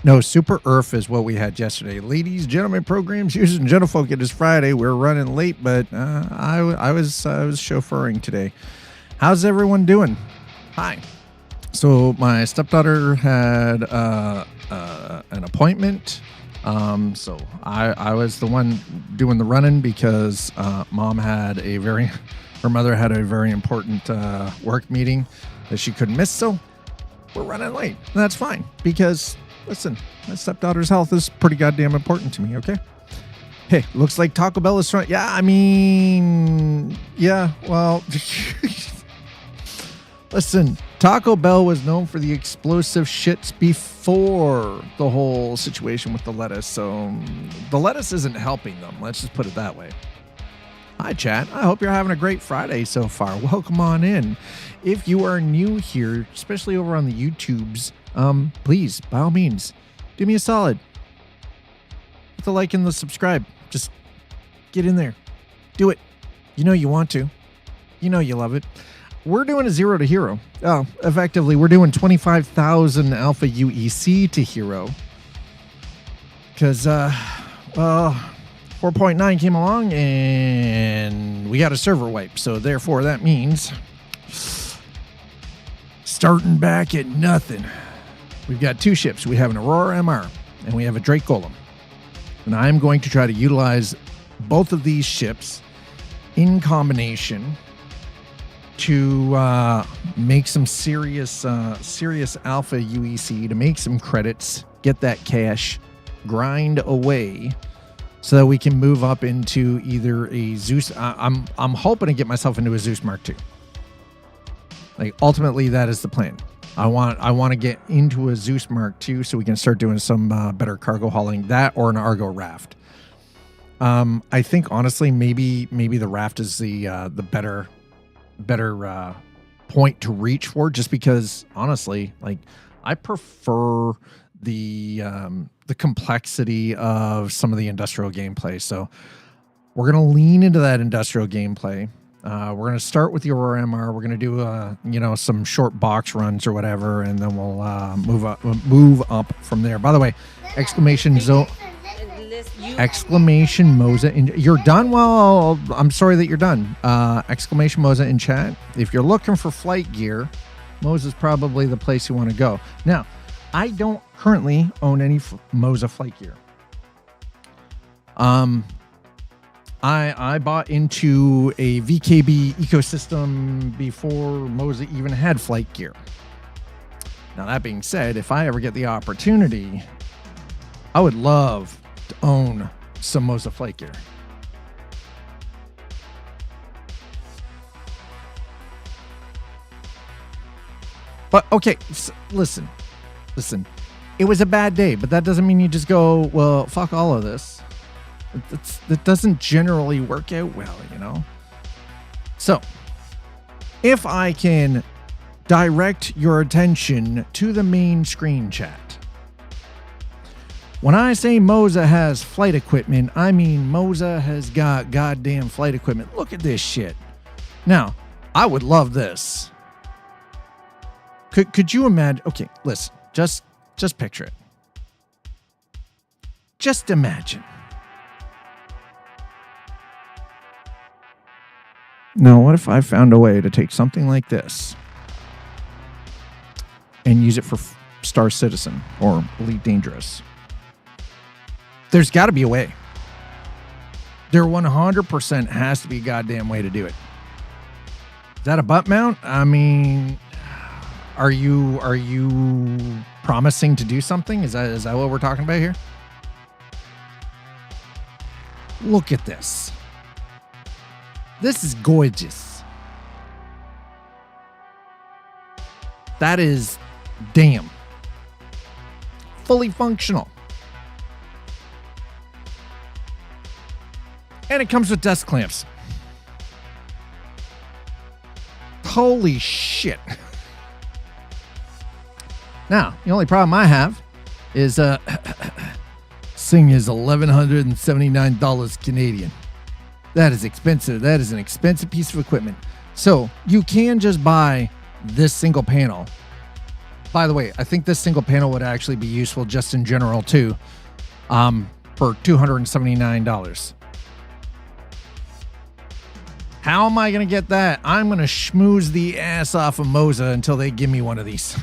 No, Super Earth is what we had yesterday. Ladies, gentlemen, programs, users, and gentlefolk, it is Friday. We're running late, but I was chauffeuring today. How's everyone doing? Hi. So my stepdaughter had an appointment. So I was the one doing the running because her mother had a very important work meeting that she couldn't miss. So we're running late. And that's fine because, listen, my stepdaughter's health is pretty goddamn important to me, okay? Hey, looks like Taco Bell is trying. Yeah, I mean, yeah, well, listen, Taco Bell was known for the explosive shits before the whole situation with the lettuce. So the lettuce isn't helping them. Let's just put it that way. Hi, chat. I hope you're having a great Friday so far. Welcome on in. If you are new here, especially over on the YouTubes, please, by all means, do me a solid. Hit the like and the subscribe. Just get in there. Do it. You know you want to. You know you love it. We're doing a 0 to hero. Oh, effectively, we're doing 25,000 alpha-UEC to hero. Because, 4.9 came along and we got a server wipe. So therefore that means starting back at nothing. We've got two ships. We have an Aurora MR and we have a Drake Golem. And I'm going to try to utilize both of these ships in combination to make some serious alpha UEC, to make some credits, get that cash, grind away, so that we can move up into either a Zeus. I'm hoping to get myself into a Zeus Mark II. Like, ultimately, that is the plan. I want to get into a Zeus Mark II so we can start doing some better cargo hauling. That or an Argo RAFT. I think honestly, maybe the RAFT is the better point to reach for, just because honestly, like, I prefer the complexity of some of the industrial gameplay. So we're going to lean into that industrial gameplay. We're going to start with the Aurora MR. We're going to do some short box runs or whatever, and then we'll move up from there. By the way, exclamation Moza, you're done? Well, I'm sorry that you're done. Exclamation Moza in chat. If you're looking for flight gear, Moza's probably the place you want to go. Now, I don't currently own any Moza flight gear. I bought into a VKB ecosystem before Moza even had flight gear. Now, that being said, if I ever get the opportunity, I would love to own some Moza flight gear. But okay, listen, it was a bad day, but that doesn't mean you just go, well, fuck all of this. That doesn't generally work out well, you know? So, if I can direct your attention to the main screen chat. When I say Moza has flight equipment, I mean Moza has got goddamn flight equipment. Look at this shit. Now, I would love this. Could you imagine? Okay, listen. Just picture it. Just imagine. Now, what if I found a way to take something like this and use it for Star Citizen or Elite Dangerous? There's got to be a way. There 100% has to be a goddamn way to do it. Is that a butt mount? I mean, are you promising to do something? Is that what we're talking about here? Look at this. This is gorgeous. That is damn. Fully functional. And it comes with desk clamps. Holy shit. Now, the only problem I have is Sing is $1,179 Canadian. That is expensive. That is an expensive piece of equipment. So you can just buy this single panel By the way, I think this single panel would actually be useful just in general too, for $279. How am I going to get that? I'm going to schmooze the ass off of Moza until they give me one of these.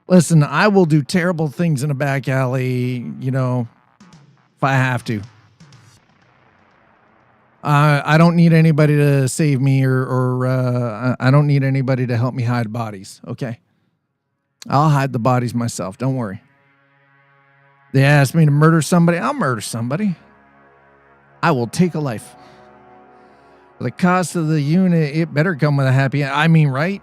Listen, I will do terrible things in a back alley, you know, if I have to. I don't need anybody to save me or I don't need anybody to help me hide bodies, okay? I'll hide the bodies myself, don't worry. They ask me to murder somebody, I'll murder somebody. I will take a life. For the cost of the unit, it better come with a happy end. I mean, right?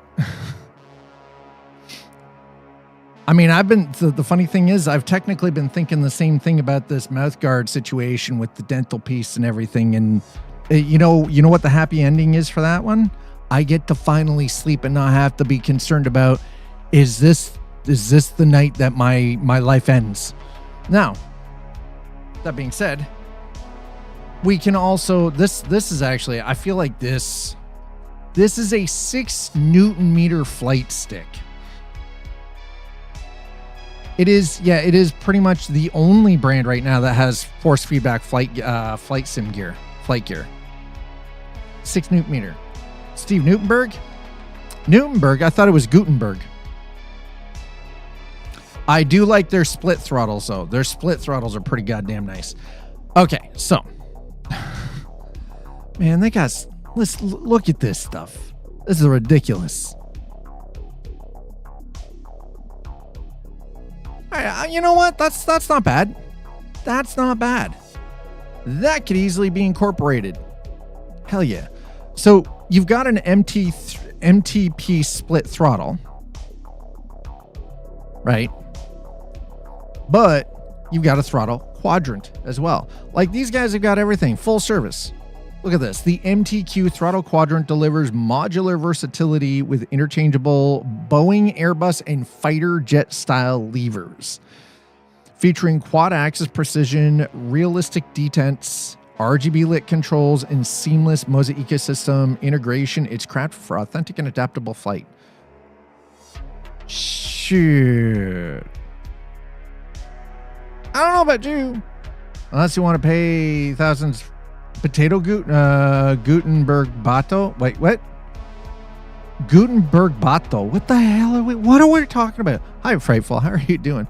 I mean, the funny thing is, I've technically been thinking the same thing about this mouth guard situation with the dental piece and everything. And you know what the happy ending is for that one? I get to finally sleep and not have to be concerned about, is this the night that my life ends? Now, that being said, we can also, this is actually, I feel like this is a 6 Newton meter flight stick. It is pretty much the only brand right now that has force feedback flight gear. 6 Newton meter. Steve Newtonberg? Newtonberg? I thought it was Gutenberg. I do like their split throttles though. Their split throttles are pretty goddamn nice. Okay, so. Man, let's look at this stuff. This is ridiculous. You know what? That's not bad. That's not bad. That could easily be incorporated. Hell yeah. So you've got an MTP split throttle, right? But you've got a throttle quadrant as well. Like these guys have got everything, full service. Look at this. The MTQ throttle quadrant delivers modular versatility with interchangeable Boeing, Airbus, and fighter jet style levers. Featuring quad axis precision, realistic detents, RGB lit controls, and seamless Moza ecosystem integration, it's crafted for authentic and adaptable flight. Shit. I don't know about you. Unless you want to pay thousands. Gutenberg Bato. Wait, what? Gutenberg Bato. What the hell are we? What are we talking about? Hi, Frightful. How are you doing?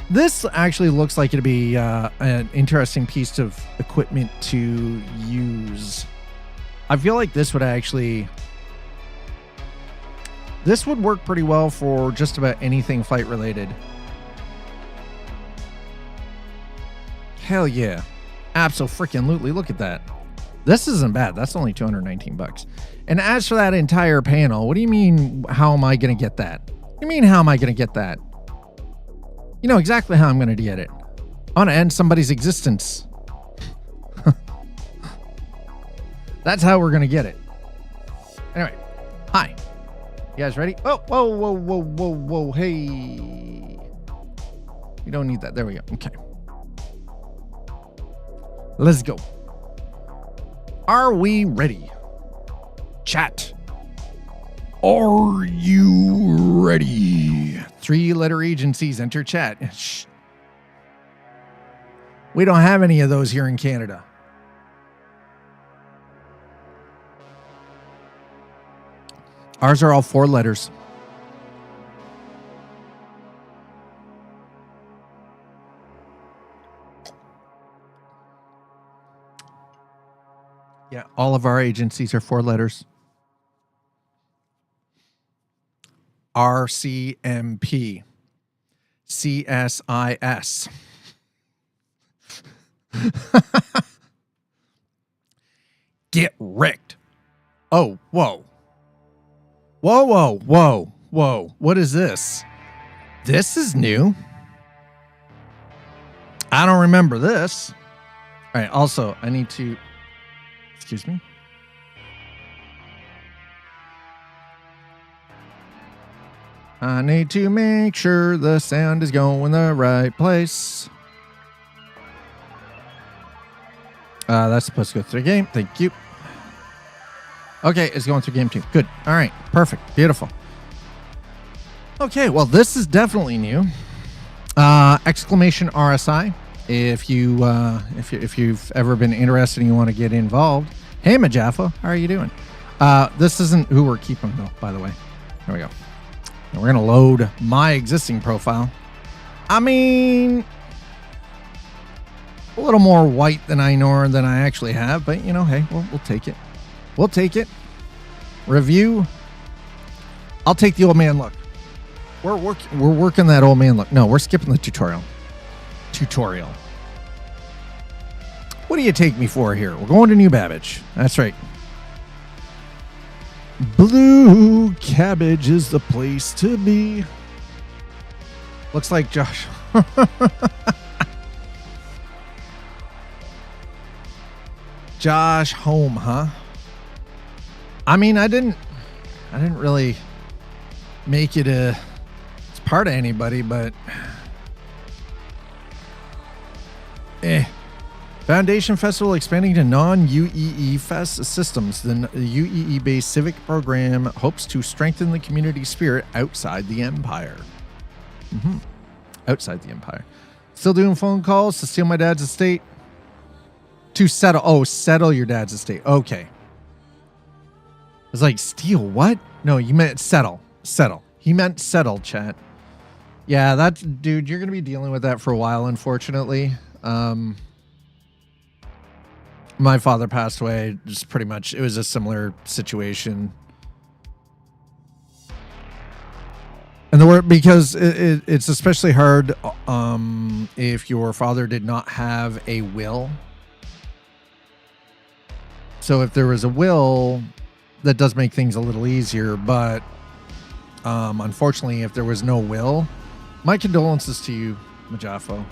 This actually looks like it'd be an interesting piece of equipment to use. I feel like this would work pretty well for just about anything flight related. Hell yeah. Abso-freaking-lutely. Look at that. This isn't bad. That's only $219. And as for that entire panel, what do you mean, how am I going to get that? What do you mean, how am I going to get that? You know exactly how I'm going to get it. I want to end somebody's existence. That's how we're going to get it. Anyway. Hi. You guys ready? Oh, whoa, whoa, whoa, whoa, whoa. Hey. We don't need that. There we go. Okay. Let's go. Are we ready? Chat. Are you ready? 3-letter agencies enter chat. Shh. We don't have any of those here in Canada. Ours are all 4 letters. Yeah, all of our agencies are 4 letters. RCMP. CSIS. Get wrecked. Oh, whoa. Whoa, whoa, whoa, whoa. What is this? This is new. I don't remember this. All right, also, I need to... Excuse me. I need to make sure the sound is going the right place. That's supposed to go through the game. Thank you. Okay, it's going through game 2. Good. All right. Perfect. Beautiful. Okay, well, this is definitely new. Exclamation RSI. If you've ever been interested and you want to get involved. Hey, Majaffa, how are you doing? This isn't who we're keeping, though, by the way. Here we go. And we're going to load my existing profile. I mean, a little more white than I actually have, but, you know, hey, we'll take it. We'll take it. Review. I'll take the old man look. We're working that old man look. No, we're skipping the tutorial. What do you take me for here? We're going to New Babbage. That's right. Blue Cabbage is the place to be. Looks like Josh. Josh home, huh? I mean, I didn't really make it it's part of anybody, but Foundation Festival expanding to non-UEE fest systems. The UEE-based civic program hopes to strengthen the community spirit outside the empire. Outside the empire. Still doing phone calls to steal my dad's estate. To settle. Oh, settle your dad's estate. Okay. It's like, steal what? No, you meant settle. Settle. He meant settle, chat. Yeah, that's, dude, you're going to be dealing with that for a while, unfortunately. My father passed away. Just pretty much, it was a similar situation. And because it's especially hard if your father did not have a will. So if there was a will, that does make things a little easier. But unfortunately, if there was no will, my condolences to you, Majafo.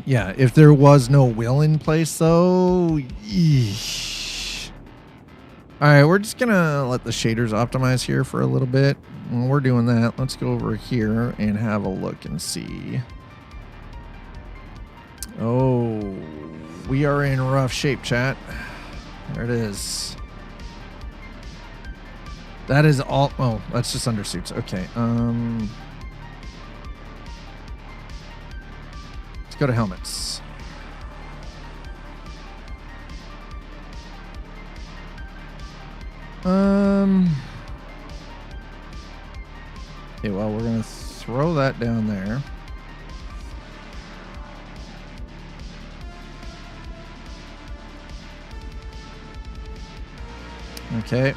Yeah, if there was no will in place, though, yeesh. All right, we're just gonna let the shaders optimize here for a little bit. When we're doing that, let's go over here and have a look and see. Oh, we are in rough shape, chat. There it is. That is all. Oh, that's just undersuits. Okay. Let's go to helmets. Okay, well, we're gonna throw that down there. Okay.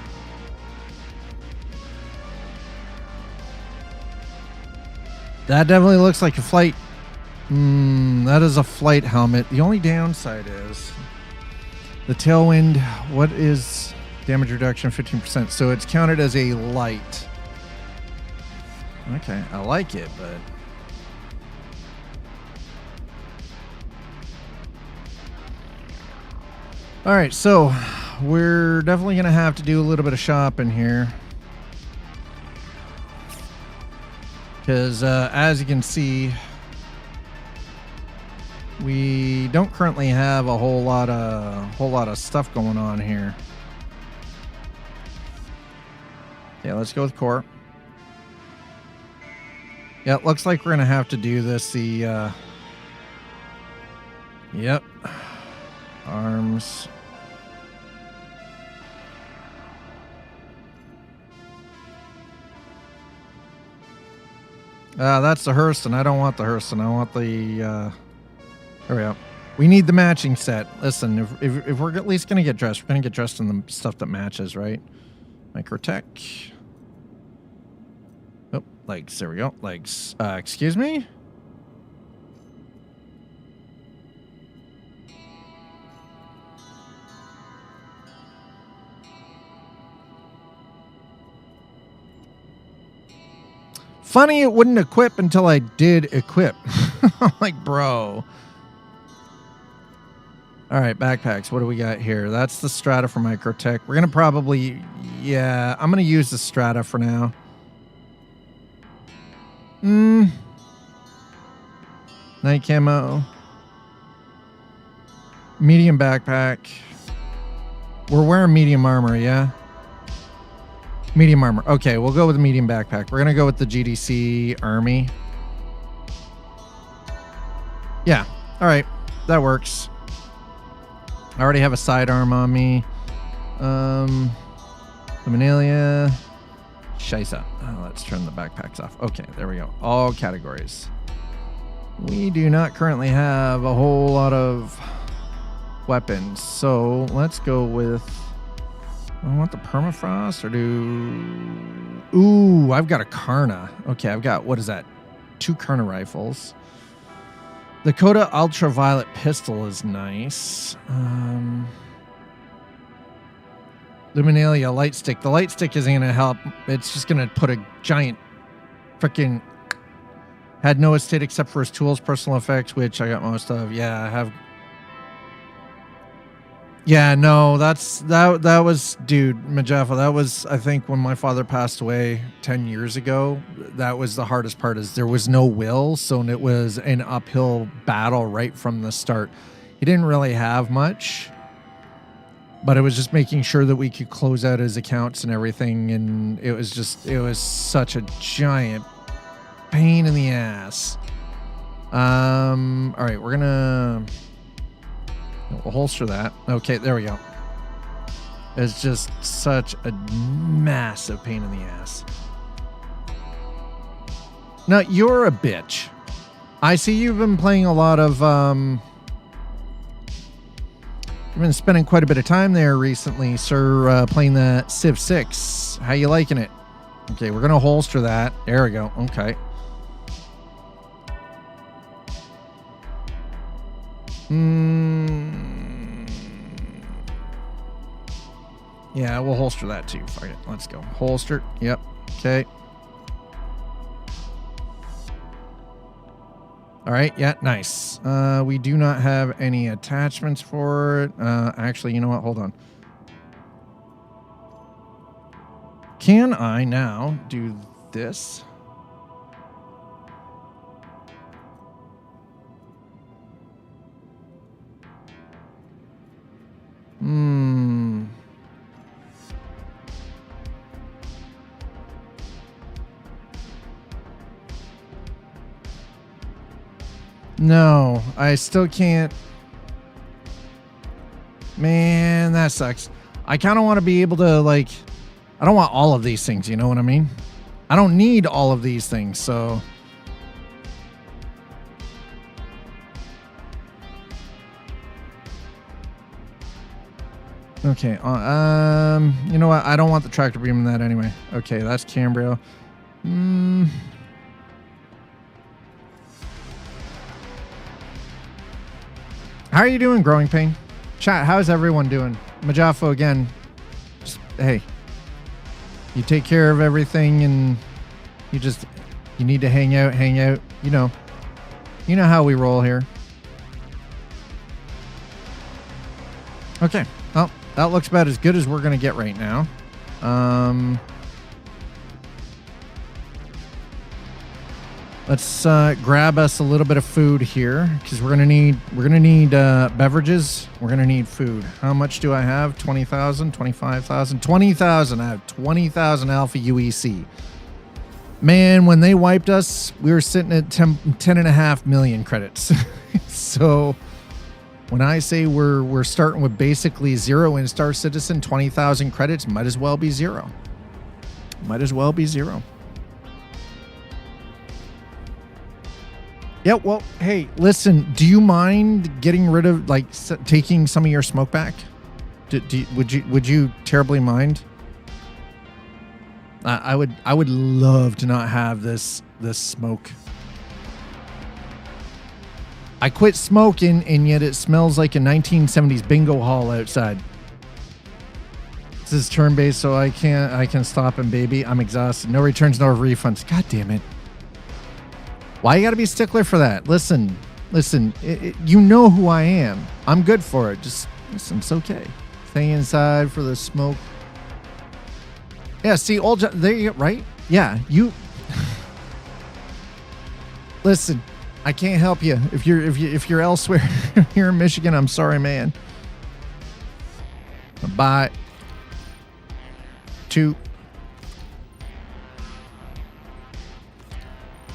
That definitely looks like a flight. That is a flight helmet. The only downside is the tailwind. What is damage reduction? 15%. So it's counted as a light. Okay, I like it, but all right, so we're definitely going to have to do a little bit of shopping here. Because as you can see, we don't currently have a whole lot of stuff going on here. Yeah, let's go with core. Yeah, it looks like we're going to have to do this. Yep. Arms. That's the Hurston. I don't want the Hurston. I want the, there we go. We need the matching set. Listen, if we're at least going to get dressed, we're going to get dressed in the stuff that matches, right? Microtech. Oh, legs. There we go. Legs. Excuse me? Funny it wouldn't equip until I did equip. I'm like, bro. All right, backpacks. What do we got here? That's the Strata for Microtech. We're going to probably... Yeah, I'm going to use the Strata for now. Night camo. Medium backpack. We're wearing medium armor, yeah? Medium armor. Okay, we'll go with the medium backpack. We're going to go with the GDC Army. Yeah, all right. That works. I already have a sidearm on me. Luminalia. Scheisse. Oh, let's turn the backpacks off. Okay, there we go. All categories. We do not currently have a whole lot of weapons, so let's go with... I want the permafrost or do... Ooh, I've got a Karna. Okay, I've got, what is that? 2 Karna rifles. The Coda Ultraviolet pistol is nice. Luminalia light stick. The light stick isn't going to help. It's just going to put a giant freaking... Had no estate except for his tools, personal effects, which I got most of. Yeah, I have... Yeah, no, that was, dude, Majaffa, that was, I think, when my father passed away 10 years ago. That was the hardest part, is there was no will, so it was an uphill battle right from the start. He didn't really have much, but it was just making sure that we could close out his accounts and everything, and it was such a giant pain in the ass. All right, we're gonna... We'll holster that. Okay, there we go. It's just such a massive pain in the ass. Now, you're a bitch. I see you've been playing a lot of... you've been spending quite a bit of time there recently, sir, playing the Civ 6. How you liking it? Okay, we're going to holster that. There we go. Okay. Yeah, we'll holster that too. Fuck it. Let's go. Holster. Yep. Okay. All right. Yeah, nice. We do not have any attachments for it. Actually, you know what? Hold on. Can I now do this? No, I still can't. Man, that sucks. I kind of want to be able to, like, I don't want all of these things, you know what I mean? I don't need all of these things, so... Okay, you know what? I don't want the tractor beam in that anyway. Okay, that's Cambrio. How are you doing, Growing Pain? Chat, how's everyone doing? Majafo again. Just, hey, you take care of everything, and you need to hang out. You know how we roll here. Okay, well, that looks about as good as we're gonna get right now. Let's grab us a little bit of food here, because we're gonna need beverages. We're gonna need food. How much do I have? 20,000, 25,000, 20,000. I have 20,000 alpha-UEC. Man, when they wiped us, we were sitting at 10.5 million credits. So when I say we're starting with basically zero in Star Citizen, 20,000 credits, might as well be zero. Might as well be zero. Yeah, well, hey, listen, do you mind getting rid of, like, taking some of your smoke back? Would you terribly mind? I would love to not have this smoke. I quit smoking, and yet it smells like a 1970s bingo hall outside. This is turn-based, so I can stop and baby. I'm exhausted. No returns, no refunds. God damn it. Why you gotta be a stickler for that? Listen, you know who I am. I'm good for it. Just listen, it's okay. Stay inside for the smoke. Yeah, see, old there you go, right? Yeah, you. Listen, I can't help you if you're elsewhere. Here in Michigan, I'm sorry, man. Buy 2.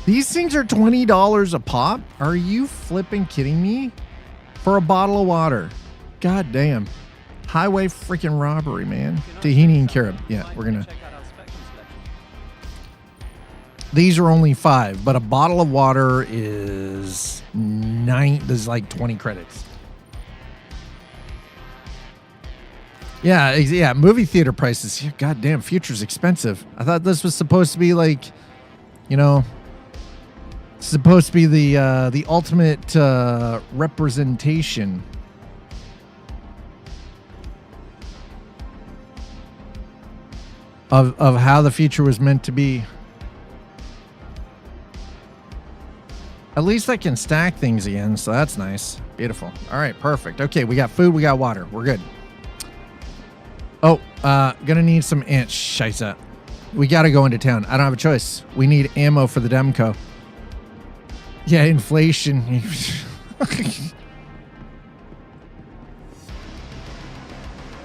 These things are $20 a pop? Are you flipping kidding me? For a bottle of water. God damn. Highway freaking robbery, man. Tahini and carob. Yeah, we're gonna. These are only 5, but a bottle of water is 9. There's like 20 credits. Yeah, movie theater prices. God damn, future's expensive. I thought this was supposed to be like, you know, supposed to be the ultimate representation of how the future was meant to be. At least I can stack things again, so that's nice. Beautiful. All right, perfect. Okay, we got food, we got water. We're good. Oh, gonna need some ants. Scheisse. We gotta go into town. I don't have a choice. We need ammo for the Demco. Yeah, inflation.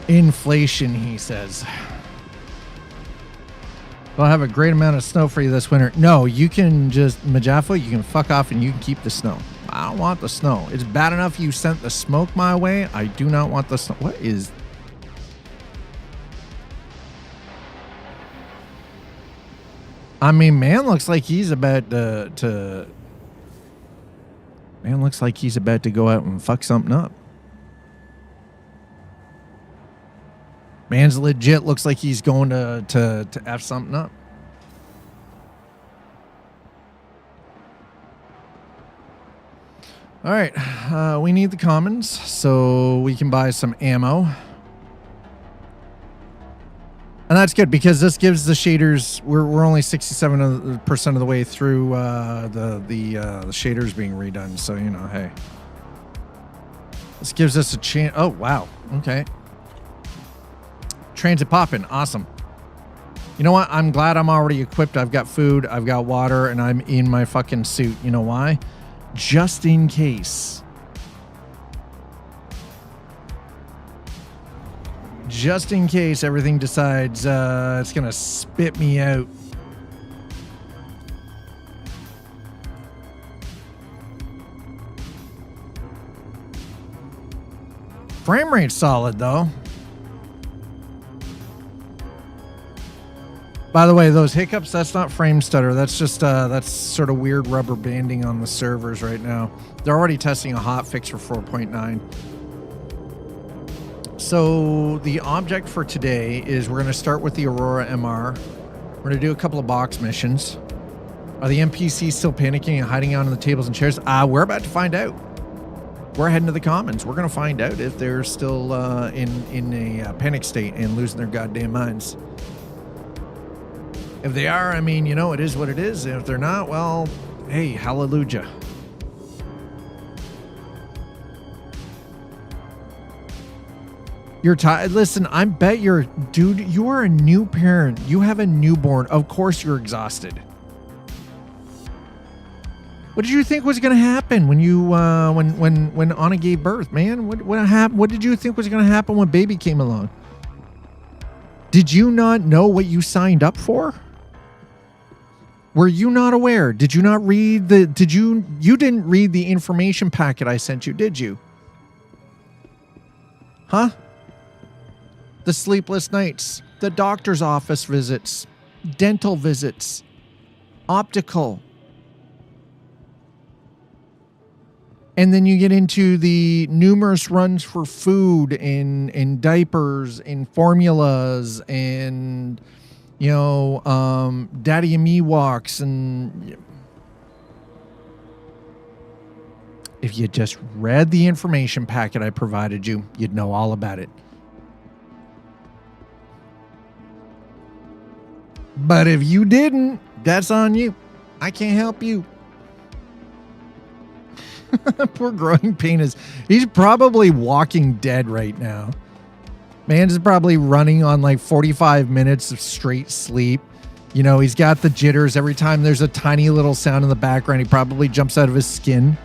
Inflation, he says. We'll have a great amount of snow for you this winter. No, you can just, Majaffa, you can fuck off and you can keep the snow. I don't want the snow. It's bad enough you sent the smoke my way. I do not want the snow. What is... I mean, man looks like he's about to... Man looks like he's about to go out and fuck something up. Man's legit looks like he's going to F something up. All right, we need the commons so we can buy some ammo. And that's good because this gives the shaders, we're only 67% of the way through the shaders being redone. So, you know, hey. This gives us a chance. Oh, wow. Okay. Transit popping. Awesome. You know what? I'm glad I'm already equipped. I've got food, I've got water, and I'm in my fucking suit. You know why? Just in case. Just in case everything decides it's going to spit me out. Frame rate's solid, though. By the way, those hiccups, that's not frame stutter. That's just, that's sort of weird rubber banding on the servers right now. They're already testing a hot fix for 4.9. So the object for today is we're going to start with the Aurora MR. We're going to do a couple of box missions. Are the NPCs still panicking and hiding out on the tables and chairs? We're about to find out. We're heading to the commons. We're going to find out if they're still in a panic state and losing their goddamn minds. If they are, I mean, you know, it is what it is. And if they're not, well, hey, hallelujah. You're tired. Listen, I bet you're, dude, you are a new parent. You have a newborn. Of course you're exhausted. What did you think was going to happen when you, when Anna gave birth, man? What happened? What did you think was going to happen when baby came along? Did you not know what you signed up for? Were you not aware? Did you not read you didn't read the information packet I sent you, did you? Huh? The sleepless nights, the doctor's office visits, dental visits, optical. And then you get into the numerous runs for food and diapers and formulas and, you know, daddy and me walks. And if you just read the information packet I provided you, you'd know all about it. But if you didn't, that's on you. I can't help you. Poor growing pain he's probably walking dead right now. Man's probably running on like 45 minutes of straight sleep. You know, he's got the jitters. Every time there's a tiny little sound in the background, he probably jumps out of his skin.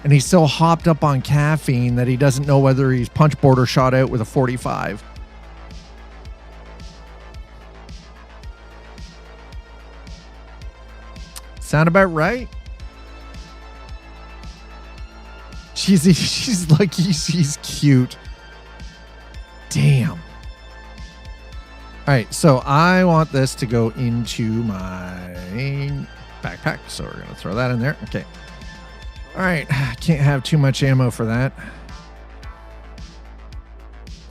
And he's so hopped up on caffeine that he doesn't know whether he's punch board or shot out with a 45. Sound about right? She's lucky she's cute. Damn. All right, so I want this to go into my backpack, so we're gonna throw that in there. Okay. All right, can't have too much ammo for that.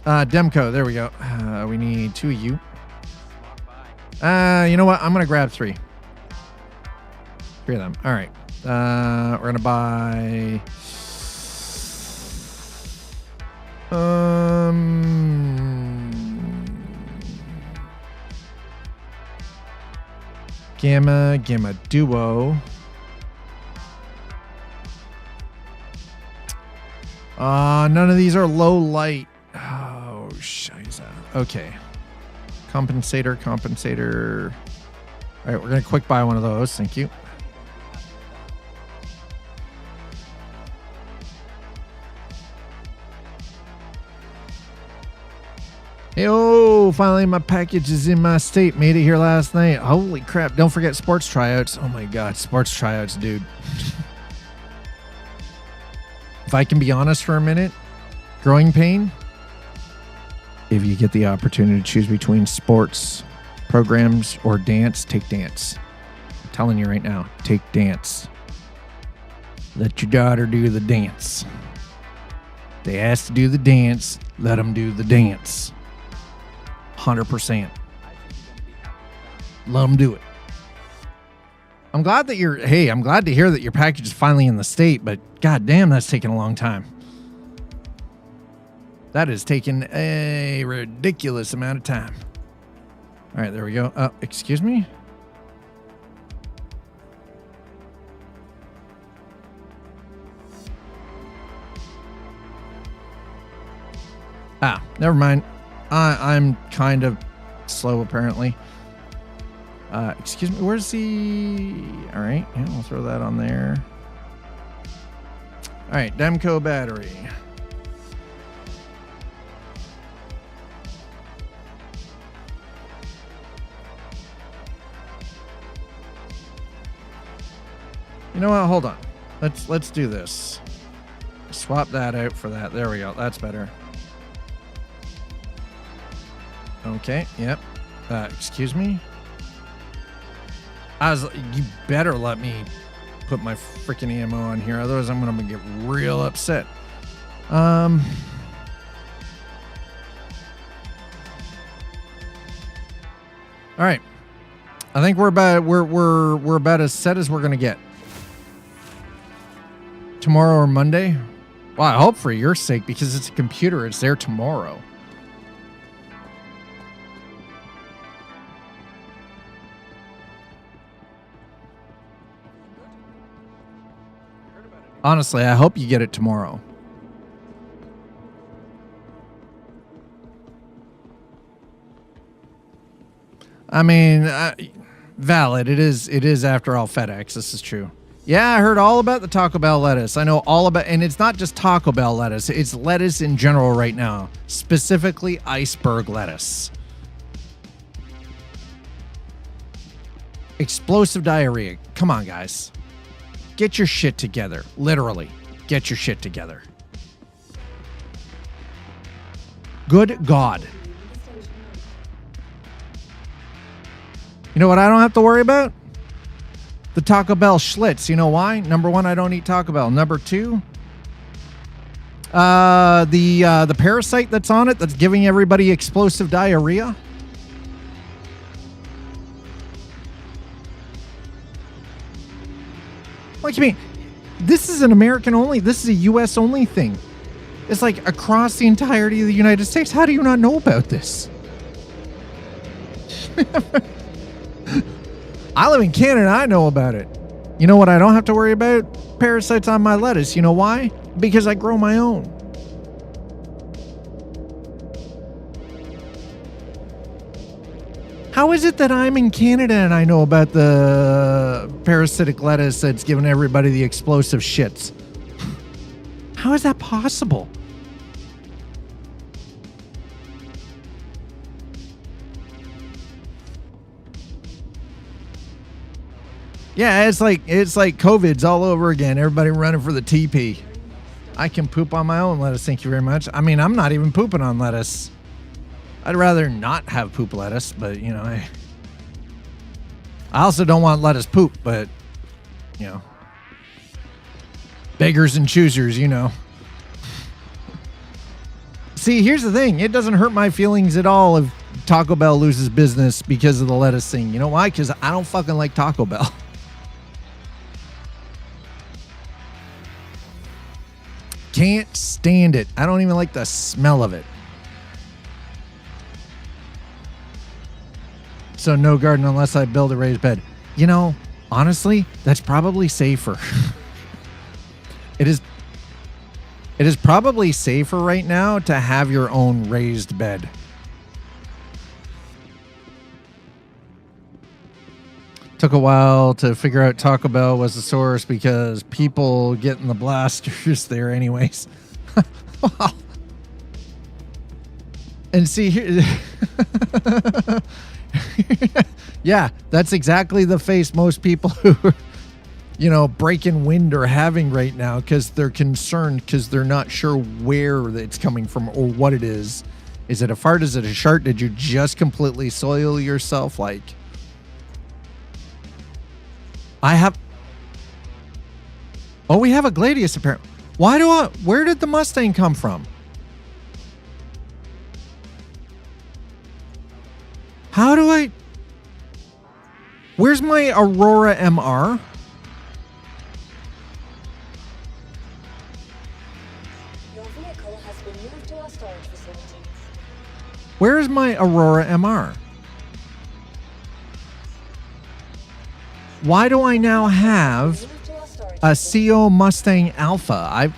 Demco, there we go. We need 2 of you. You know what? I'm gonna grab 3. 3 of them. All right. We're gonna buy. Gamma Duo. None of these are low light. Oh, shiza. Okay. Compensator. All right, we're going to quick buy one of those. Thank you. Hey, oh, finally my package is in my state. Made it here last night. Holy crap. Don't forget sports tryouts. Oh my God, sports tryouts, dude. If I can be honest for a minute, growing pain, if you get the opportunity to choose between sports programs or dance, take dance. I'm telling you right now, take dance. Let your daughter do the dance. They ask to do the dance, let them do the dance. 100%. Let them do it. I'm glad that I'm glad to hear that your package is finally in the state, but god damn, that's taking a long time. That has taken a ridiculous amount of time. All right, there we go. Excuse me? Never mind. I'm kind of slow, apparently. Excuse me, where's the... All right, yeah, we'll throw that on there. All right, Demco battery. You know what? Hold on. Let's do this. Swap that out for that. There we go. That's better. Okay. Yep. Excuse me. You better let me put my freaking ammo on here, otherwise I'm gonna get real upset. All right. I think we're about as set as we're gonna get. Tomorrow or Monday? Well, I hope for your sake, because it's a computer, it's there tomorrow. Honestly, I hope you get it tomorrow. I mean, valid. It is after all FedEx. This is true. Yeah, I heard all about the Taco Bell lettuce. I know all about, and it's not just Taco Bell lettuce. It's lettuce in general right now. Specifically, iceberg lettuce. Explosive diarrhea. Come on, guys. Get your shit together. Literally. Get your shit together. Good God. You know what I don't have to worry about? The Taco Bell Schlitz. You know why? Number one, I don't eat Taco Bell. Number two, the parasite that's on it that's giving everybody explosive diarrhea. What do you mean? This is an American only. This is a U.S. only thing. It's like across the entirety of the United States. How do you not know about this? I live in Canada. I know about it. You know what I don't have to worry about? Parasites on my lettuce. You know why? Because I grow my own. How is it that I'm in Canada and I know about the parasitic lettuce that's giving everybody the explosive shits? How is that possible? Yeah, it's like COVID's all over again. Everybody running for the TP. I can poop on my own lettuce, thank you very much. I mean, I'm not even pooping on lettuce. I'd rather not have poop lettuce, but you know, I also don't want lettuce poop, but you know, beggars and choosers, you know. See, here's the thing. It doesn't hurt my feelings at all if Taco Bell loses business because of the lettuce thing. You know why? Because I don't fucking like Taco Bell. Can't stand it. I don't even like the smell of it. So no garden unless I build a raised bed. You know, honestly, that's probably safer. It is probably safer right now to have your own raised bed. Took a while to figure out Taco Bell was the source because people get in the blasters there anyways. Wow. And see here. Yeah, that's exactly the face most people who are, you know, breaking wind are having right now because they're concerned because they're not sure where it's coming from or what it is. Is it a fart? Is it a shark? Did you just completely soil yourself? Like, I have... Oh, we have a Gladius apparently. Where did the Mustang come from? How do I... Where's my Aurora MR? Your vehicle has been moved to our storage facility. Where is my Aurora MR? Why do I now have a CO Mustang Alpha? I'm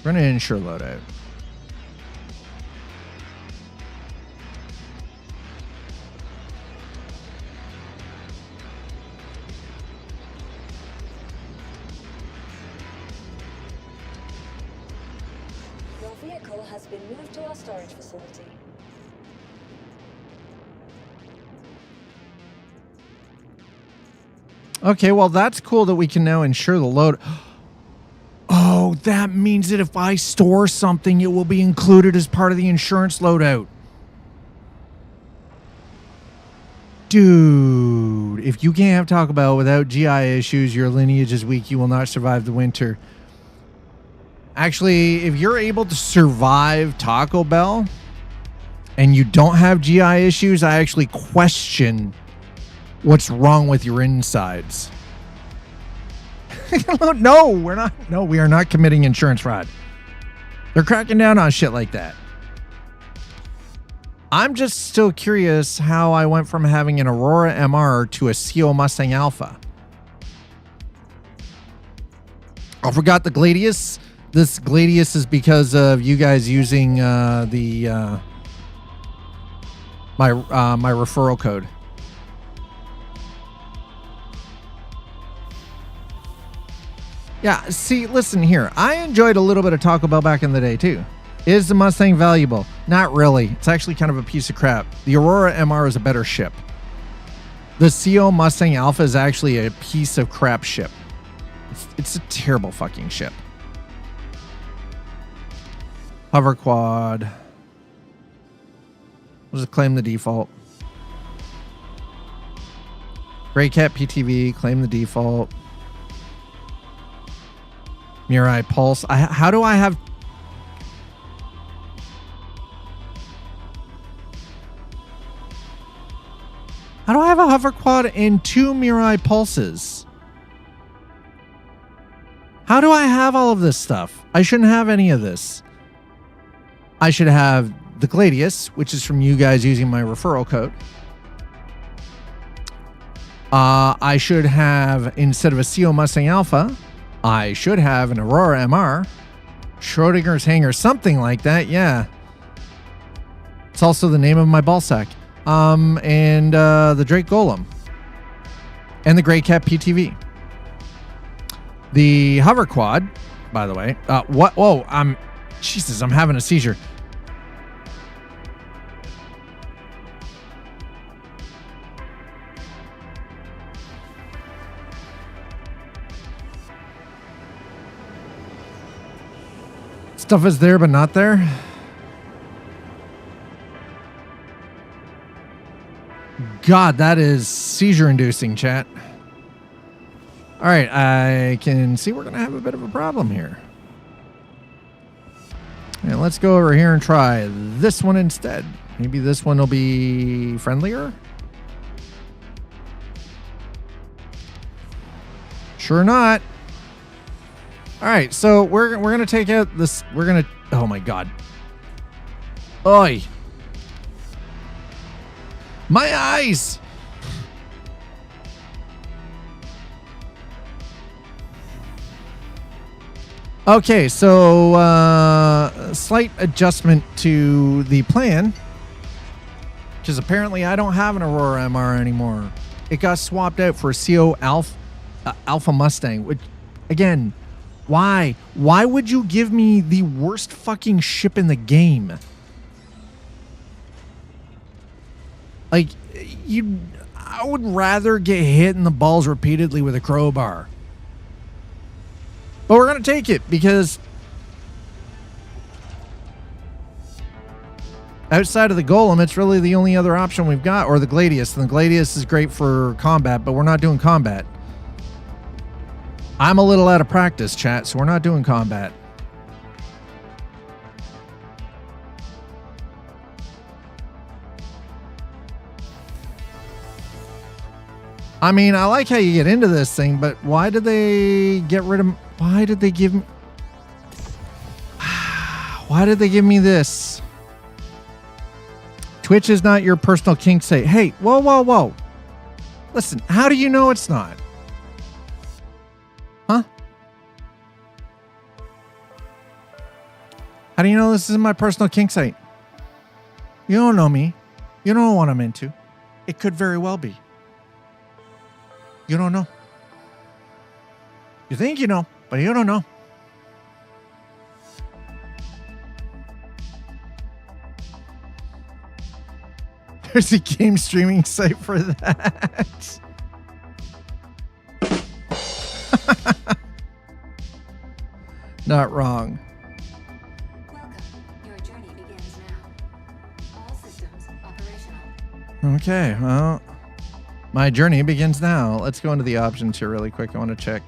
running an insure loadout. Your vehicle has been moved to our storage facility. Okay, well, that's cool that we can now insure the load. Oh, that means that if I store something, it will be included as part of the insurance loadout. Dude, if you can't have Taco Bell without GI issues, your lineage is weak. You will not survive the winter. Actually, if you're able to survive Taco Bell and you don't have GI issues, I actually question what's wrong with your insides. No, we're not. No, we are not committing insurance fraud. They're cracking down on shit like that. I'm just still curious how I went from having an Aurora MR to a CO Mustang Alpha. I forgot the Gladius. This Gladius is because of you guys using my referral code. Yeah, see, listen here. I enjoyed a little bit of Taco Bell back in the day, too. Is the Mustang valuable? Not really. It's actually kind of a piece of crap. The Aurora MR is a better ship. The CO Mustang Alpha is actually a piece of crap ship. It's a terrible fucking ship. Hover quad. We'll just claim the default. Gray Cat PTV, claim the default. Mirai Pulse. How do I have... How do I have a hover quad and 2 Mirai Pulses? How do I have all of this stuff? I shouldn't have any of this. I should have the Gladius, which is from you guys using my referral code. I should have, instead of a CO Mustang Alpha, I should have an Aurora MR, Schrodinger's Hanger, something like that. Yeah. It's also the name of my ball sack. And the Drake Golem. And the Gray Cat PTV. The hover quad by the way. What? Whoa, Jesus, I'm having a seizure. Stuff is there, but not there. God, that is seizure-inducing, chat. All right, I can see we're going to have a bit of a problem here. And let's go over here and try this one instead. Maybe this one will be friendlier. Sure not. All right, so we're going to take out this. We're going to... Oh, my God. Oi. My eyes! Okay, so slight adjustment to the plan, because apparently I don't have an Aurora MR anymore. It got swapped out for a CO Alpha Mustang, which, again, why? Why would you give me the worst fucking ship in the game? Like, I would rather get hit in the balls repeatedly with a crowbar. But we're going to take it because outside of the Golem, it's really the only other option we've got, or the Gladius. And the Gladius is great for combat, but we're not doing combat. I'm a little out of practice, chat, so we're not doing combat. I mean, I like how you get into this thing, but why did they get rid of... Why did they give me... Why did they give me this? Twitch is not your personal kink site. Hey, whoa, whoa, whoa. Listen, how do you know it's not? Huh? How do you know this isn't my personal kink site? You don't know me. You don't know what I'm into. It could very well be. You don't know. You think you know, but you don't know. There's a game streaming site for that. Not wrong. Welcome. Your journey begins now. All systems operational. Okay, well, my journey begins now. Let's go into the options here really quick. I want to check.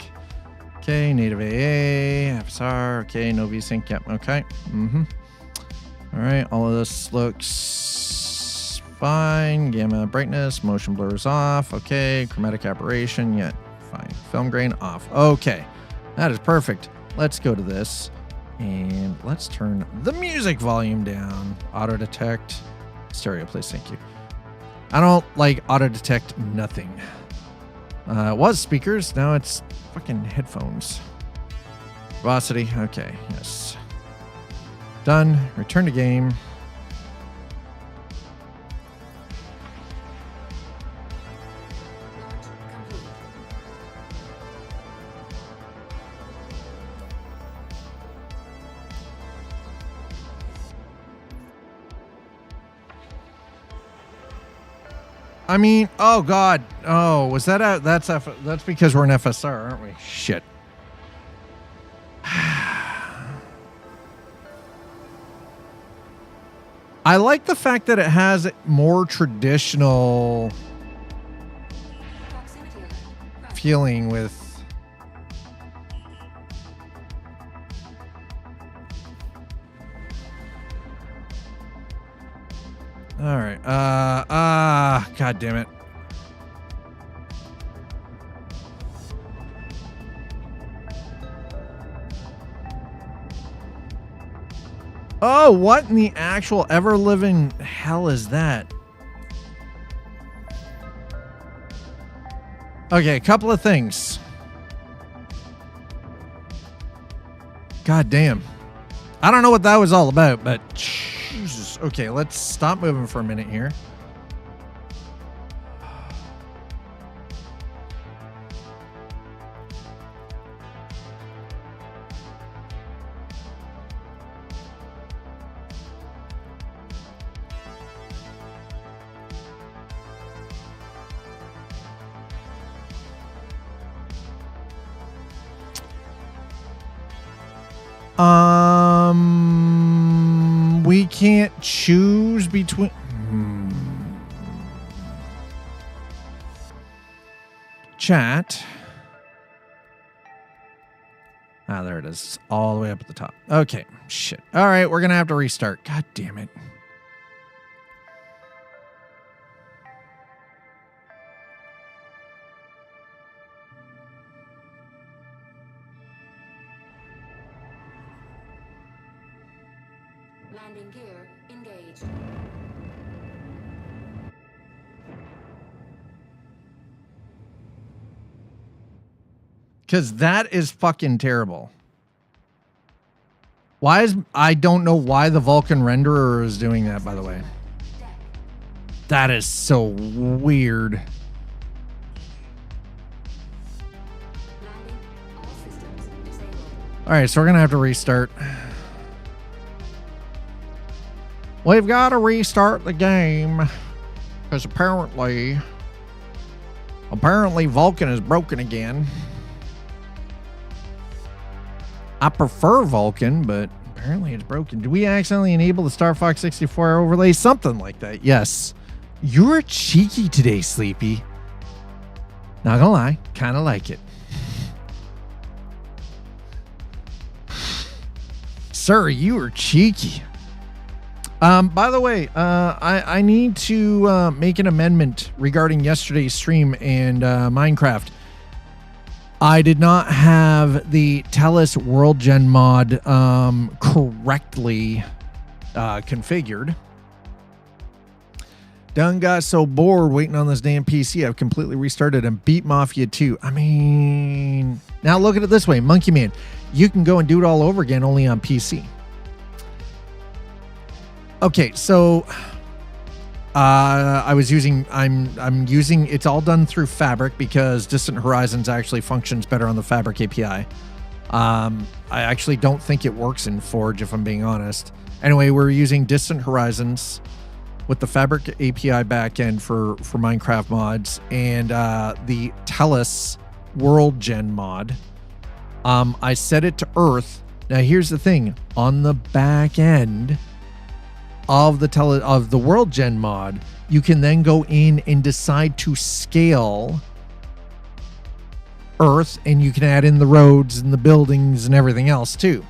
Okay, native AA, FSR. Okay, no VSync. Yep. Okay. All right. All of this looks fine. Gamma brightness, motion blurs off. Okay. Chromatic aberration. Yeah. Fine. Film grain off. Okay. That is perfect. Let's go to this and let's turn the music volume down. Auto detect. Stereo, please. Thank you. I don't like auto detect nothing. It was speakers. Now it's fucking headphones. Velocity. Okay. Yes. Done. Return to game. Launch complete. I mean, oh god. Oh, was that out? That's because we're an FSR, aren't we? Shit. I like the fact that it has more traditional Proximity alert. feeling with... All right. God damn it. Oh, what in the actual ever-living hell is that? Okay, a couple of things. God damn. I don't know what that was all about, but Jesus. Okay, let's stop moving for a minute here. We can't choose between. Chat. Ah, there it is. It's all the way up at the top. Okay. Shit. All right. We're going to have to restart. God damn it. Landing gear engaged. Because that is fucking terrible. Why is... I don't know why the Vulcan renderer is doing that, by the way. That is so weird. Landing. All systems disabled. All right, so we're going to have to restart. We've got to restart the game. Because apparently Vulcan is broken again. I prefer Vulcan, but apparently it's broken. Did we accidentally enable the Star Fox 64 overlay? Something like that. Yes. You're cheeky today, Sleepy. Not gonna lie, kind of like it. Sir, you are cheeky. By the way, I need to make an amendment regarding yesterday's stream and Minecraft. I did not have the Tellus World Gen mod correctly configured. Done got so bored waiting on this damn PC, I've completely restarted and beat Mafia 2. I mean, now look at it this way, Monkey Man, you can go and do it all over again only on PC. Okay, so I'm using, it's all done through Fabric because Distant Horizons actually functions better on the Fabric API. I actually don't think it works in Forge, if I'm being honest. Anyway, we're using Distant Horizons with the Fabric API backend for Minecraft mods and the Tellus World Gen mod. I set it to Earth. Now here's the thing, on the back end of the World Gen mod, you can then go in and decide to scale Earth, and you can add in the roads and the buildings and everything else too.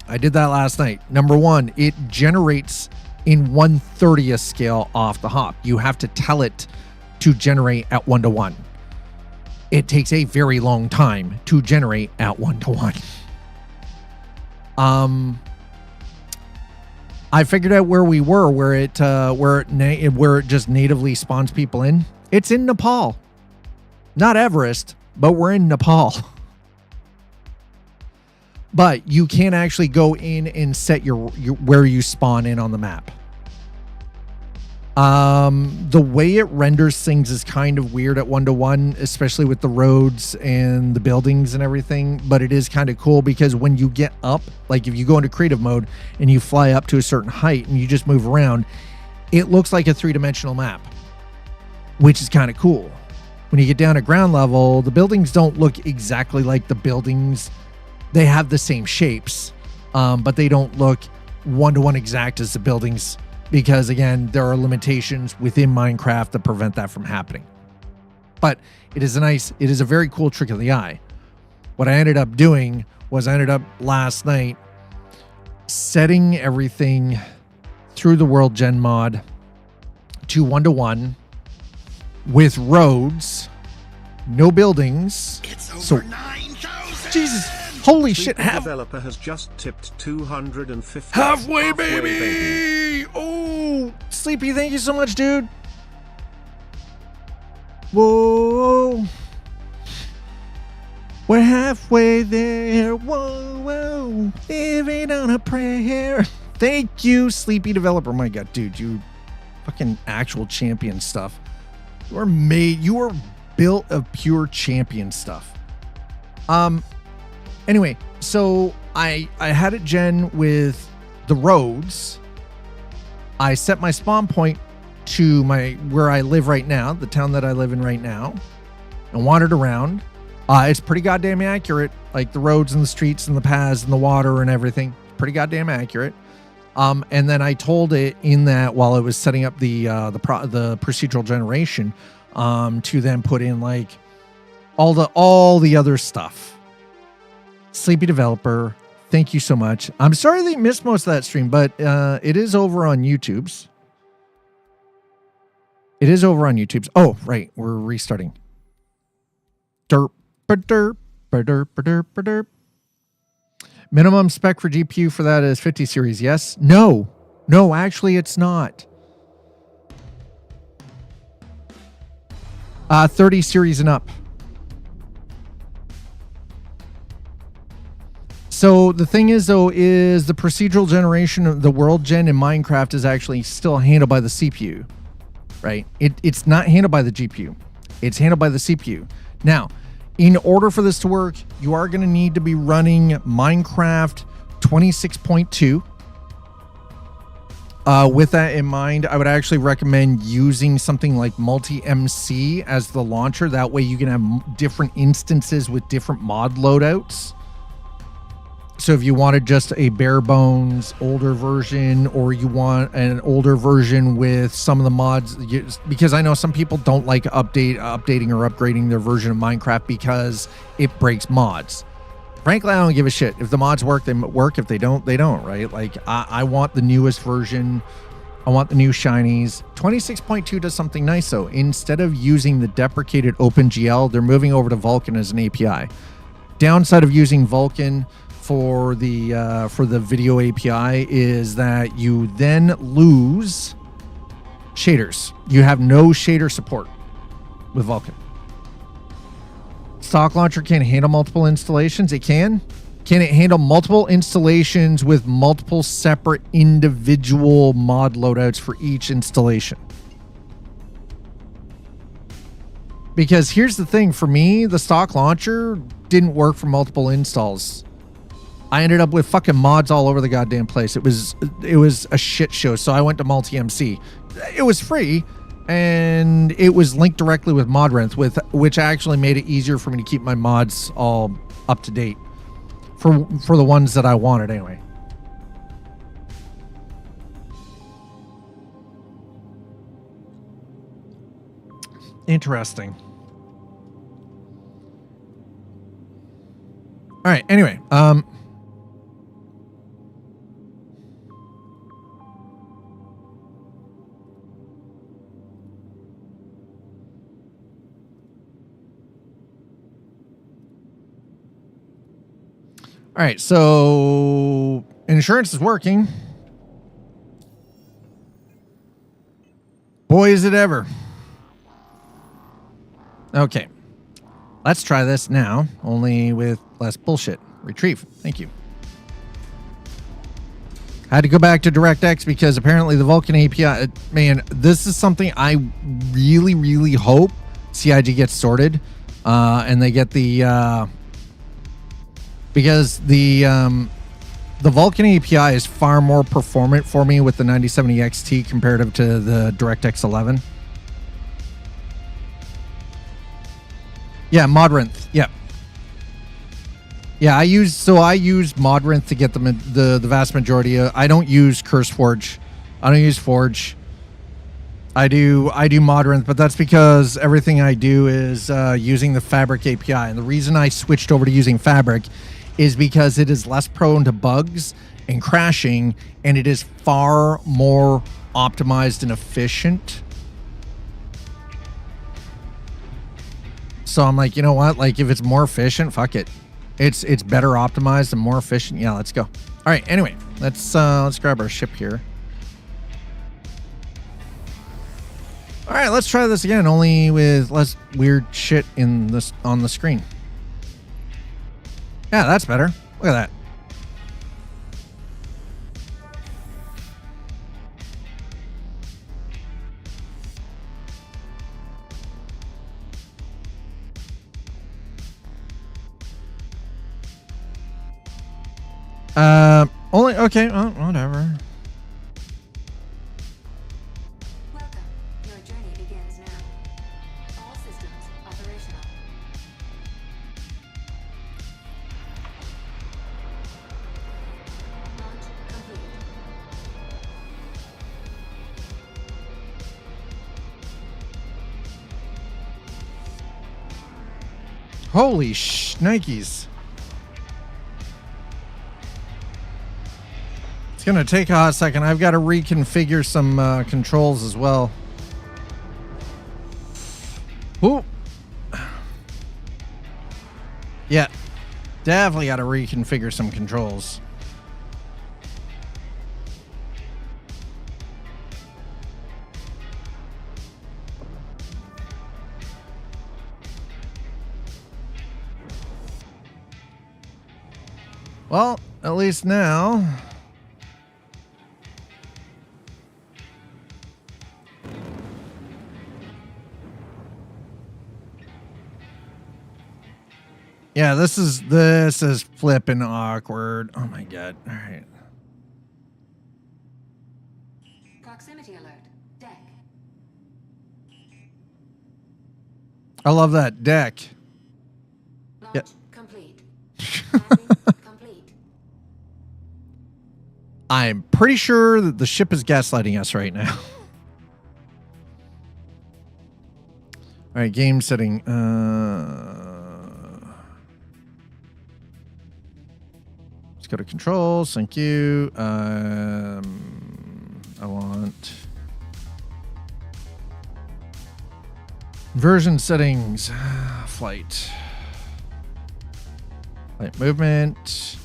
I did that last night. Number one, it generates in 1/30th scale off the hop. You have to tell it to generate at 1:1. It takes a very long time to generate at 1:1. I figured out where we were, where it just natively spawns people in. It's in Nepal, not Everest, but we're in Nepal. But you can't actually go in and set your where you spawn in on the map. The way it renders things is kind of weird at 1:1, especially with the roads and the buildings and everything. But it is kind of cool because when you get up, like if you go into creative mode and you fly up to a certain height and you just move around, it looks like a 3-dimensional map, which is kind of cool. When you get down at ground level, the buildings don't look exactly like the buildings. They have the same shapes, but they don't look 1-to-1 exact as the buildings because, again, there are limitations within Minecraft that prevent that from happening. But it is a very cool trick of the eye. What I ended up doing was last night setting everything through the World Gen mod to 1-to-1 with roads, no buildings. It's over So 9,000. Jesus, holy shit! Developer has just tipped 250. Halfway, baby! Oh, Sleepy, thank you so much, dude. Whoa, we're halfway there. Whoa, whoa, living on a prayer. Thank you, Sleepy Developer. My God, dude, you fucking actual champion stuff. You are built of pure champion stuff. Anyway, so I had it gen with the roads. I set my spawn point to where I live right now, the town that I live in right now, and wandered around. It's pretty goddamn accurate. Like the roads and the streets and the paths and the water and everything. Pretty goddamn accurate. And then I told it in that while it was setting up the procedural generation, to then put in like all the other stuff. Sleepy developer, thank you so much. I'm sorry that you missed most of that stream, but it is over on YouTube's. It is over on YouTube's. Oh, right, we're restarting. Derp, derp, derp, derp, derp. Minimum spec for GPU for that is 50 series. Yes. No, actually it's not. 30 series and up. So the thing is, though, is the procedural generation of the world gen in Minecraft is actually still handled by the CPU, right? It's not handled by the GPU. It's handled by the CPU. Now, in order for this to work, you are going to need to be running Minecraft 26.2. With that in mind, I would actually recommend using something like multi-MC as the launcher. That way you can have different instances with different mod loadouts. So if you wanted just a bare bones older version, or you want an older version with some of the mods, because I know some people don't like updating or upgrading their version of Minecraft because it breaks mods. Frankly, I don't give a shit. If the mods work, they work. If they don't, they don't, right? Like, I want the newest version. I want the new shinies. 26.2 does something nice, though. Instead of using the deprecated OpenGL, they're moving over to Vulkan as an API. Downside of using Vulkan for the video API is that you then lose shaders. You have no shader support with Vulkan. Stock launcher can't handle multiple installations. It can. Can it handle multiple installations with multiple separate individual mod loadouts for each installation? Because here's the thing, for me, the stock launcher didn't work for multiple installs. I ended up with fucking mods all over the goddamn place. It was a shit show. So I went to multi-MC. It was free, and it was linked directly with Modrinth, which actually made it easier for me to keep my mods all up to date for the ones that I wanted anyway. Interesting. All right. Anyway, all right, so insurance is working. Boy, is it ever. Okay, let's try this now, only with less bullshit. Retrieve, thank you. I had to go back to DirectX because apparently the Vulkan API, man, this is something I really, really hope CIG gets sorted, and they get the... because the Vulkan API is far more performant for me with the 9070 XT comparative to the DirectX 11. Yeah, Modrinth. Yep. Yeah, I use Modrinth to get the vast majority of. I don't use CurseForge. I don't use Forge. I do Modrinth, but that's because everything I do is using the Fabric API. And the reason I switched over to using Fabric is because it is less prone to bugs and crashing, and it is far more optimized and efficient. So I'm like, you know what? Like, if it's more efficient, fuck it. It's better optimized and more efficient. Yeah, let's go. All right. Anyway, let's grab our ship here. All right, let's try this again, only with less weird shit on the screen. Yeah, that's better. Look at that. Only, okay, whatever. Welcome. Your journey begins now. All systems operational. Holy shnikes. It's going to take a hot second. I've got to reconfigure some controls as well. Ooh. Yeah. Definitely got to reconfigure some controls. Well, at least now. Yeah, this is flipping awkward. Oh my god. All right. Proximity alert. Deck. I love that deck. Launch Yeah. complete. Landing complete. I'm pretty sure that the ship is gaslighting us right now. All right, game setting. Let's go to controls. Thank you. I want version settings. Flight movement.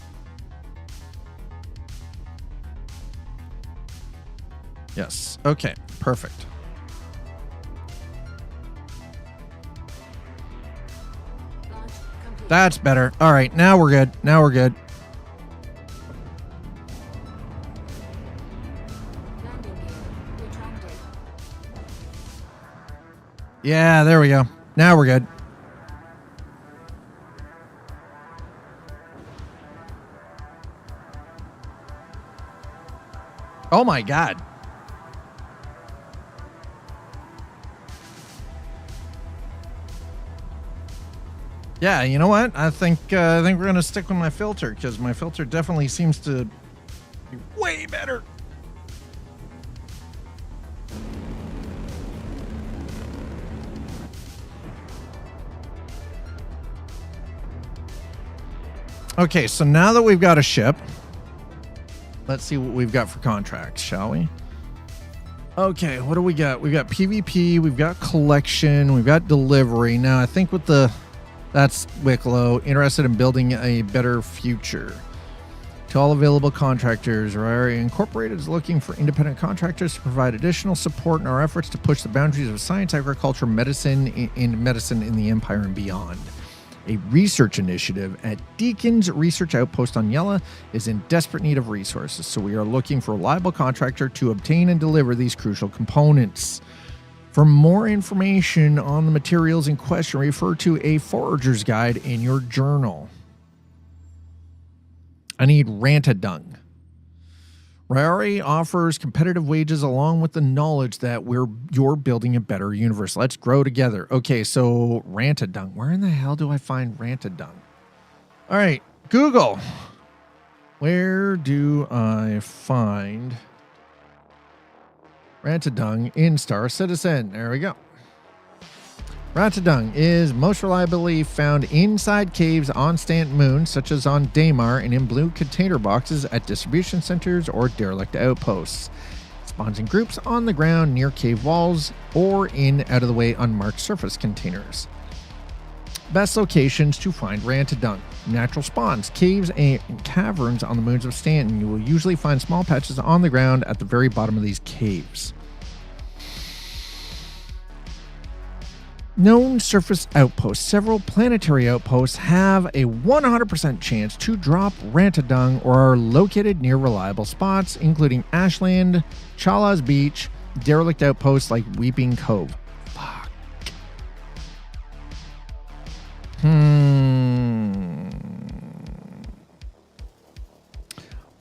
Yes. Okay. Perfect. Launch complete. That's better. All right. Now we're good. Now we're good. Landing gear retracted. Yeah, there we go. Now we're good. Oh my god. Yeah, you know what? I think we're gonna stick with my filter because my filter definitely seems to be way better. Okay, so now that we've got a ship, let's see what we've got for contracts, shall we? Okay, what do we got? We've got PvP, we've got collection, we've got delivery. Now, I think with that's Wicklow, interested in building a better future. To all available contractors, Aurora Incorporated is looking for independent contractors to provide additional support in our efforts to push the boundaries of science, agriculture, medicine in the Empire and beyond. A research initiative at Deacon's Research Outpost on Yella is in desperate need of resources, so we are looking for a reliable contractor to obtain and deliver these crucial components. For more information on the materials in question, refer to a forager's guide in your journal. I need Rantadung. Ryari offers competitive wages along with the knowledge that you're building a better universe. Let's grow together. Okay, so Rantadung. Where in the hell do I find Rantadung? All right, Google. Where do I find Rantadung in Star Citizen? There we go. Rantadung is most reliably found inside caves on Stanton Moon, such as on Daymar, and in blue container boxes at distribution centers or derelict outposts. It spawns in groups on the ground near cave walls or in out-of-the-way unmarked surface containers. Best locations to find Rantadung. Natural spawns, caves, and caverns on the moons of Stanton. You will usually find small patches on the ground at the very bottom of these caves. Known surface outposts. Several planetary outposts have a 100% chance to drop Rantadung or are located near reliable spots, including Ashland, Chala's Beach, derelict outposts like Weeping Cove. Fuck.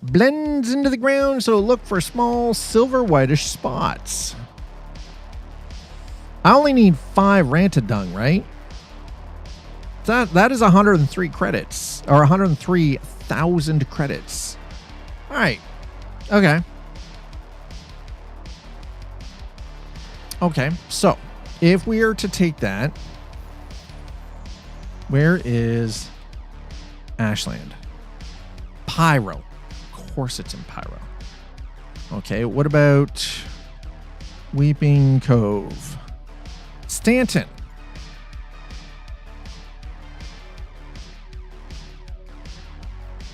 Blends into the ground, so look for small silver whitish spots. I only need 5 Rantadung, right? That is 103 credits, or 103,000 credits. All right. Okay. Okay, so if we are to take that Where is Ashland? Pyro. Of course it's in Pyro. Okay, what about Weeping Cove? Stanton.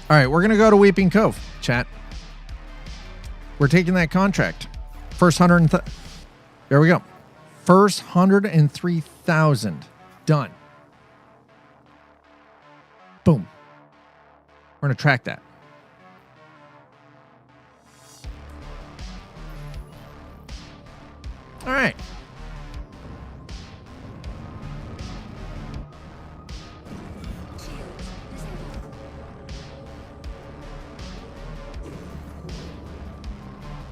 All right, we're going to go to Weeping Cove, chat. We're taking that contract. First 100. There we go. First 103,000 done. Boom. We're going to track that. All right.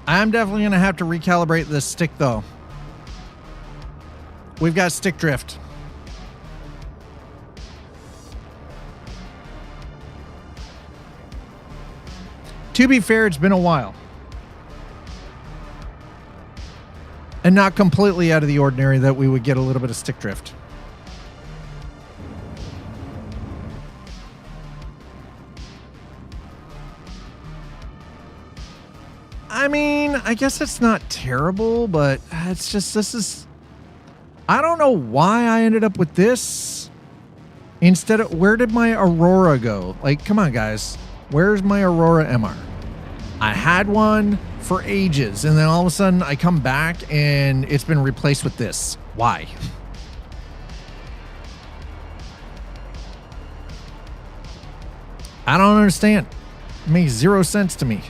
I'm definitely going to have to recalibrate this stick, though. We've got stick drift. To be fair, it's been a while. And not completely out of the ordinary that we would get a little bit of stick drift. I mean, I guess it's not terrible, but it's just, this is, I don't know why I ended up with this instead of, where did my Aurora go? Like, come on, guys. Where's my Aurora MR? I had one for ages, and then all of a sudden I come back and it's been replaced with this. Why? I don't understand. It makes zero sense to me.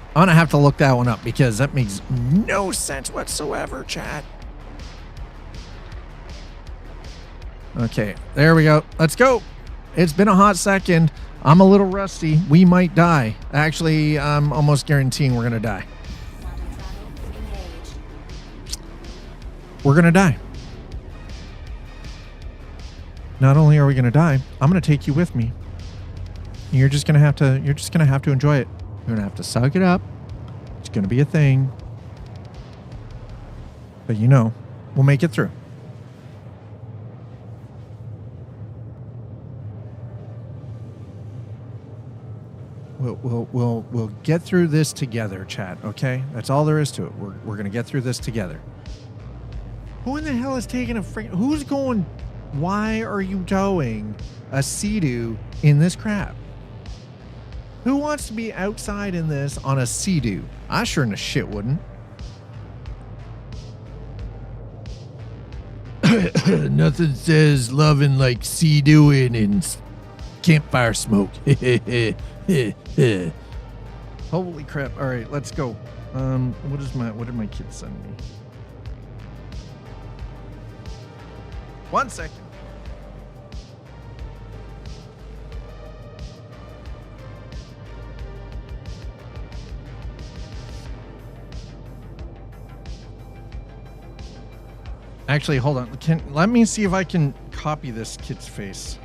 I'm going to have to look that one up because that makes no sense whatsoever, chat. Okay, there we go. Let's go. It's been a hot second. I'm a little rusty. We might die. Actually, I'm almost guaranteeing we're going to die. We're going to die. Not only are we going to die, I'm going to take you with me. You're just going to have to enjoy it. You're going to have to suck it up. It's going to be a thing. But you know, we'll make it through. We'll get through this together, chat, okay? That's all there is to it. We're going to get through this together. Who in the hell is taking a freaking... Who's going... Why are you towing a Sea-Doo in this crap? Who wants to be outside in this on a Sea-Doo? I sure in the shit wouldn't. Nothing says loving like Sea-Dooing and campfire smoke. Holy crap. All right, let's go. What did my kids send me? 1 second. Actually, hold on. Let me see if I can copy this kid's face.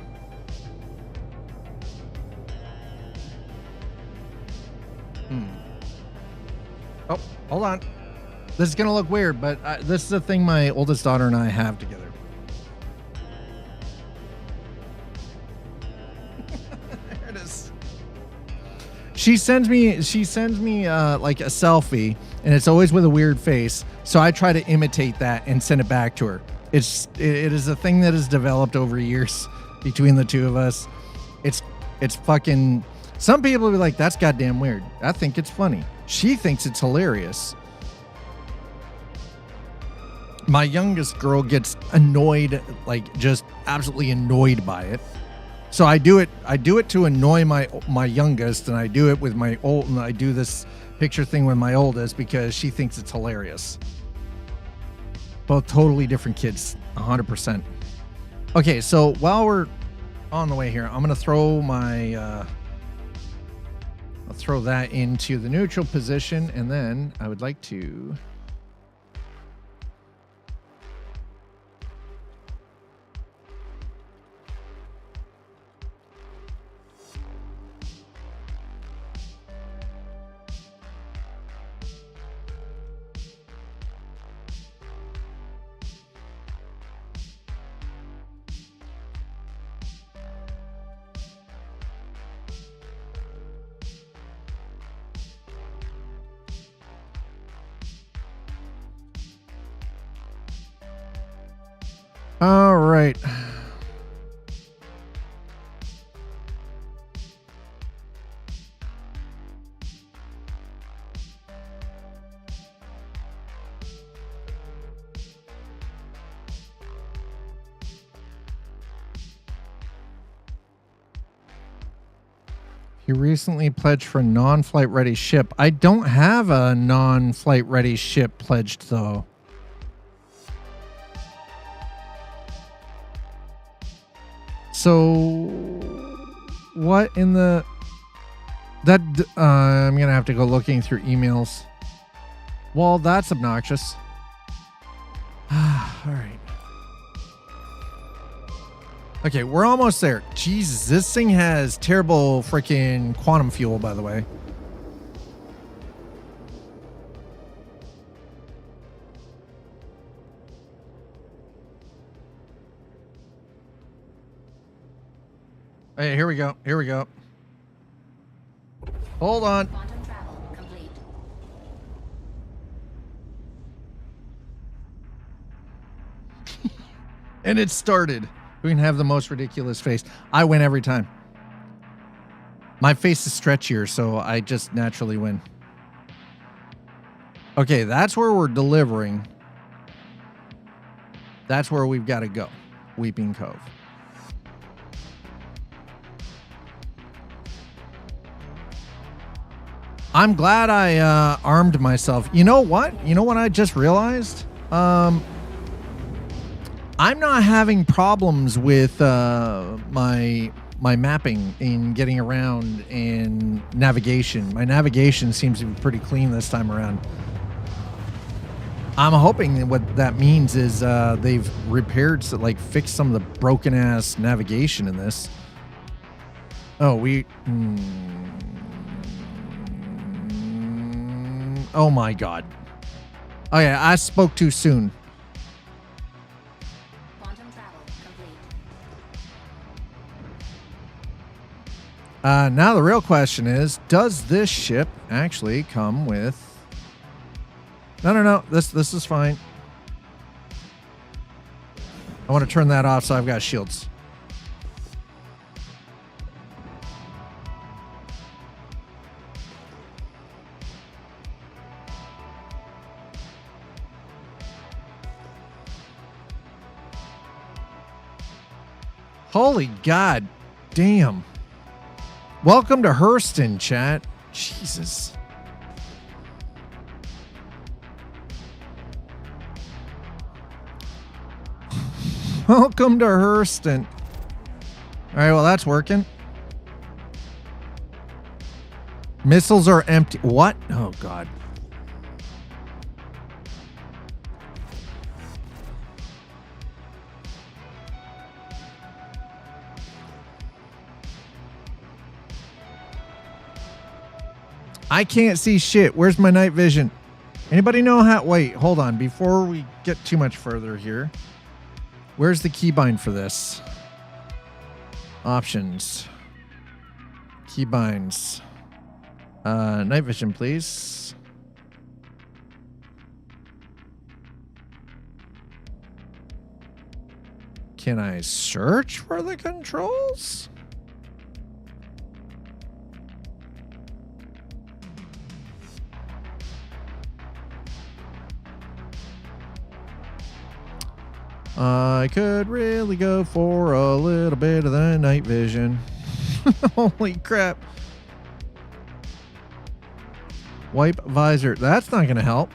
Oh, hold on. This is going to look weird, but this is the thing my oldest daughter and I have together. There it is. She sends me like a selfie, and it's always with a weird face. So I try to imitate that and send it back to her. It is a thing that has developed over years between the two of us. It's fucking... Some people will be like, that's goddamn weird. I think it's funny. She thinks it's hilarious. My youngest girl gets annoyed, like just absolutely annoyed by it. So I do it to annoy my youngest, and I do it with my old, and I do this picture thing with my oldest because she thinks it's hilarious. Both totally different kids, 100%. Okay, so while we're on the way here, I'm gonna throw my I'll throw that into the neutral position, and then I would like to right. You recently pledged for a non-flight ready ship. I don't have a non-flight ready ship pledged though. So what in the I'm gonna have to go looking through emails. Well, that's obnoxious. All right. Okay, we're almost there. Jesus, this thing has terrible freaking quantum fuel, by the way. Hey, here we go. Here we go. Hold on. Quantum travel complete. And it started. We can have the most ridiculous face. I win every time. My face is stretchier, so I just naturally win. Okay, that's where we're delivering. That's where we've got to go. Weeping Cove. I'm glad I armed myself. You know what? You know what I just realized? I'm not having problems with my mapping in getting around and navigation. My navigation seems to be pretty clean this time around. I'm hoping that what that means is they've repaired, like fixed some of the broken ass navigation in this. Oh, oh my God. Oh yeah, I spoke too soon. Quantum travel complete. Now the real question is, does this ship actually come with... No. This is fine. I want to turn that off so I've got shields. Holy God damn. Welcome to Hurston, chat. Jesus. Welcome to Hurston. All right, well, that's working. Missiles are empty. What? Oh, God. I can't see shit. Where's my night vision? Anybody know how... Wait, hold on. Before we get too much further here. Where's the keybind for this? Options. Keybinds. Night vision, please. Can I search for the controls? I could really go for a little bit of the night vision. Holy crap. Wipe visor. That's not going to help.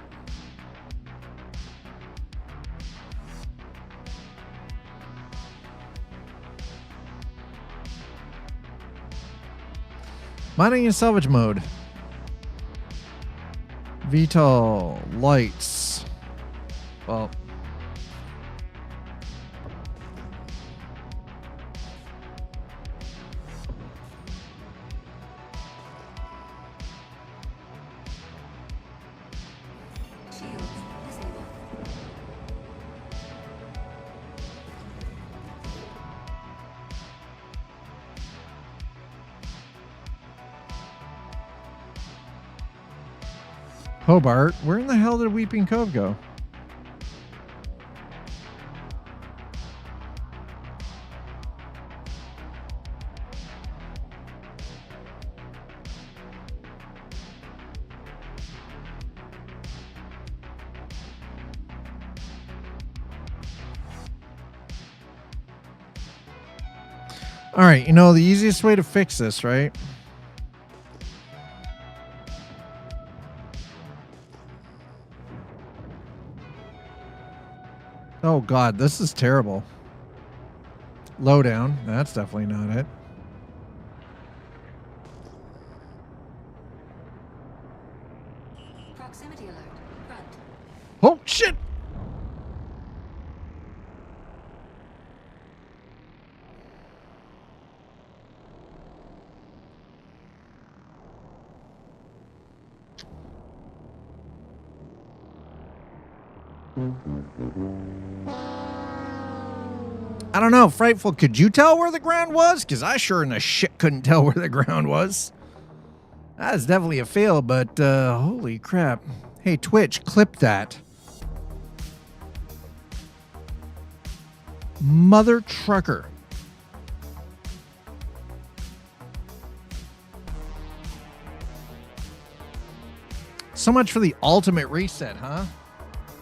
Mining in salvage mode. VTOL. Lights. Well... Hobart, where in the hell did Weeping Cove go? All right, you know, the easiest way to fix this, right? Oh, God, this is terrible. Lowdown. That's definitely not it. Proximity alert. Front. Oh, shit! I don't know, Frightful, could you tell where the ground was? Because I sure in the shit couldn't tell where the ground was. That's definitely a fail, but holy crap. Hey, Twitch, clip that. Mother trucker. So much for the ultimate reset, huh?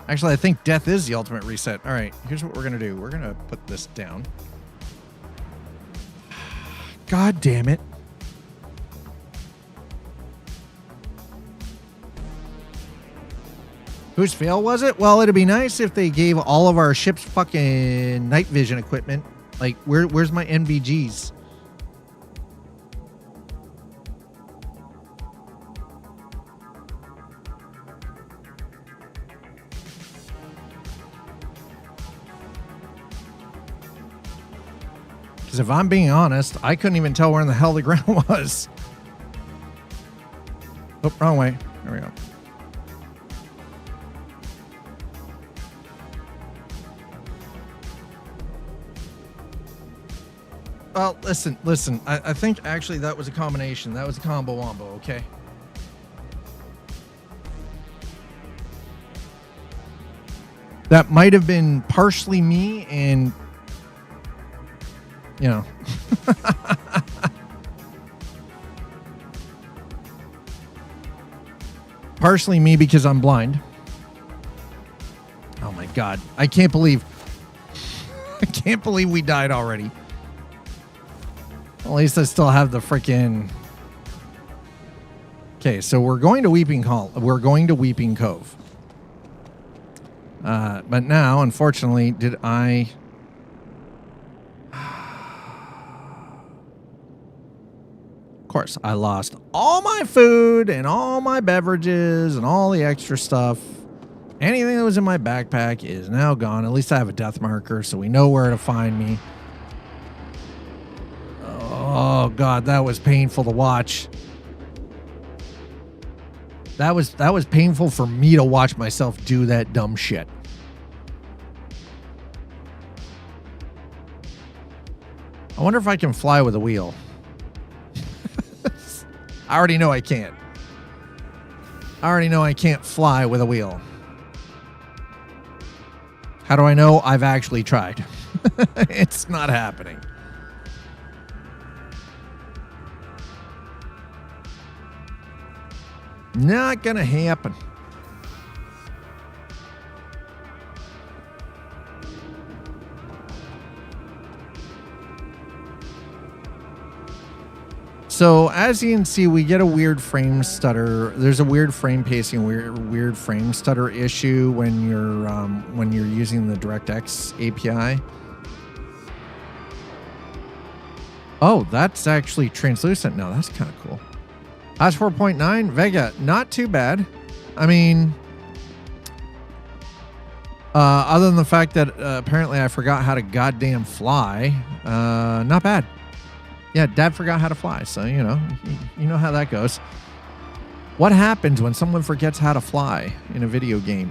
Actually, I think death is the ultimate reset. All right, here's what we're going to do. We're going to put this down. God damn it. Whose fail was it? Well, it'd be nice if they gave all of our ships fucking night vision equipment. Like, where's my NVGs? Because if I'm being honest, I couldn't even tell where in the hell the ground was. Oh, wrong way. There we go. Well, listen. I think actually that was a combination. That was a combo wombo, okay? That might have been partially me and, you know. Partially me because I'm blind. Oh my God. I can't believe we died already. At least I still have the freaking. Okay, so we're going to Weeping Cove. But now, unfortunately, did I? Of course, I lost all my food and all my beverages and all the extra stuff. Anything that was in my backpack is now gone. At least I have a death marker, so we know where to find me. Oh God, that was painful to watch. That was painful for me to watch myself do that dumb shit. I wonder if I can fly with a wheel. I already know I can't. I already know I can't fly with a wheel. How do I know? I've actually tried. It's not happening. Not gonna happen. So as you can see, we get a weird frame stutter. There's a weird frame pacing, weird frame stutter issue when you're using the DirectX API. Oh, that's actually translucent now. That's kind of cool. That's 4.9. Vega, not too bad. I mean, other than the fact that apparently I forgot how to goddamn fly, not bad. Yeah, Dad forgot how to fly, so you know how that goes. What happens when someone forgets how to fly in a video game?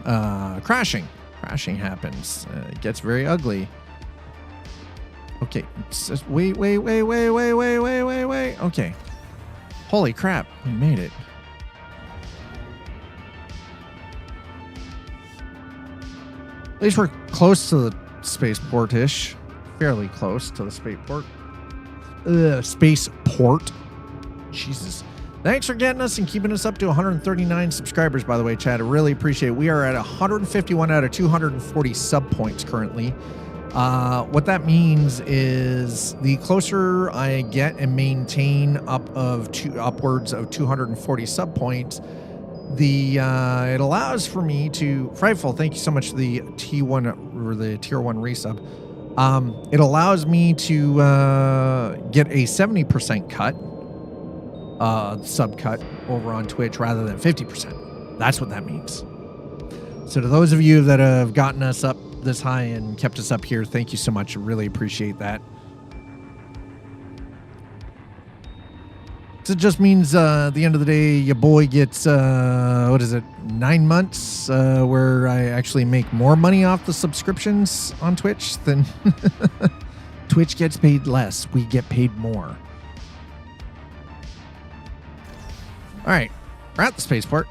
Crashing. Crashing happens. It gets very ugly. Okay, it's just wait. Okay. Holy crap, we made it. At least we're close to the spaceport-ish. Fairly close to the spaceport. Spaceport. Jesus. Thanks for getting us and keeping us up to 139 subscribers, by the way, Chad. I really appreciate it. We are at 151 out of 240 sub points currently. What that means is the closer I get and maintain upwards of 240 sub points, it allows for me to Frightful. Thank you so much for the T1 or the tier 1 resub. It allows me to get a 70% cut, sub cut over on Twitch rather than 50%. That's what that means. So to those of you that have gotten us up this high and kept us up here, thank you so much. I really appreciate that. So it just means at the end of the day, your boy gets, 9 months where I actually make more money off the subscriptions on Twitch than Twitch gets paid less. We get paid more. All right, we're at the spaceport.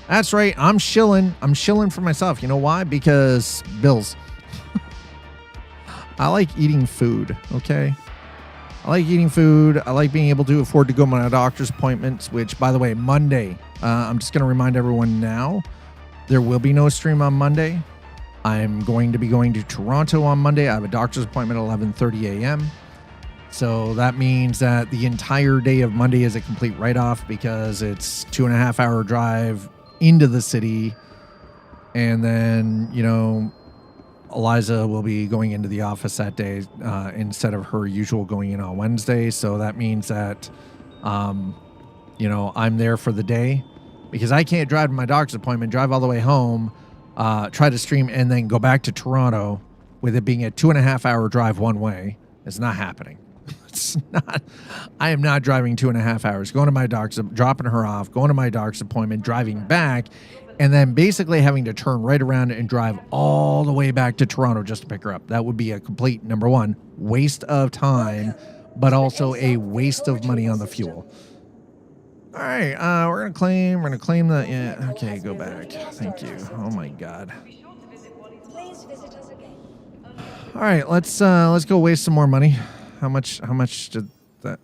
That's right. I'm shilling. I'm shilling for myself. You know why? Because bills. I like eating food. Okay. I like eating food. I like being able to afford to go to my doctor's appointments, which, by the way, Monday, I'm just going to remind everyone now, there will be no stream on Monday. I'm going to be going to Toronto on Monday. I have a doctor's appointment at 11:30 a.m. So that means that the entire day of Monday is a complete write-off because it's 2.5 hour drive into the city. And then, you know, Eliza will be going into the office that day instead of her usual going in on Wednesday. So that means that, you know, I'm there for the day because I can't drive to my doctor's appointment, drive all the way home, try to stream, and then go back to Toronto with it being a 2.5 hour drive one way. It's not happening. It's not. I am not driving 2.5 hours, going to my doctor's, dropping her off, going to my doctor's appointment, driving back, and then basically having to turn right around and drive all the way back to Toronto just to pick her up. That would be a complete, number one, waste of time, but also a waste of money on the fuel. All right, we're gonna claim the. Yeah, okay, go back. Thank you. Oh my God. Please visit us again. All right, let's go waste some more money. How much did that?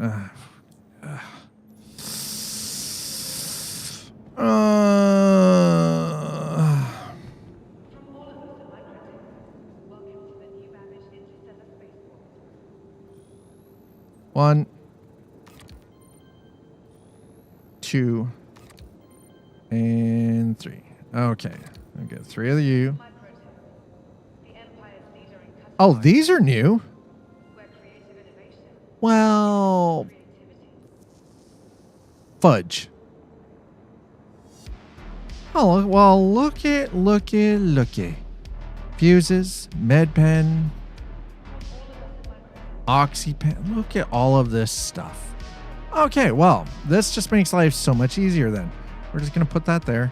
One, 2, and 3. Okay, I got 3 of you. Oh, these are new. Well, fudge. Oh, well, looky. Fuses, med pen, oxy pen. Look at all of this stuff. Okay, well, this just makes life so much easier then. We're just going to put that there.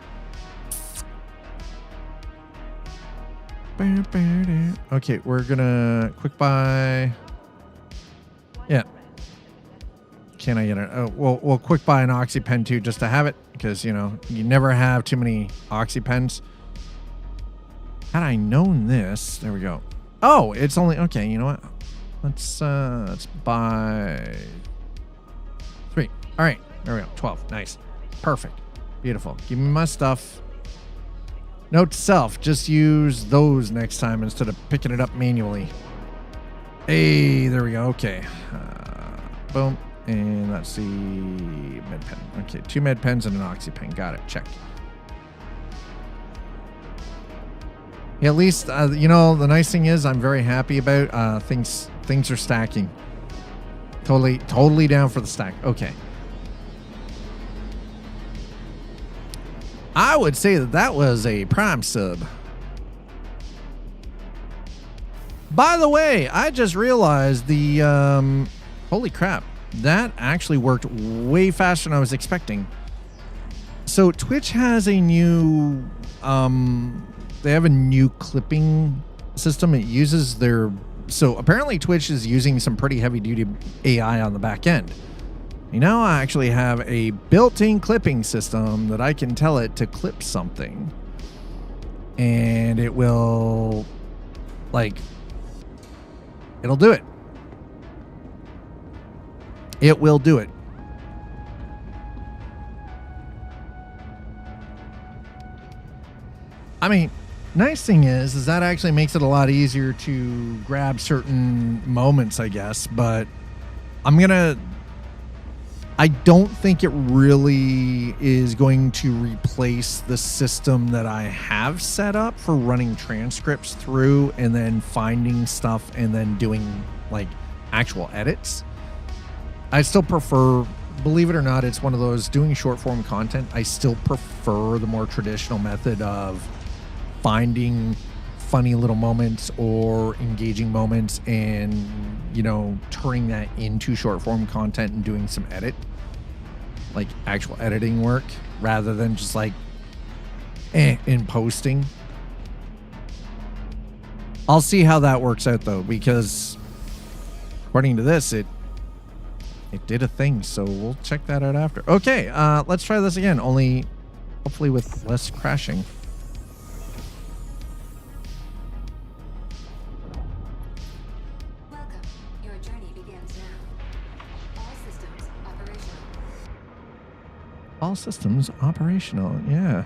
Okay, we're going to quick buy. Yeah. Can I get it? Oh, we'll quick buy an oxy pen too, just to have it, because, you know, you never have too many oxy pens. Had I known this, there we go. Oh, it's only, okay, you know what? Let's buy 3. All right, there we go. 12. Nice. Perfect. Beautiful. Give me my stuff. Note to self, just use those next time instead of picking it up manually. Hey, there we go. Okay. Boom. And that's the med pen. Okay, 2 med pens and an oxy pen. Got it. Check. Yeah, at least, you know, the nice thing is I'm very happy about things are stacking. Totally down for the stack. Okay. I would say that was a prime sub. By the way, I just realized the, holy crap, that actually worked way faster than I was expecting. So Twitch has a new, they have a new clipping system. It uses so apparently Twitch is using some pretty heavy duty AI on the back end. You know, I actually have a built-in clipping system that I can tell it to clip something. And it will, like, it'll do it. It will do it. I mean, Nice thing is that actually makes it a lot easier to grab certain moments, I guess. But I don't think it really is going to replace the system that I have set up for running transcripts through and then finding stuff and then doing like actual edits. I still prefer, believe it or not, it's one of those doing short form content. I still prefer the more traditional method of finding funny little moments or engaging moments and, you know, turning that into short form content and doing some like actual editing work rather than just like in posting. I'll see how that works out though, because according to this, it did a thing, so we'll check that out after. Okay, let's try this again, only hopefully with less crashing. Welcome. Your journey begins now. All systems operational. All systems operational, yeah.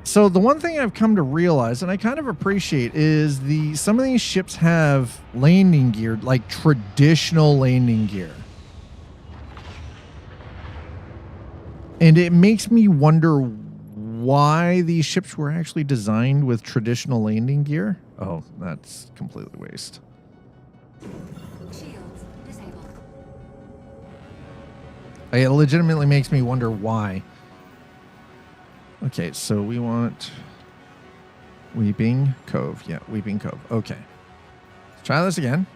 So the one thing I've come to realize, and I kind of appreciate, is some of these ships have landing gear, like traditional landing gear. And it makes me wonder why these ships were actually designed with traditional landing gear. Oh, that's completely waste. Shields disabled. It legitimately makes me wonder why. Okay, so we want Weeping Cove. Yeah, Weeping Cove. Okay. Let's try this again.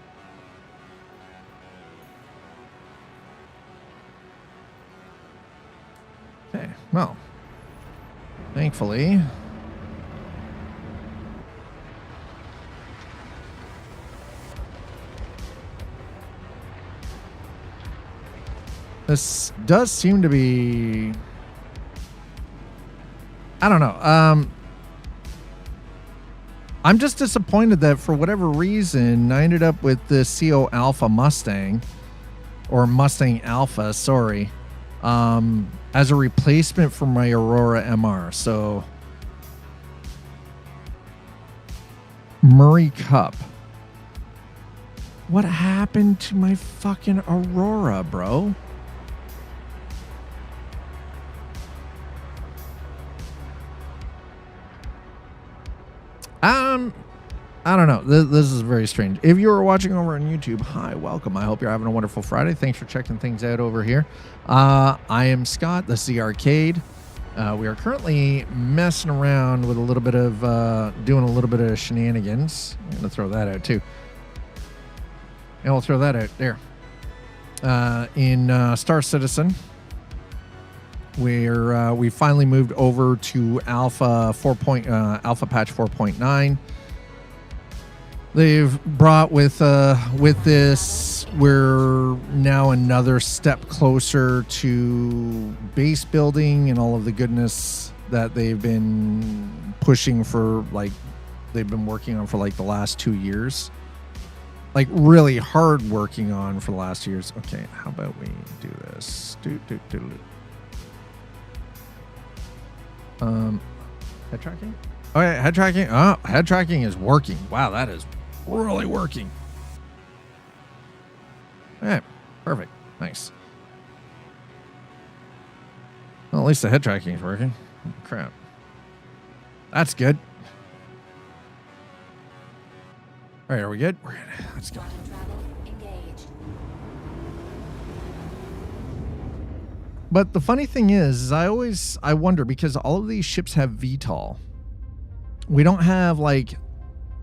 Okay, well, thankfully, this does seem to be, I don't know. I'm just disappointed that for whatever reason, I ended up with the CO Alpha Mustang, or Mustang Alpha, sorry, as a replacement for my Aurora MR. So, Murray Cup. What happened to my fucking Aurora, bro? I don't know. This is very strange. If you are watching over on YouTube, hi, welcome. I hope you're having a wonderful Friday. Thanks for checking things out over here. I am Scott. This is the arcade. We are currently messing around with a little bit of, doing a little bit of shenanigans. I'm going to throw that out too. And we'll throw that out there. In Star Citizen, where we finally moved over to Alpha Patch 4.9. They've brought with this, we're now another step closer to base building and all of the goodness that they've been pushing for, like, they've been working on for like the last 2 years. Like really hard working on for the last 2 years. Okay, how about we do this? Head tracking? Oh yeah, head tracking. Oh, head tracking is working. Wow, that is really working. All right, perfect. Nice. Well, at least the head tracking is working. Crap. That's good. All right, are we good? We're good. Let's go. But the funny thing is I wonder, because all of these ships have VTOL. We don't have like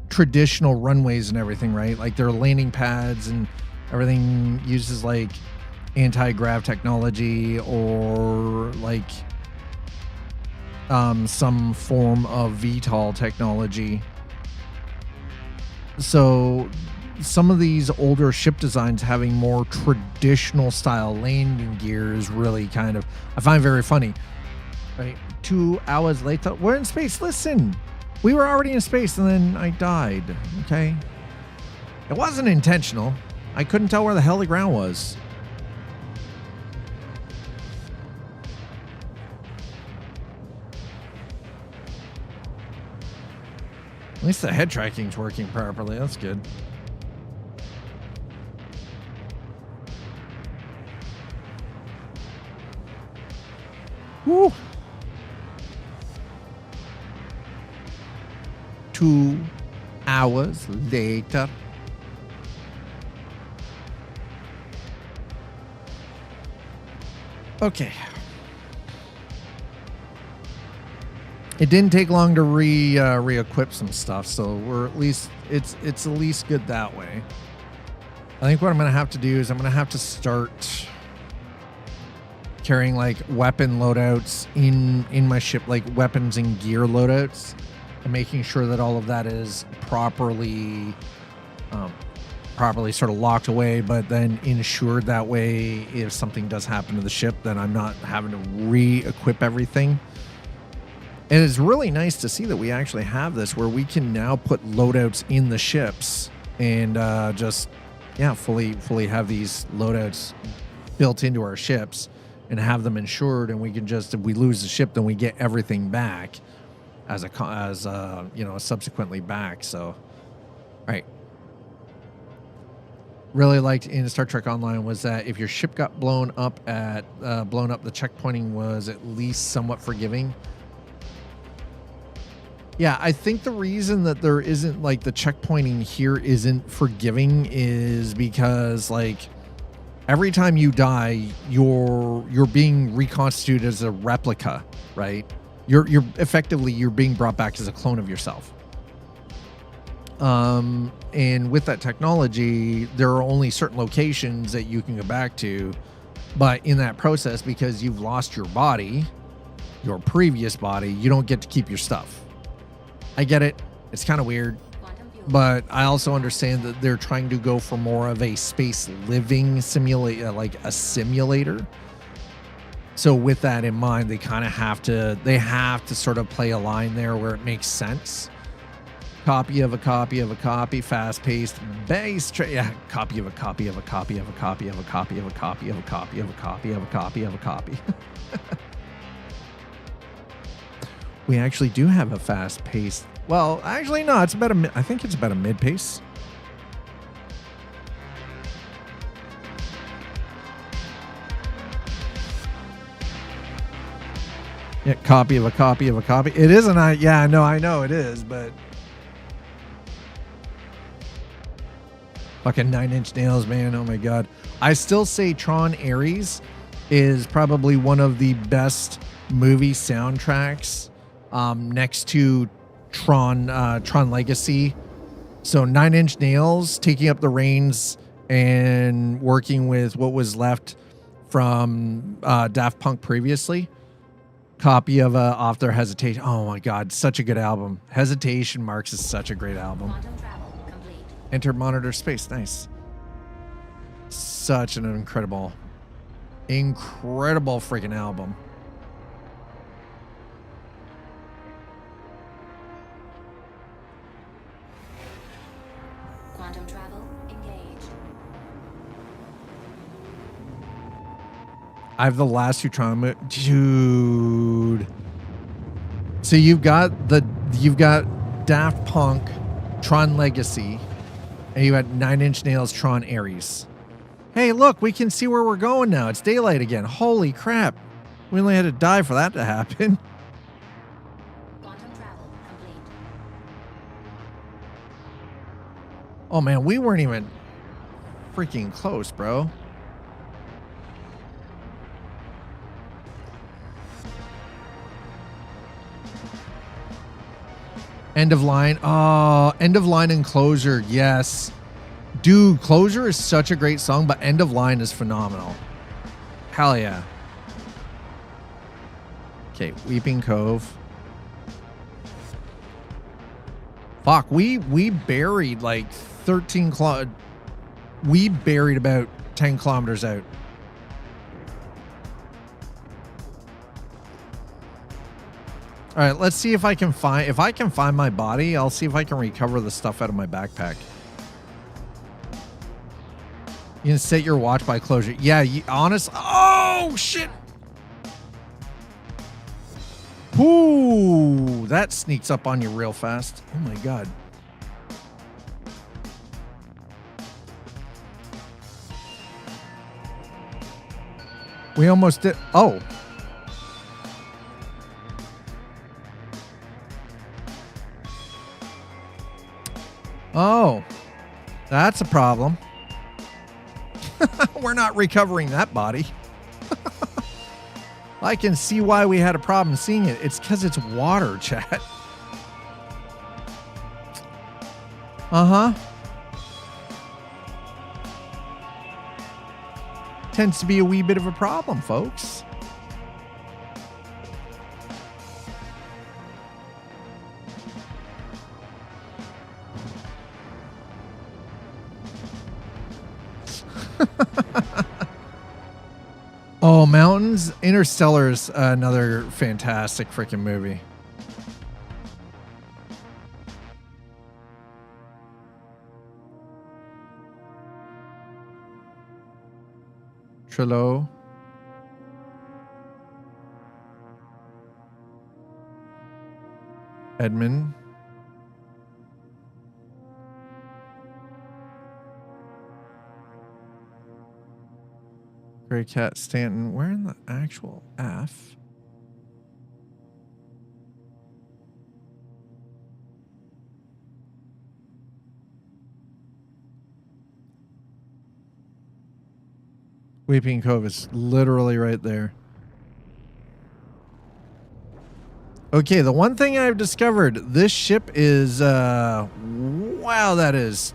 traditional runways and everything, right? Like their landing pads and everything uses like anti-grav technology or like some form of VTOL technology. So some of these older ship designs having more traditional style landing gear is really kind of, I find very funny. Right? 2 hours later, we're in space. Listen, we were already in space and then I died. Okay. It wasn't intentional. I couldn't tell where the hell the ground was. At least the head tracking's working properly. That's good. Woo! 2 hours later. Okay. It didn't take long to re-equip some stuff, so we're at least it's at least good that way. I think what I'm gonna have to do is I'm gonna have to start carrying like weapon loadouts in my ship, like weapons and gear loadouts, and making sure that all of that is properly sort of locked away, but then insured that way if something does happen to the ship, then I'm not having to re-equip everything. And it's really nice to see that we actually have this where we can now put loadouts in the ships and just fully have these loadouts built into our ships and have them insured, and we can just, if we lose the ship, then we get everything back as subsequently back. So all right. Really liked in Star Trek Online was that if your ship got blown up, the checkpointing was at least somewhat forgiving. Yeah, I think the reason that there isn't like the checkpointing here isn't forgiving is because like every time you die, you're being reconstituted as a replica, right? You're effectively being brought back as a clone of yourself. And with that technology, there are only certain locations that you can go back to, but in that process, because you've lost your body, your previous body, you don't get to keep your stuff. I get it. It's kind of weird, but I also understand that they're trying to go for more of a space living simulator, like a simulator. So with that in mind, they kind of have to sort of play a line there where it makes sense. Copy of a copy of a copy, fast-paced base copy of a copy of a copy of a copy of a copy of a copy of a copy of a copy of a copy of a copy. We actually do have a fast-paced. Well, actually, no. It's about I think it's about a mid-pace. Yeah, copy of a copy of a copy. It isn't. Yeah, no, I know it is, but fucking 9 Inch Nails, man. Oh my god. I still say Tron Ares is probably one of the best movie soundtracks. Next to Tron Legacy. So 9 Inch Nails taking up the reins and working with what was left from Daft Punk previously. Copy of Off Their Hesitation. Oh my god, such a good album. Hesitation Marks is such a great album. Enter Monitor Space. Nice. Such an incredible freaking album. Quantum travel engaged. I have the last two Tron, dude. So you've got Daft Punk, Tron Legacy, and you got 9 Inch Nails, Tron Ares. Hey, look, we can see where we're going now. It's daylight again. Holy crap! We only had to die for that to happen. Quantum travel complete. Oh man, we weren't even freaking close, bro. End of line. Oh, End of Line and Closure. Yes. Dude, Closure is such a great song, but End of Line is phenomenal. Hell yeah. Okay, Weeping Cove. Fuck, we buried like 13 we buried about 10 kilometers out. All right, let's see if I can find my body. I'll see if I can recover the stuff out of my backpack. You can set your watch by Closure. Yeah, oh shit. Ooh, that sneaks up on you real fast. Oh my God. We almost did. Oh. Oh. That's a problem. We're not recovering that body. I can see why we had a problem seeing it. It's because it's water, chat. Uh-huh. Tends to be a wee bit of a problem, folks. Oh, Mountains. Interstellar's another fantastic freaking movie. Trello. Edmund. Gray Cat Stanton. Where in the actual F? Weeping Cove is literally right there. Okay, the one thing I've discovered, this ship is, wow, that is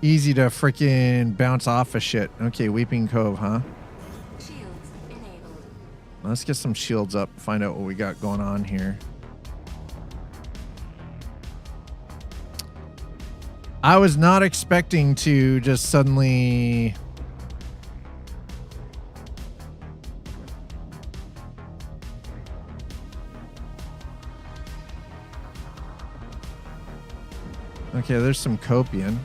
easy to freaking bounce off of shit. Okay, Weeping Cove, huh? Shields enabled. Let's get some shields up, find out what we got going on here. I was not expecting to just suddenly... Okay, there's some Copian.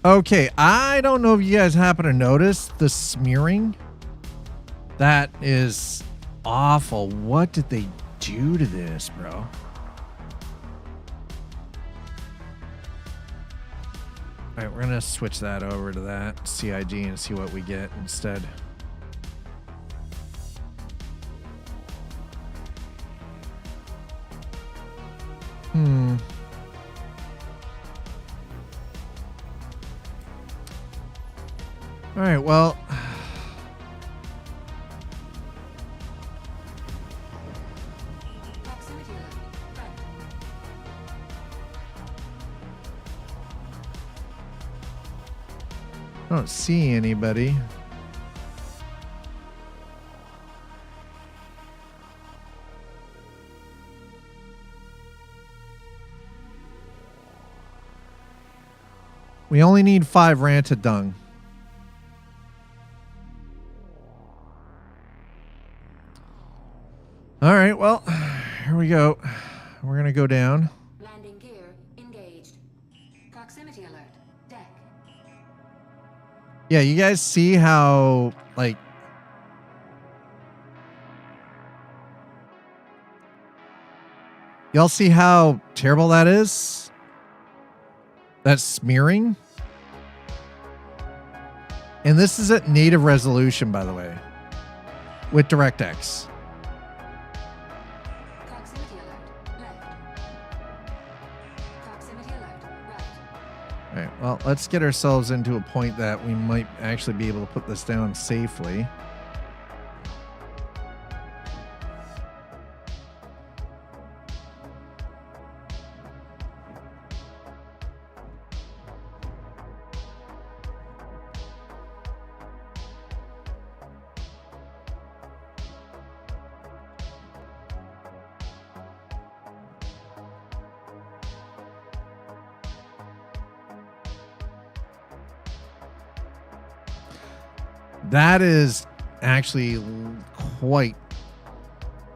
Okay, I don't know if you guys happen to notice the smearing. That is awful. What did they do to this, bro? All right, we're going to switch that over to that CIG and see what we get instead. All right, well, Proximity alert. Front. I don't see anybody. We only need 5 ranted dung. All right, well, here we go. We're going to go down. Landing gear engaged. Proximity alert. Deck. Yeah, you guys see how, like... Y'all see how terrible that is? That smearing? And this is at native resolution, by the way. With DirectX. Proximity alert. Left. Proximity alert. Right. All right, well, let's get ourselves into a point that we might actually be able to put this down safely. That is actually quite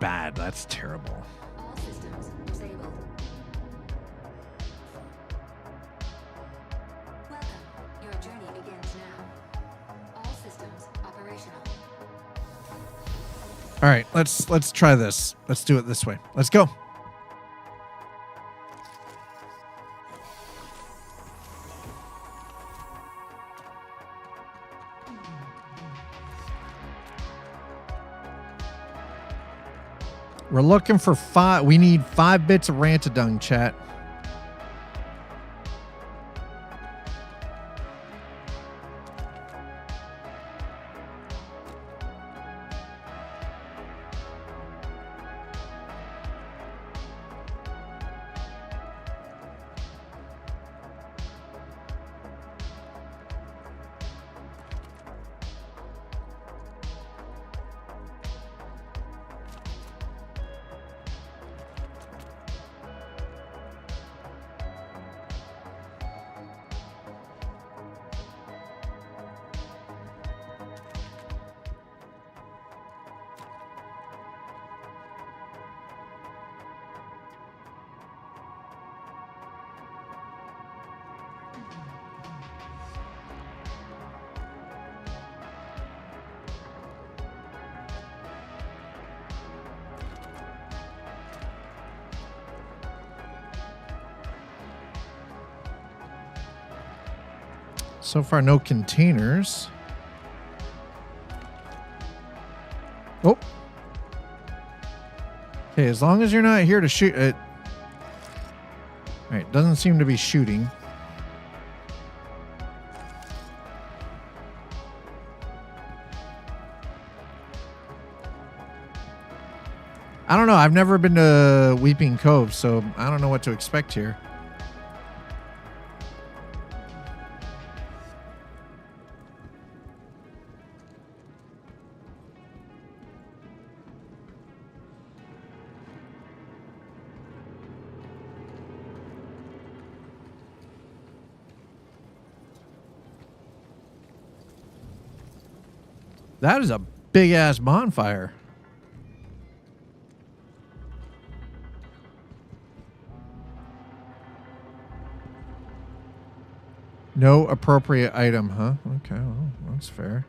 bad. That's terrible. All systems disabled. Welcome. Your journey begins now. All systems operational. All right, let's try this. Let's do it this way. Let's go. We're looking for 5. We need 5 bits of rantadung, chat. So far, no containers. Oh. Okay, as long as you're not here to shoot it. All right, doesn't seem to be shooting. I don't know. I've never been to Weeping Cove, so I don't know what to expect here. That is a big ass bonfire. No appropriate item, huh? Okay, well, that's fair.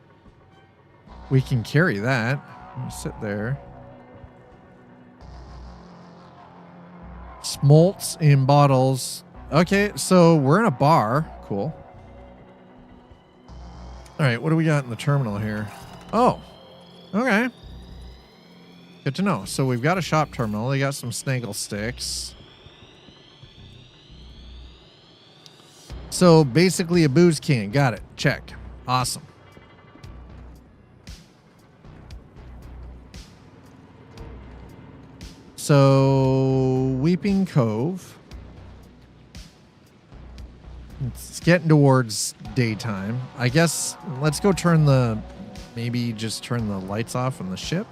We can carry that. Let me sit there. Smolts in bottles. Okay, so we're in a bar. Cool. All right, what do we got in the terminal here? Oh, okay. Good to know. So we've got a shop terminal. They got some snaggle sticks. So basically a booze can. Got it. Check. Awesome. So Weeping Cove. It's getting towards daytime. I guess let's go turn the... Maybe just turn the lights off on the ship.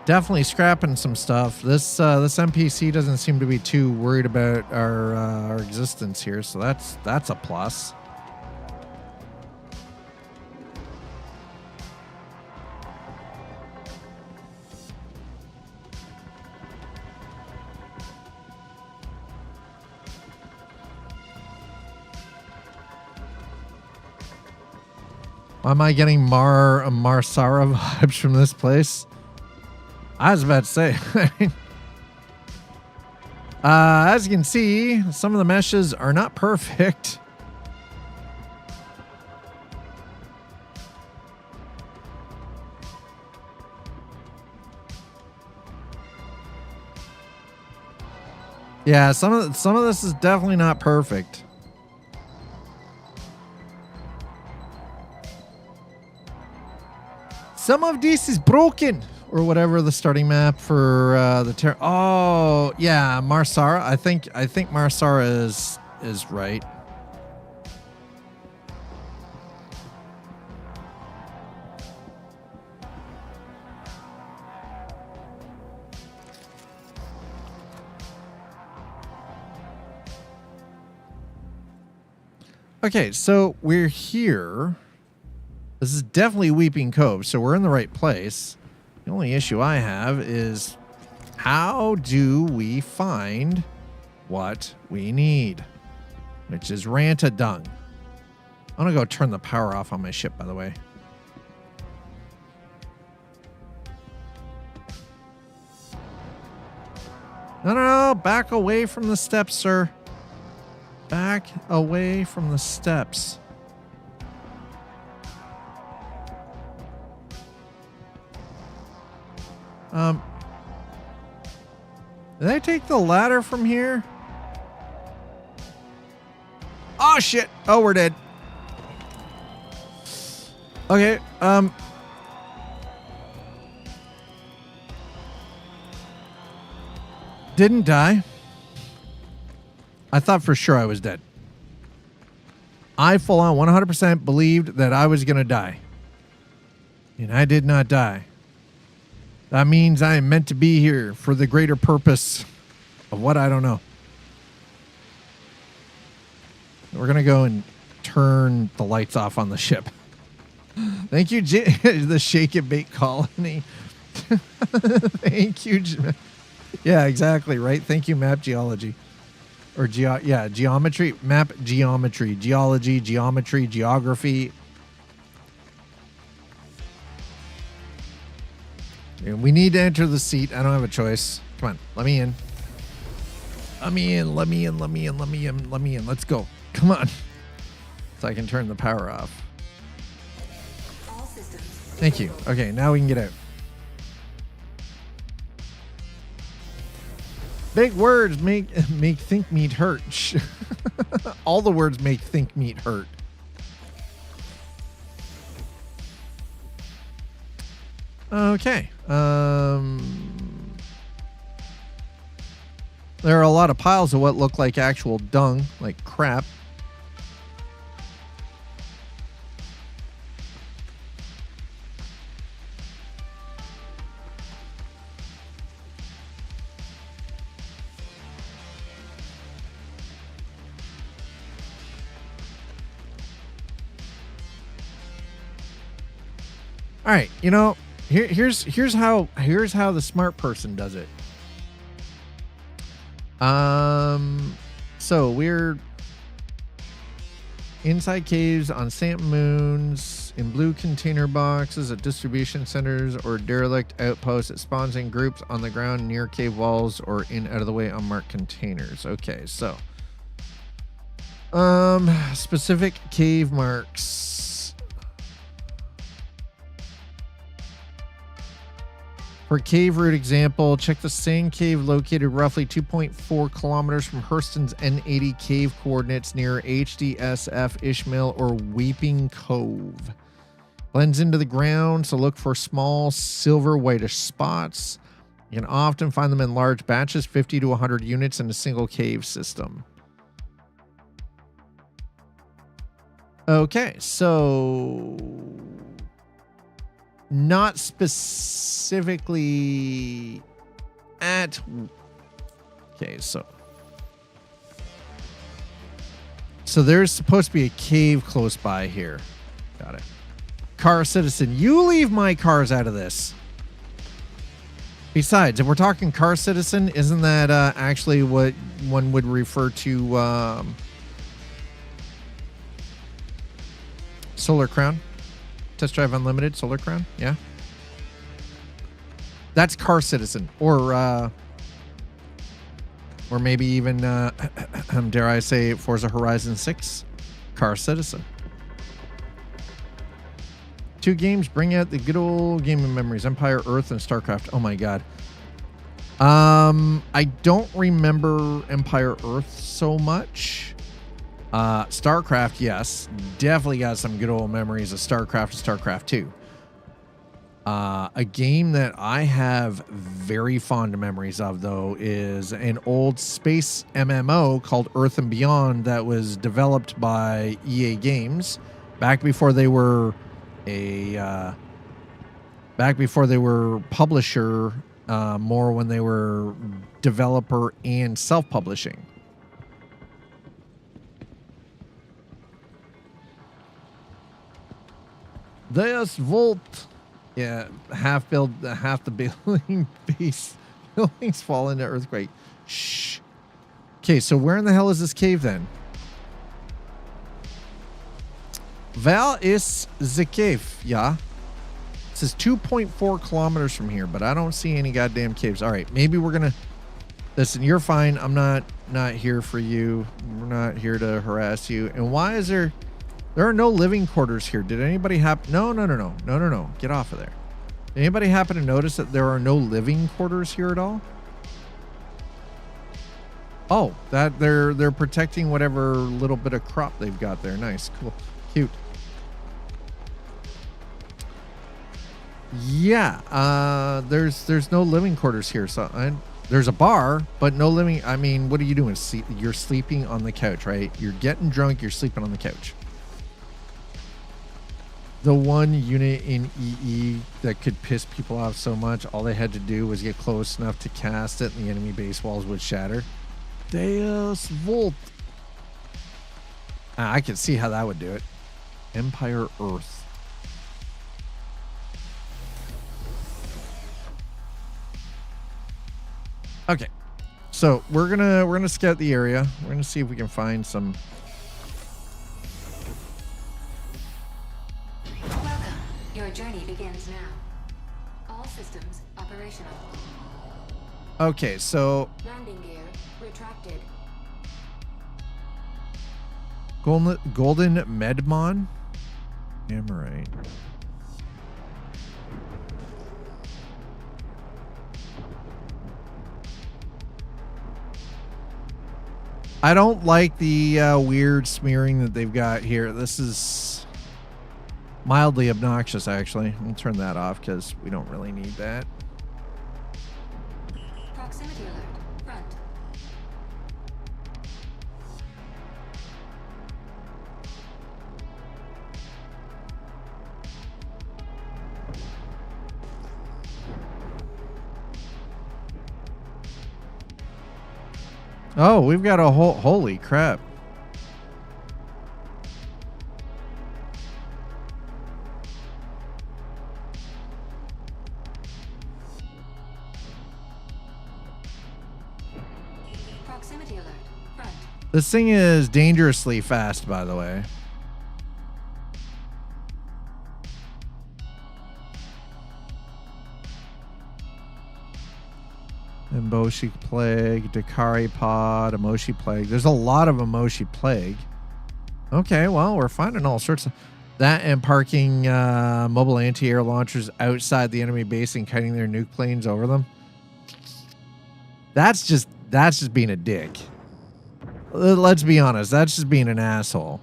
Definitely scrapping some stuff. This NPC doesn't seem to be too worried about our existence here, so that's a plus. Why am I getting Marsara vibes from this place? I was about to say. As you can see, some of the meshes are not perfect. Yeah, some of this is definitely not perfect. Some of this is broken, or whatever the starting map for the Oh, yeah, Marsara. I think Marsara is right. Okay, so we're here. This is definitely Weeping Cove, so we're in the right place. The only issue I have is how do we find what we need, which is Ranta Dung. I'm gonna go turn the power off on my ship, by the way. No, no, no, back away from the steps, sir. Back away from the steps. Did I take the ladder from here? Oh, shit. Oh, we're dead. Okay, didn't die. I thought for sure I was dead. I full on 100% believed that I was going to die. And I did not die. That means I am meant to be here for the greater purpose of what I don't know. We're going to go and turn the lights off on the ship. Thank you, the Shake It Bake Colony. Thank you. Yeah, exactly, right? Thank you, Map Geology. Or geometry, map geometry, geology, geometry, geography. And we need to enter the seat. I don't have a choice. Come on, let me in. Let me in, let me in, let me in, let me in, let me in. Let's go. Come on. So I can turn the power off. All systems. Thank you. Okay, now we can get out. Big words make think meat hurt. All the words make think meat hurt. Okay. There are a lot of piles of what look like actual dung, like crap. All right, you know, here's how the smart person does it. So we're inside caves, on sand moons, in blue container boxes at distribution centers, or derelict outposts that spawns in groups on the ground near cave walls or in out of the way unmarked containers. Okay, so specific cave marks. For cave route example, check the sand cave located roughly 2.4 kilometers from Hurston's N80 cave coordinates near HDSF, Ishmael, or Weeping Cove. Blends into the ground, so look for small silver whitish spots. You can often find them in large batches, 50 to 100 units in a single cave system. Okay, so not specifically at... Okay, so there's supposed to be a cave close by here. Got it. Car Citizen, you leave my cars out of this. Besides, if we're talking Car Citizen, isn't that actually what one would refer to Solar Crown? Test Drive Unlimited, Solar Crown, yeah. That's Car Citizen, or maybe even, dare I say, Forza Horizon 6, Car Citizen. 2 games bring out the good old gaming memories: Empire, Earth, and StarCraft. Oh my god. I don't remember Empire, Earth so much. StarCraft, yes. Definitely got some good old memories of StarCraft and StarCraft 2. A game that I have very fond memories of, though, is an old space MMO called Earth and Beyond that was developed by EA Games back before they were publisher, more when they were developer and self-publishing. Deus Volt. Yeah, half the building base buildings fall into earthquake. Shh. Okay, so where in the hell is this cave then? Val is the cave, yeah. It says 2.4 kilometers from here, but I don't see any goddamn caves. All right, maybe we're gonna. Listen, you're fine. I'm not here for you. We're not here to harass you. And why is there? There are no living quarters here. Did anybody happen? No. Get off of there. Did anybody happen to notice that there are no living quarters here at all? Oh, that they're protecting whatever little bit of crop they've got there. Nice, cool, cute. Yeah, there's no living quarters here. So there's a bar, but no living. I mean, what are you doing? You're sleeping on the couch, right? You're getting drunk. You're sleeping on the couch. The one unit in EE that could piss people off so much, all they had to do was get close enough to cast it and the enemy base walls would shatter. Deus Volt. I can see how that would do it. Empire Earth. Okay. So we're gonna scout the area. We're gonna see if we can find some. Your journey begins now. All systems operational. Okay, so Landing gear retracted. Golden Medmon. Amorite. I don't like the weird smearing that they've got here. This is mildly obnoxious, actually. We'll turn that off because we don't really need that. Proximity alert. Front. Oh, we've got a whole... Holy crap. Proximity alert. Front. This thing is dangerously fast, by the way. Emboshi Plague, Dakari Pod, Emoshi Plague. There's a lot of Emoshi Plague. Okay, well, we're finding all sorts of... That and parking mobile anti-air launchers outside the enemy base and cutting their nuke planes over them. That's just being a dick. Let's be honest. That's just being an asshole.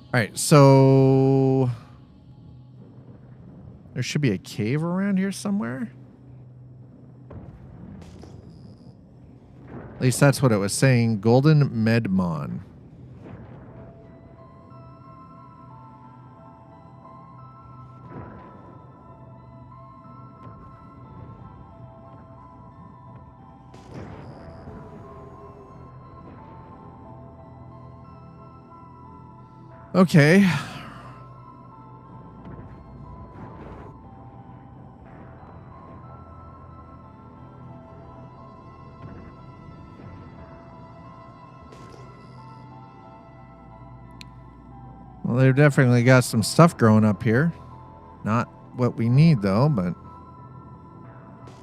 All right, so... There should be a cave around here somewhere. At least that's what it was saying. Golden Medmon. Okay. Well, they've definitely got some stuff growing up here. Not what we need, though, but...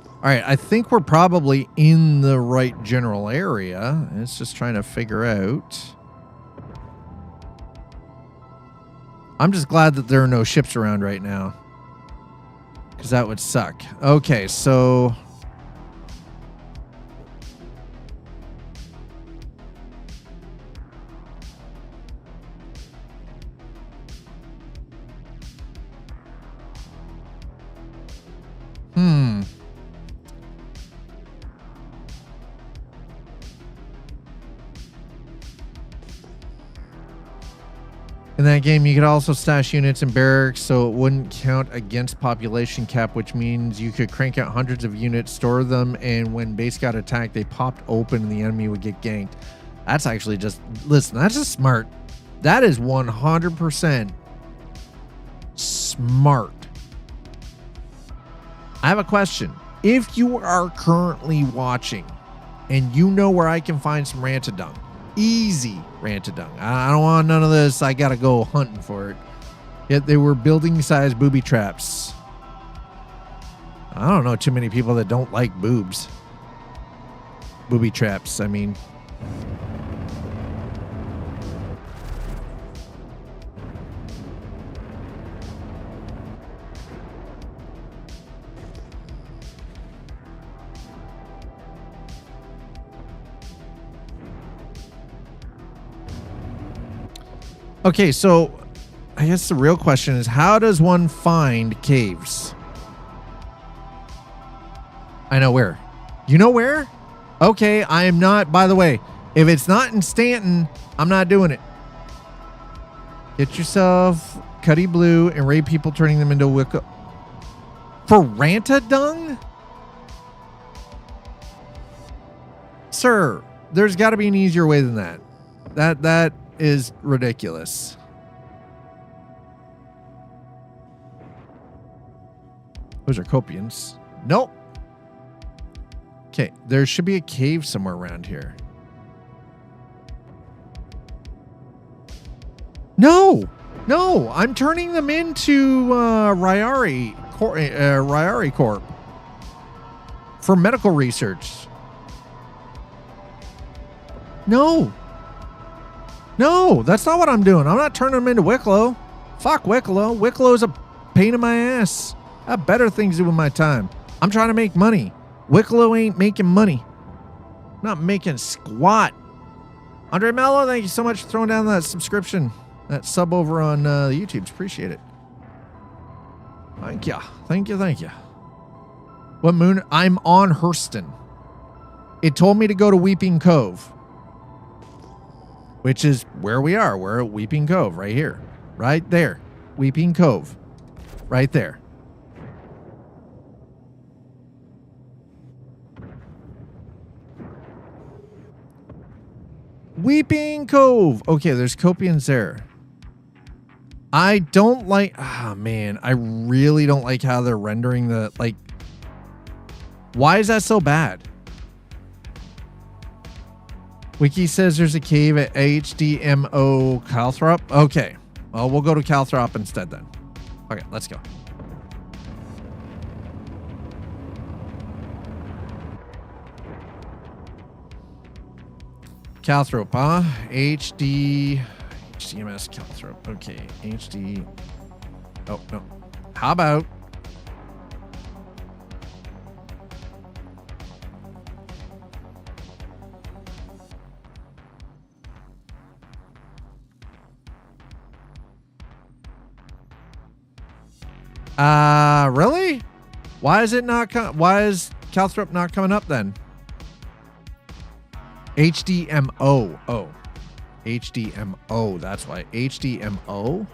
All right, I think we're probably in the right general area. It's just trying to figure out... I'm just glad that there are no ships around right now. Because that would suck. Okay, so... In that game, you could also stash units in barracks so it wouldn't count against population cap, which means you could crank out hundreds of units, store them, and when base got attacked, they popped open and the enemy would get ganked. That's actually just, listen, that's just smart. That is 100% smart. I have a question. If you are currently watching and you know where I can find some rantadung, easy rantadung. I don't want none of this. I got to go hunting for it. Yet they were building size booby traps. I don't know too many people that don't like boobs. Booby traps, I mean. Okay, so I guess the real question is, how does one find caves? I know where. You know where? Okay, I am not, by the way, if it's not in Stanton, I'm not doing it. Get yourself Cuddy Blue and raid people, turning them into Wicca. For rantadung? Sir, there's got to be an easier way than that. That is ridiculous. Those are Copians. Nope. Okay, there should be a cave somewhere around here. No, I'm turning them into Ryari Corp for medical research. No, that's not what I'm doing. I'm not turning them into Wicklow. Fuck Wicklow. Wicklow's a pain in my ass. I have better things to do with my time. I'm trying to make money. Wicklow ain't making money. I'm not making squat. Andre Mello, thank you so much for throwing down that subscription. That sub over on YouTube. Appreciate it. Thank you. What moon? I'm on Hurston. It told me to go to Weeping Cove, which is where we are. We're at Weeping Cove right here. Right there. Weeping Cove. Right there. Weeping Cove. Okay, there's Copians there. I don't like... Ah, man. I really don't like how they're rendering the... Like... Why is that so bad? Wiki says there's a cave at HDMO Calthrop. Okay. Well, we'll go to Calthrop instead then. Okay, let's go. Calthrop, huh? HDMS Calthrop. Okay, HD. Oh, no. How about... really? Why is it not why is Calthrop not coming up then? HDMO. Oh. HDMO. That's why. HDMO?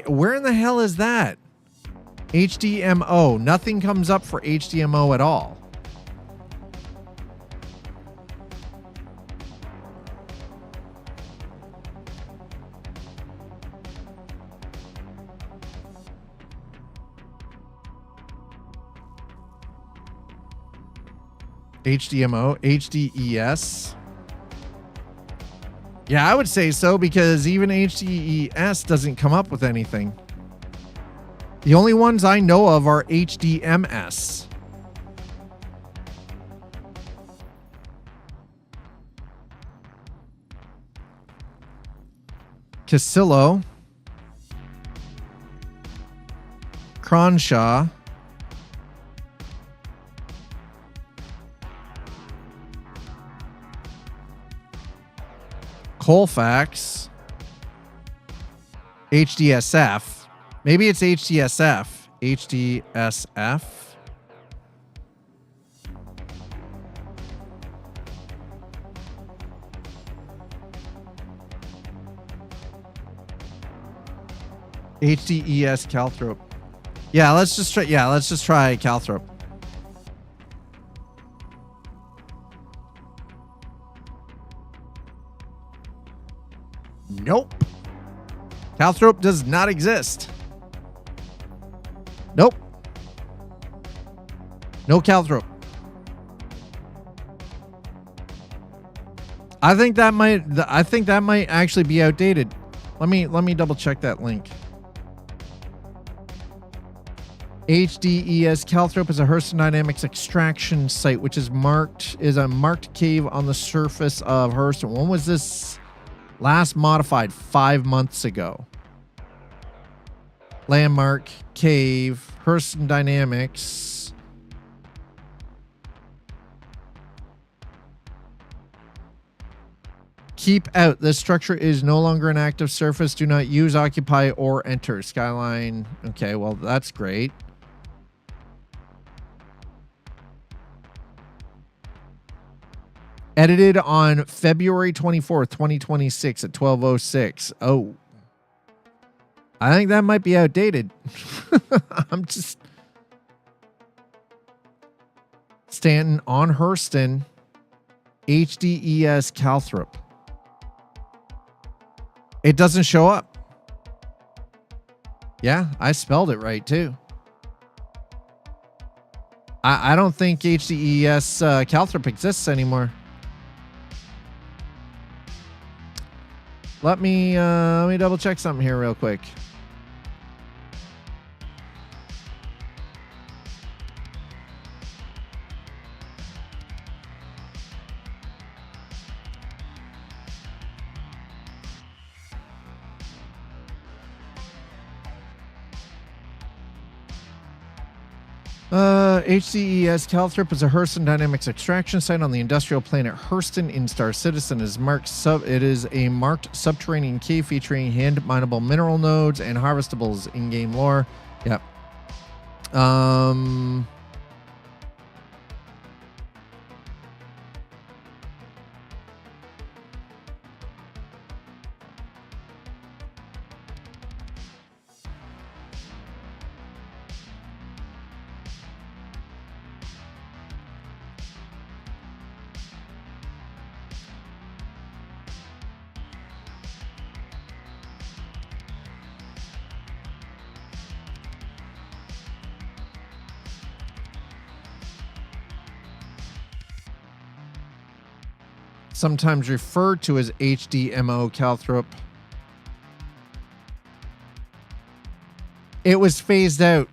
Where in the hell is that? HDMO. Nothing comes up for HDMO at all. HDMO, HDES. Yeah, I would say so, because even HDES doesn't come up with anything. The only ones I know of are HDMS. Casillo. Cronshaw. Colfax, HDSF. Maybe it's HDSF. HDSF. HDES Calthrop. Yeah, let's just try. Yeah, let's just try Calthrop. Nope. Calthrop does not exist. Nope. No Calthrop. I think that might actually be outdated. Let me double check that link. HDES Calthrop is a Hurston Dynamics extraction site, which is a marked cave on the surface of Hurston. When was this last modified? 5 months ago. Landmark cave, Hurston Dynamics. Keep out. This structure is no longer an active surface. Do not use, occupy, or enter. Skyline. Okay, well, that's great. Edited on February 24th, 2026 at 12:06. Oh. I think that might be outdated. I'm just... Stanton on Hurston. HDES Calthrop. It doesn't show up. Yeah, I spelled it right too. I don't think HDES Calthrop exists anymore. Let me double check something here real quick. HCES Calthrop is a Hurston Dynamics extraction site on the industrial planet Hurston in Star Citizen. It is a marked subterranean cave featuring hand mineable mineral nodes and harvestables in game lore. Yep. Sometimes referred to as HDMO Calthrop. It was phased out.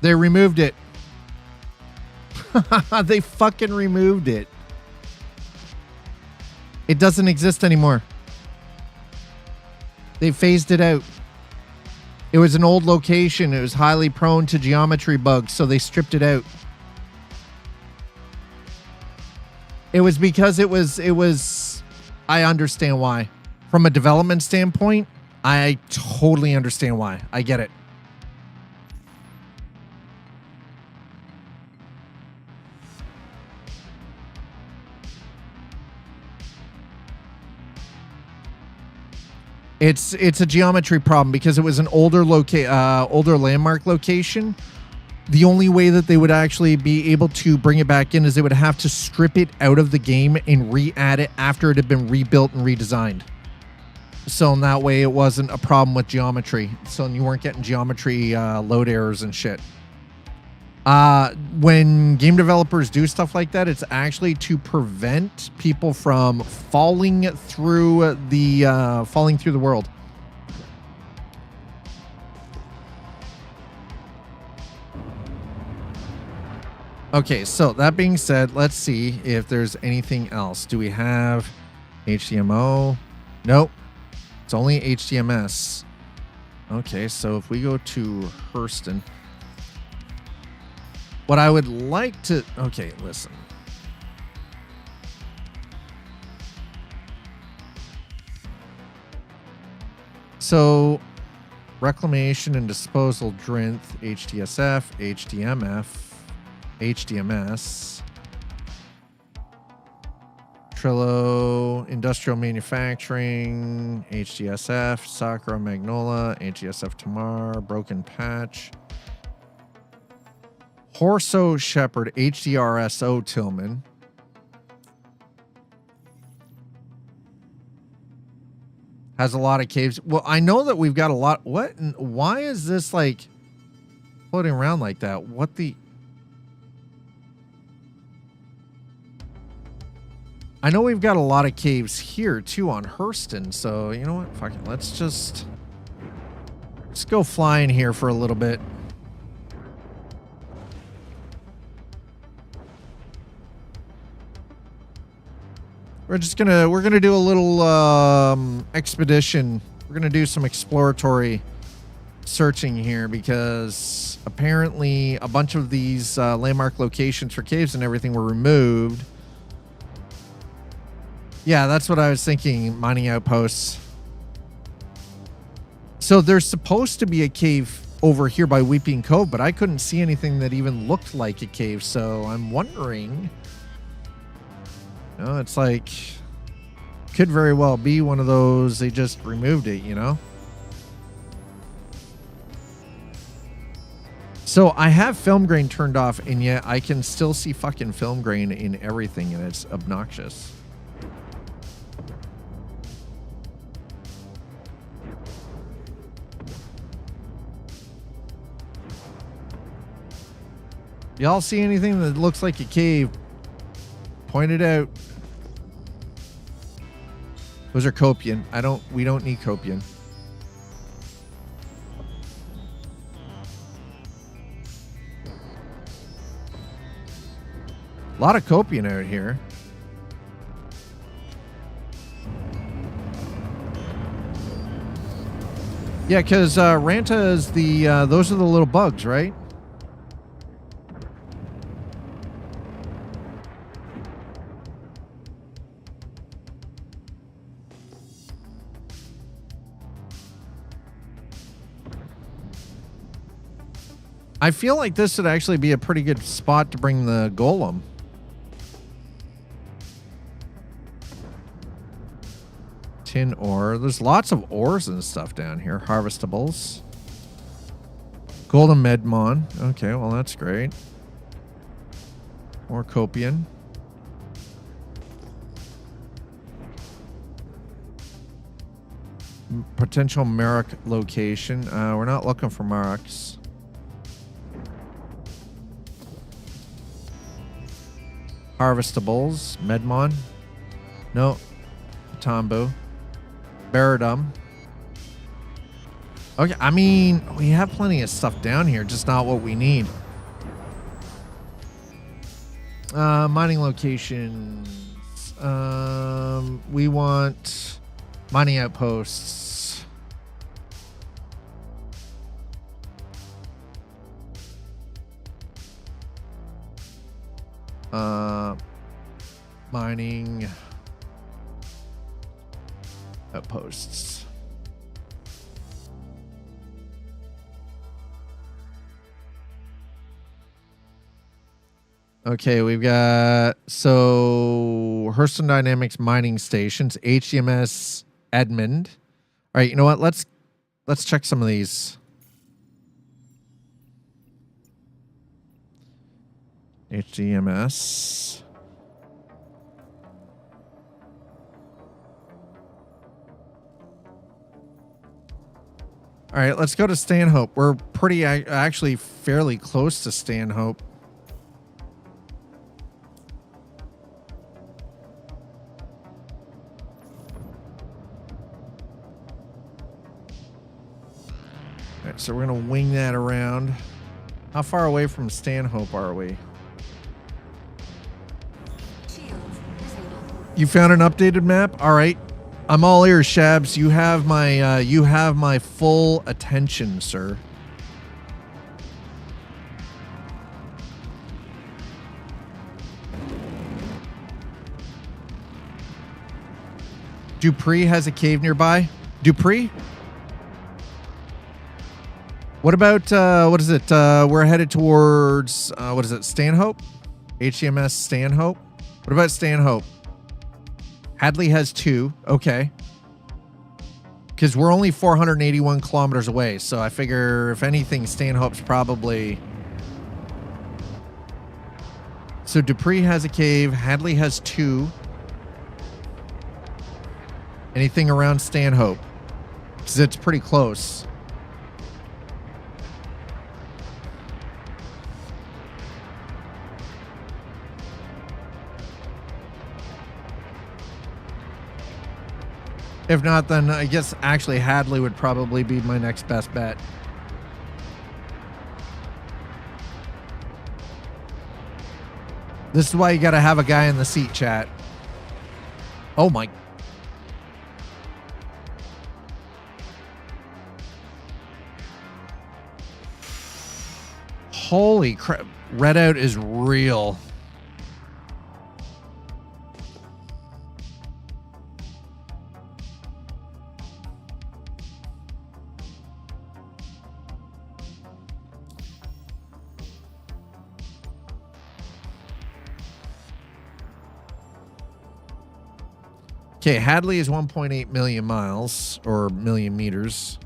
They removed it. They fucking removed it. It doesn't exist anymore. They phased it out. It was an old location. It was highly prone to geometry bugs, so they stripped it out. It was because it was, I understand why. From a development standpoint, I totally understand why. I get it. It's a geometry problem because it was an older landmark location. The only way that they would actually be able to bring it back in is they would have to strip it out of the game and re-add it after it had been rebuilt and redesigned. So in that way, it wasn't a problem with geometry. So you weren't getting geometry load errors and shit. When game developers do stuff like that, it's actually to prevent people from falling through the world. Okay, so that being said, let's see if there's anything else. Do we have HDMO? Nope. It's only HDMS. Okay, so if we go to Hurston. What I would like to... Okay, listen. So, reclamation and disposal, Drinth, HDSF, HDMF, HDMS, Trillo, industrial manufacturing, HDSF, Sakura Magnola, HDSF Tamar, Broken Patch, Horso Shepherd, HDRSO Tillman. Has a lot of caves. Well, I know that we've got a lot. What? Why is this like floating around like that? What the? I know we've got a lot of caves here too on Hurston. So you know what? Fuck it. Let's go flying here for a little bit. We're gonna do a little expedition. We're gonna do some exploratory searching here because apparently a bunch of these landmark locations for caves and everything were removed. Yeah, that's what I was thinking. Mining outposts. So there's supposed to be a cave over here by Weeping Cove, but I couldn't see anything that even looked like a cave. So I'm wondering. No, it's like, could very well be one of those, they just removed it, you know? So I have film grain turned off, and yet I can still see fucking film grain in everything, and it's obnoxious. Y'all see anything that looks like a cave? Point it out. Those are Copian. We don't need Copian. A lot of Copian out here. Yeah, because Ranta is the, those are the little bugs, right? I feel like this would actually be a pretty good spot to bring the golem. Tin ore. There's lots of ores and stuff down here. Harvestables. Golden Medmon. Okay, well that's great. More Copian. Potential Merrick location. We're not looking for Merricks. Harvestables. Medmon. No. Tombo. Baradum. Okay, I mean, we have plenty of stuff down here, just not what we need. Mining locations. We want mining outposts. Mining outposts. Okay, we've got so Hurston Dynamics mining stations, HDMS Edmund. All right, you know what? Let's check some of these. HDMS. All right, let's go to Stanhope. We're pretty actually fairly close to Stanhope. All right, so we're going to wing that around. How far away from Stanhope are we? You found an updated map? All right. I'm all ears, Shabs. You have my full attention, sir. Dupree has a cave nearby. Dupree? What about what is it? We're headed towards what is it? Stanhope? HMS Stanhope? What about Stanhope? Hadley has 2. Okay. Because we're only 481 kilometers away. So I figure, if anything, Stanhope's probably So Dupree has a cave. Hadley has 2. Anything around Stanhope? Because it's pretty close. If not, then I guess actually Hadley would probably be my next best bet. This is why you got to have a guy in the seat, chat. Oh my. Holy crap. Redout is real. Okay, Hadley is 1.8 million miles, or million meters.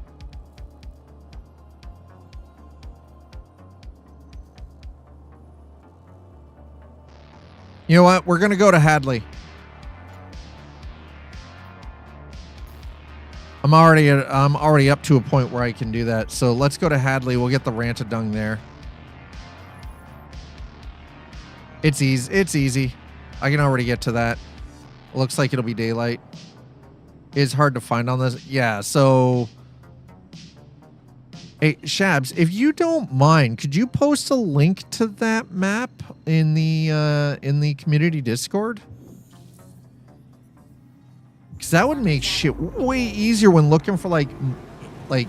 You know what? We're going to go to Hadley. I'm already up to a point where I can do that. So let's go to Hadley. We'll get the Rantadung there. It's easy. It's easy. I can already get to that. Looks like it'll be daylight. It's hard to find on this. Yeah, so... Hey, Shabs, if you don't mind, could you post a link to that map in the community Discord? Because that would make shit way easier when looking for, like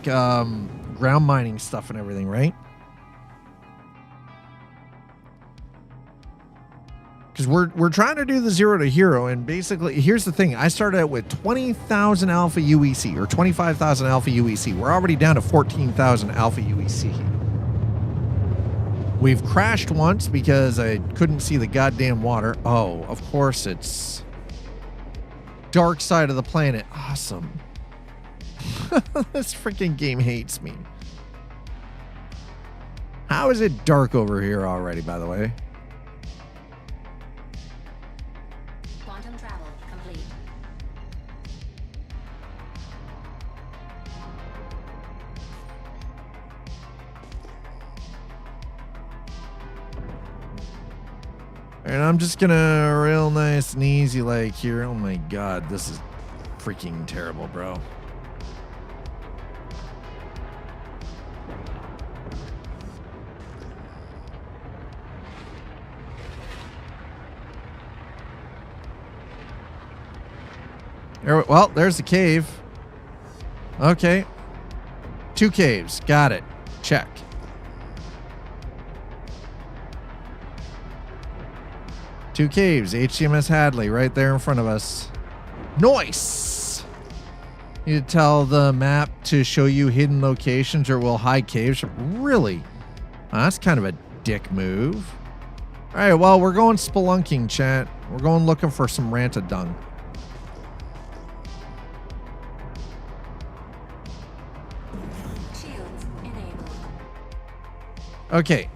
ground mining stuff and everything, right? Because we're trying to do the 0 to hero, and basically, here's the thing. I started out with 20,000 alpha-UEC, or 25,000 alpha-UEC. We're already down to 14,000 alpha-UEC. We've crashed once because I couldn't see the goddamn water. Oh, of course it's dark side of the planet. Awesome. This freaking game hates me. How is it dark over here already, by the way? And I'm just gonna real nice and easy like here. Oh my god, this is freaking terrible, bro. Well, there's the cave. Okay. 2 caves. Got it. Check. Two caves, HCMS Hadley, right there in front of us. Nice! You need to tell the map to show you hidden locations or will hide caves. Really? That's kind of a dick move. All right, well, we're going spelunking, chat. We're going looking for some Rantadung. Shields enabled. Okay.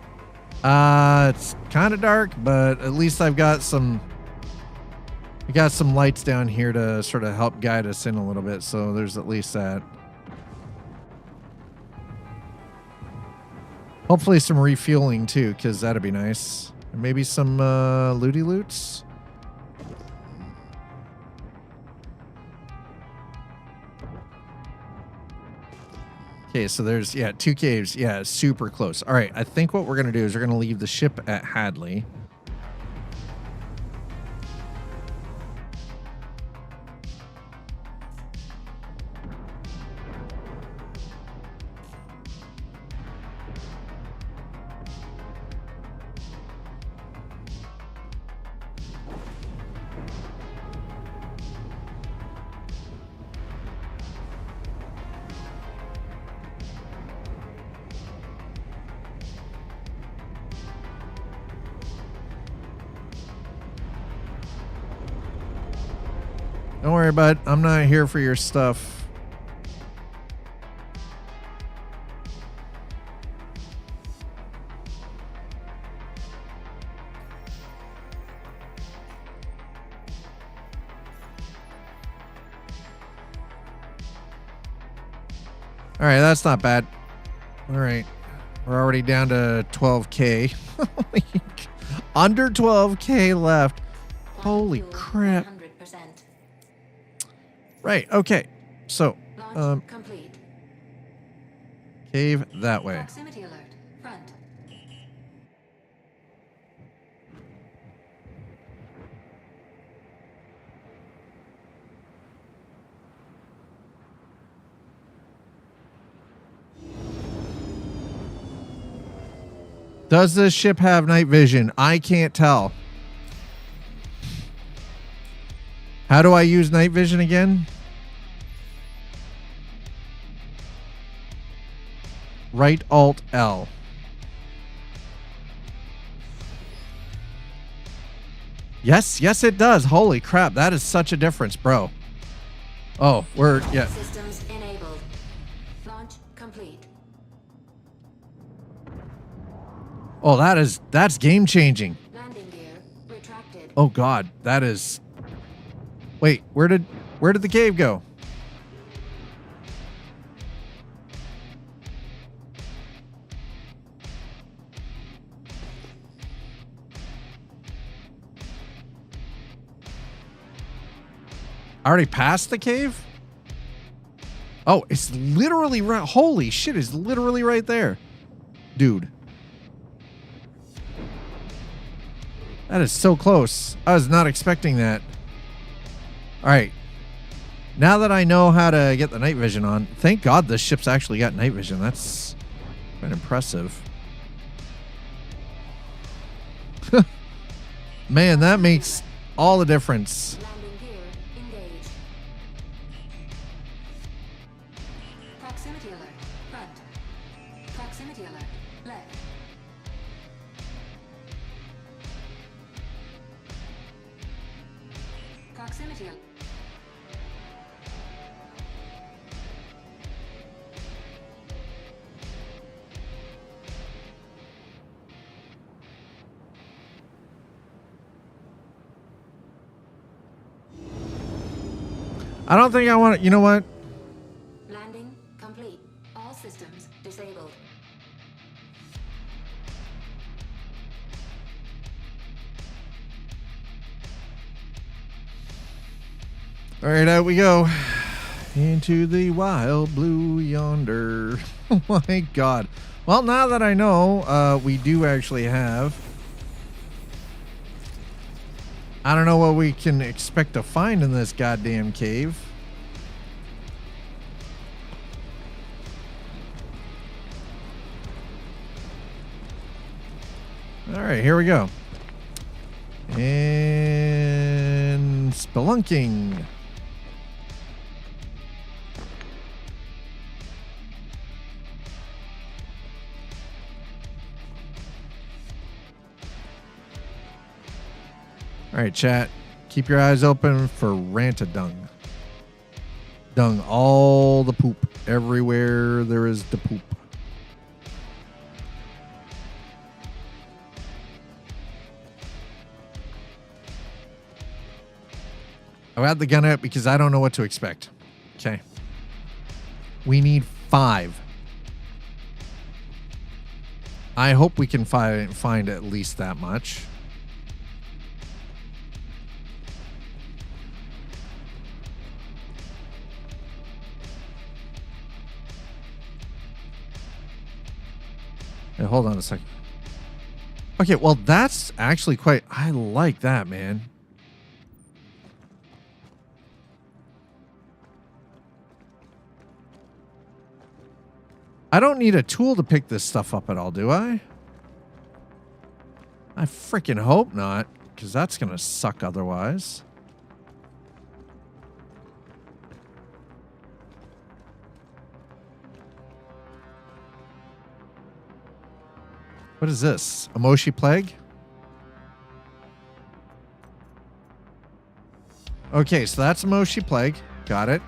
It's kind of dark, but at least I've got some... We got some lights down here to sort of help guide us in a little bit, so there's at least that. Hopefully some refueling too, because that'd be nice. And maybe some looty loots. Okay, so there's, yeah, 2 caves. Yeah, super close. All right, I think what we're going to do is we're going to leave the ship at Hadley. Don't worry, bud. I'm not here for your stuff. All right, that's not bad. All right. We're already down to 12K. Under 12K left. Holy crap. 100%. Right, okay. So, Launch complete. cave that way. Proximity alert. Front. Does this ship have night vision? I can't tell. How do I use night vision again? Right Alt L. Yes, yes it does. Holy crap, that is such a difference, bro. Oh, yeah. Systems enabled. Launch complete. Oh, that's game changing. Landing gear retracted. Oh god, that is. Wait, where did the cave go? I already passed the cave? Oh, it's literally right. Holy shit, it's literally right there. Dude. That is so close. I was not expecting that. All right. Now that I know how to get the night vision on, thank God this ship's actually got night vision. That's quite impressive. Man, that makes all the difference. Landing gear engaged. Proximity alert. Front. Proximity alert. Left. Proximity alert. I don't think I want to. You know what? Landing complete. All systems disabled. All right, out we go. Into the wild blue yonder. Oh my God. Well, now that I know, we do actually have. I don't know what we can expect to find in this goddamn cave. All right, here we go. And spelunking. All right, chat. Keep your eyes open for rantadung. Dung, all the poop. Everywhere there is the poop. I had the gun out because I don't know what to expect. Okay. We need 5. I hope we can find at least that much. Hey, hold on a second. Okay, well, that's actually quite... I like that, man. I don't need a tool to pick this stuff up at all, do I? I freaking hope not, because that's going to suck otherwise. What is this? A Moshi Plague? Okay, so that's a Moshi Plague. Got it.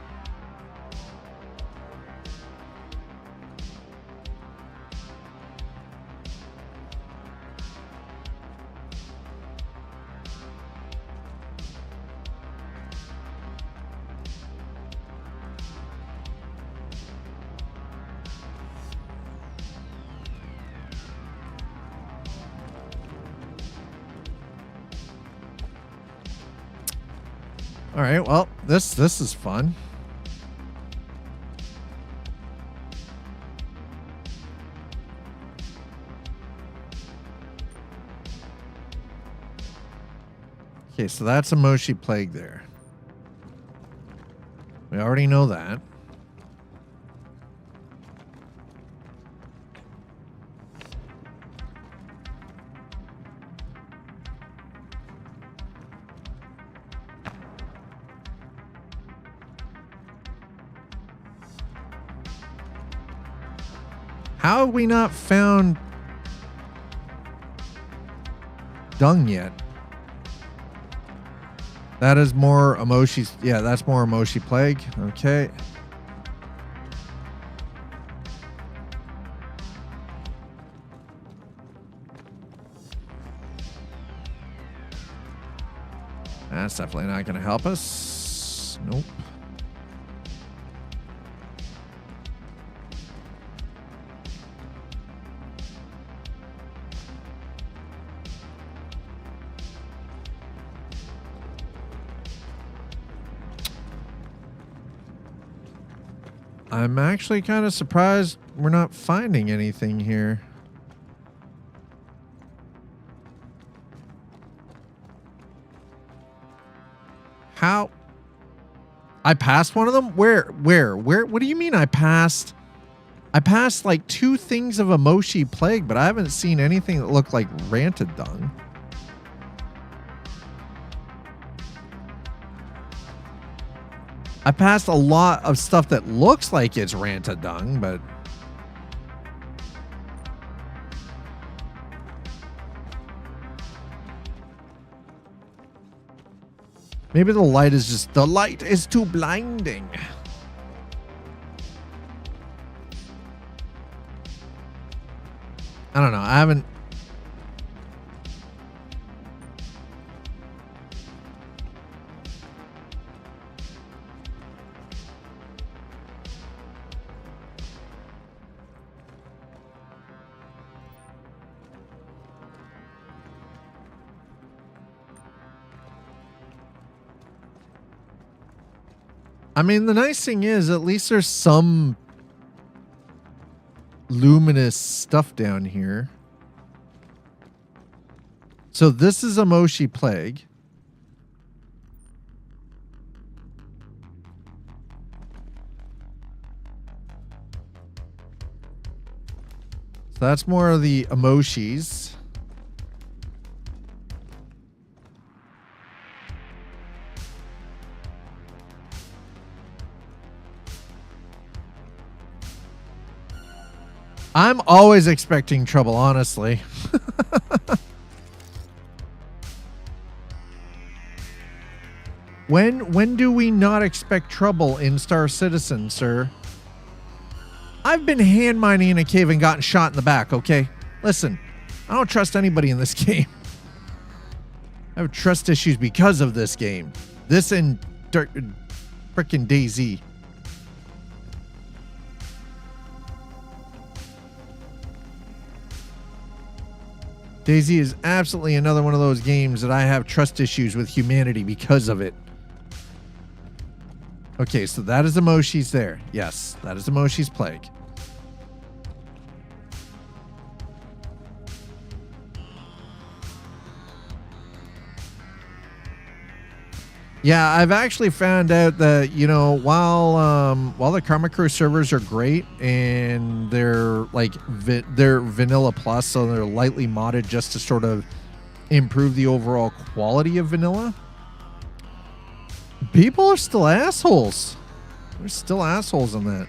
All right, well, this is fun. Okay, so that's a Moshi Plague there. We already know that. How have we not found dung yet? That is more Emoshi. Yeah, that's more Emoshi Plague. Okay. That's definitely not going to help us. Nope. I'm actually kind of surprised we're not finding anything here. How? I passed one of them? Where? What do you mean I passed? I passed like 2 things of a Moshi Plague, but I haven't seen anything that looked like ranted dung. I passed a lot of stuff that looks like it's ranted dung, but maybe the light is too blinding. I don't know. I haven't. I mean, the nice thing is at least there's some luminous stuff down here. So this is a Moshi Plague. So that's more of the Emoshis. I'm always expecting trouble, honestly. When do we not expect trouble in Star Citizen, sir? I've been hand mining in a cave and gotten shot in the back, okay? Listen, I don't trust anybody in this game. I have trust issues because of this game. This and frickin' DayZ. DayZ is absolutely another one of those games that I have trust issues with humanity because of it. Okay, so that is Emoshi's there. Yes, that is Emoshi's Plague. Yeah, I've actually found out that, you know, while the Karma Crew servers are great and they're like they're vanilla plus, so they're lightly modded just to sort of improve the overall quality of vanilla, people are still assholes. There's still assholes in that.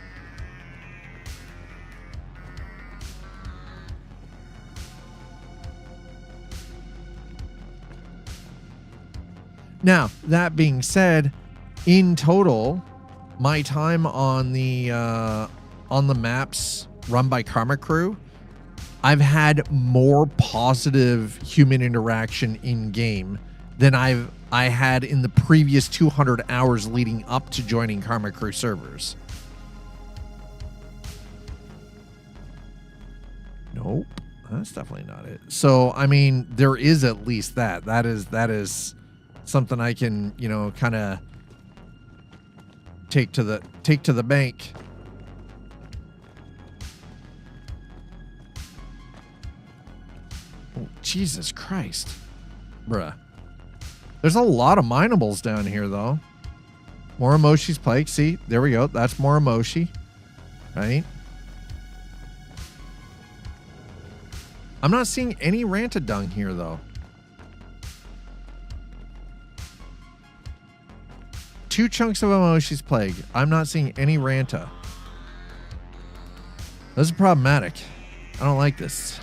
Now, that being said, in total, my time on the maps run by Karma Crew, I've had more positive human interaction in game than I had in the previous 200 hours leading up to joining Karma Crew servers. Nope, that's definitely not it. So, I mean, there is at least that. That is something I can, you know, kind of take to the bank. Oh, Jesus Christ. Bruh. There's a lot of minables down here, though. Morimoshi's plague. See, there we go. That's Morimoshi. Right? I'm not seeing any Rantadung here, though. 2 chunks of Amoshi's plague. I'm not seeing any Ranta. This is problematic. I don't like this.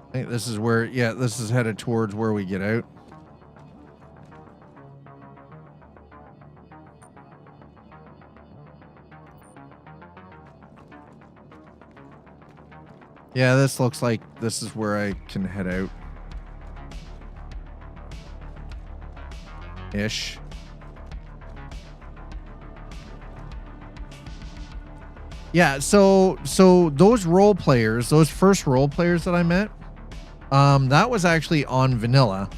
I think this is where, yeah, this is headed towards where we get out. Yeah, this looks like this is where I can head out. Ish. Yeah, so those role players, those first role players that I met, that was actually on vanilla.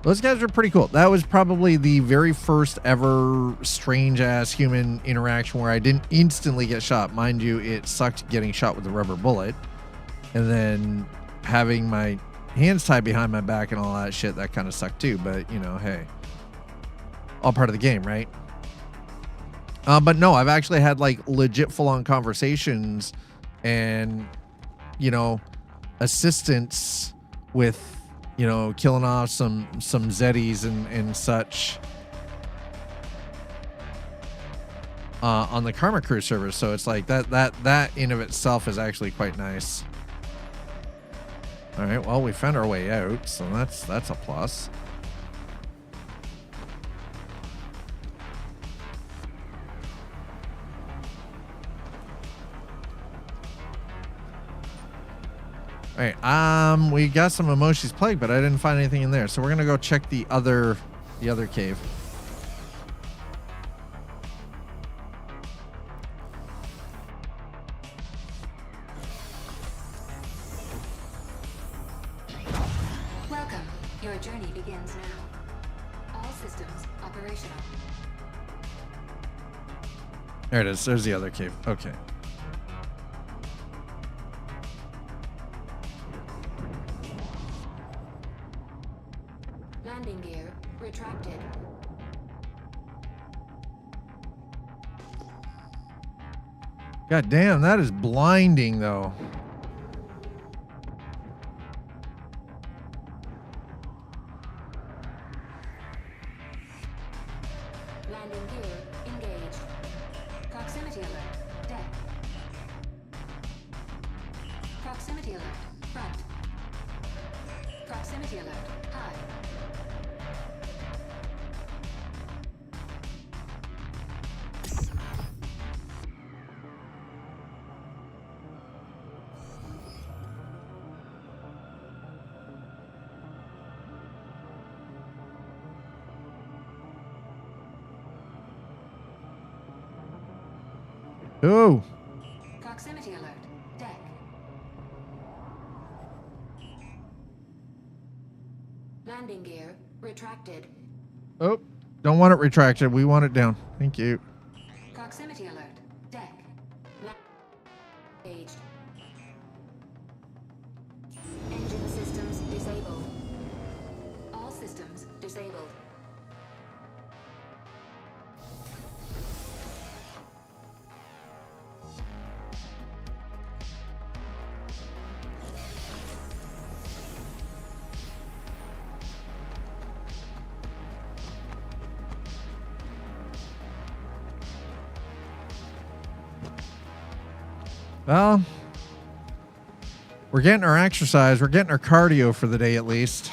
Those guys were pretty cool. That was probably the very first ever strange ass human interaction where I didn't instantly get shot. Mind you, it sucked getting shot with a rubber bullet. And then having my hands tied behind my back and all that shit, that kind of sucked too. But, you know, hey, all part of the game, right? But no, I've actually had like legit full-on conversations and, you know, assistance with, you know, killing off some Zeddies and such on the Karma Crew server. So it's like that in of itself is actually quite nice. All right, well, we found our way out, so that's a plus. All right, we got some Amoshi's plague, but I didn't find anything in there, so we're gonna go check the other cave. Welcome. Your journey begins now. All systems operational. There it is. There's the other cave. Okay. Landing gear retracted. God damn, that is blinding though. Landing gear engaged. Proximity alert. Deck. Proximity alert. Front. Proximity alert. High. Oh. Proximity alert. Deck. Landing gear retracted. Oh. Don't want it retracted. We want it down. Thank you. Proximity alert. Deck. Engaged. Engine systems disabled. All systems disabled. Well, we're getting our exercise. We're getting our cardio for the day at least.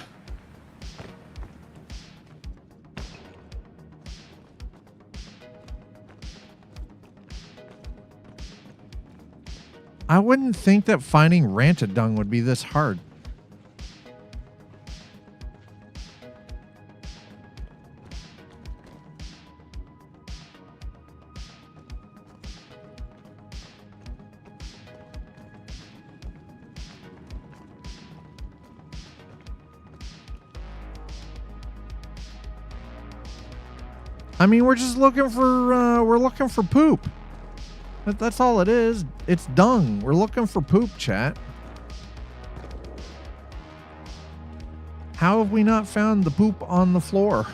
I wouldn't think that finding Rantadung would be this hard. I mean, we're just looking for we're looking for poop. That's all it is. It's dung. We're looking for poop, chat. How have we not found the poop on the floor?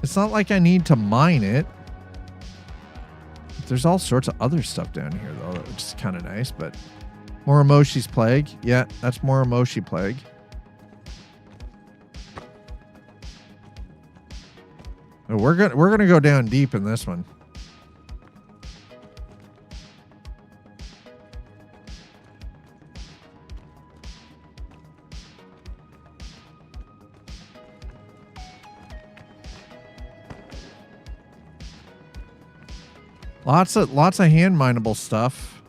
It's not like I need to mine it. There's all sorts of other stuff down here, though, which is kind of nice, but... Moromoshi's Plague. Yeah, that's Moromoshi Plague. Oh, we're gonna go down deep in this one. Lots of hand mineable stuff.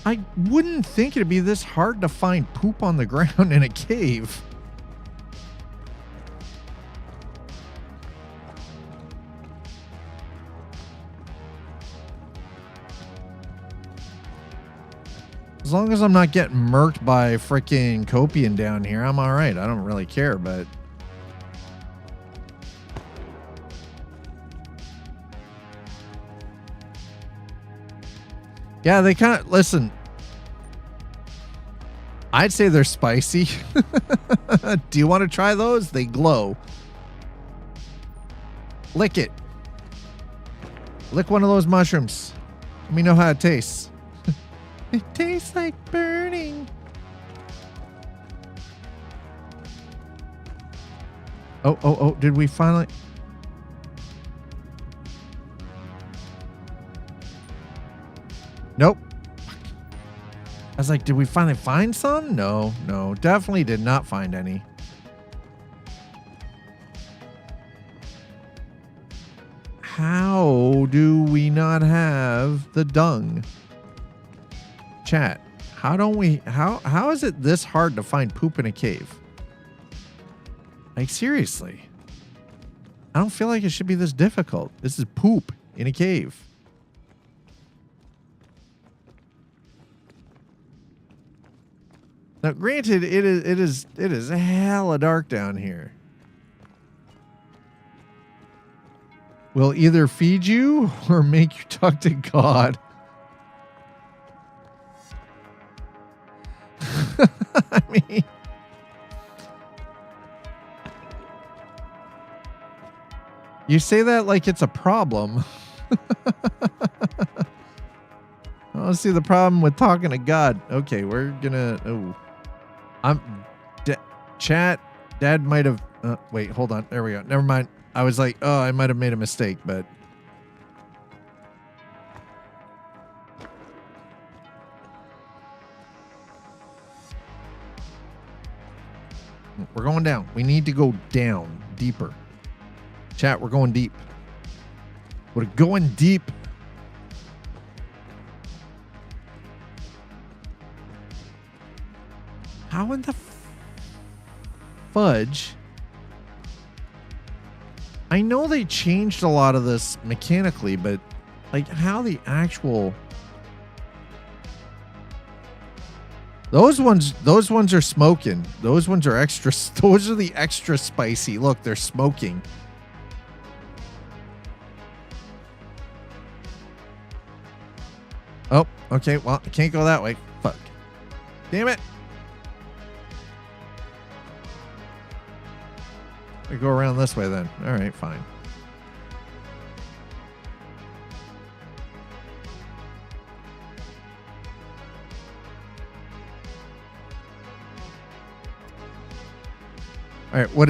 I wouldn't think it'd be this hard to find poop on the ground in a cave. As long as I'm not getting murked by freaking Copian down here, I'm all right. I don't really care, but... Yeah, they kind of... Listen. I'd say they're spicy. Do you want to try those? They glow. Lick it. Lick one of those mushrooms. Let me know how it tastes. It tastes like burning. Oh, did we finally... Nope. I was like, did we finally find some? No, definitely did not find any. How do we not have the dung? Chat, how is it this hard to find poop in a cave? Like, seriously. I don't feel like it should be this difficult. This is poop in a cave. Now, granted, it is hella dark down here. We'll either feed you or make you talk to God. I mean, you say that like it's a problem. I don't see the problem with talking to God. Okay, we're gonna... Oh. Chat, Dad might have... wait, hold on. There we go. Never mind. I was like, oh, I might have made a mistake, but... We're going down. We need to go down, deeper. Chat, we're going deep. We're going deep. How in the fudge? I know they changed a lot of this mechanically, but like how the actual... Those ones are smoking. Those ones are extra. Those are the extra spicy. Look, they're smoking. Oh, okay. Well, I can't go that way. Fuck. Damn it. I go around this way then. All right, fine. All right, what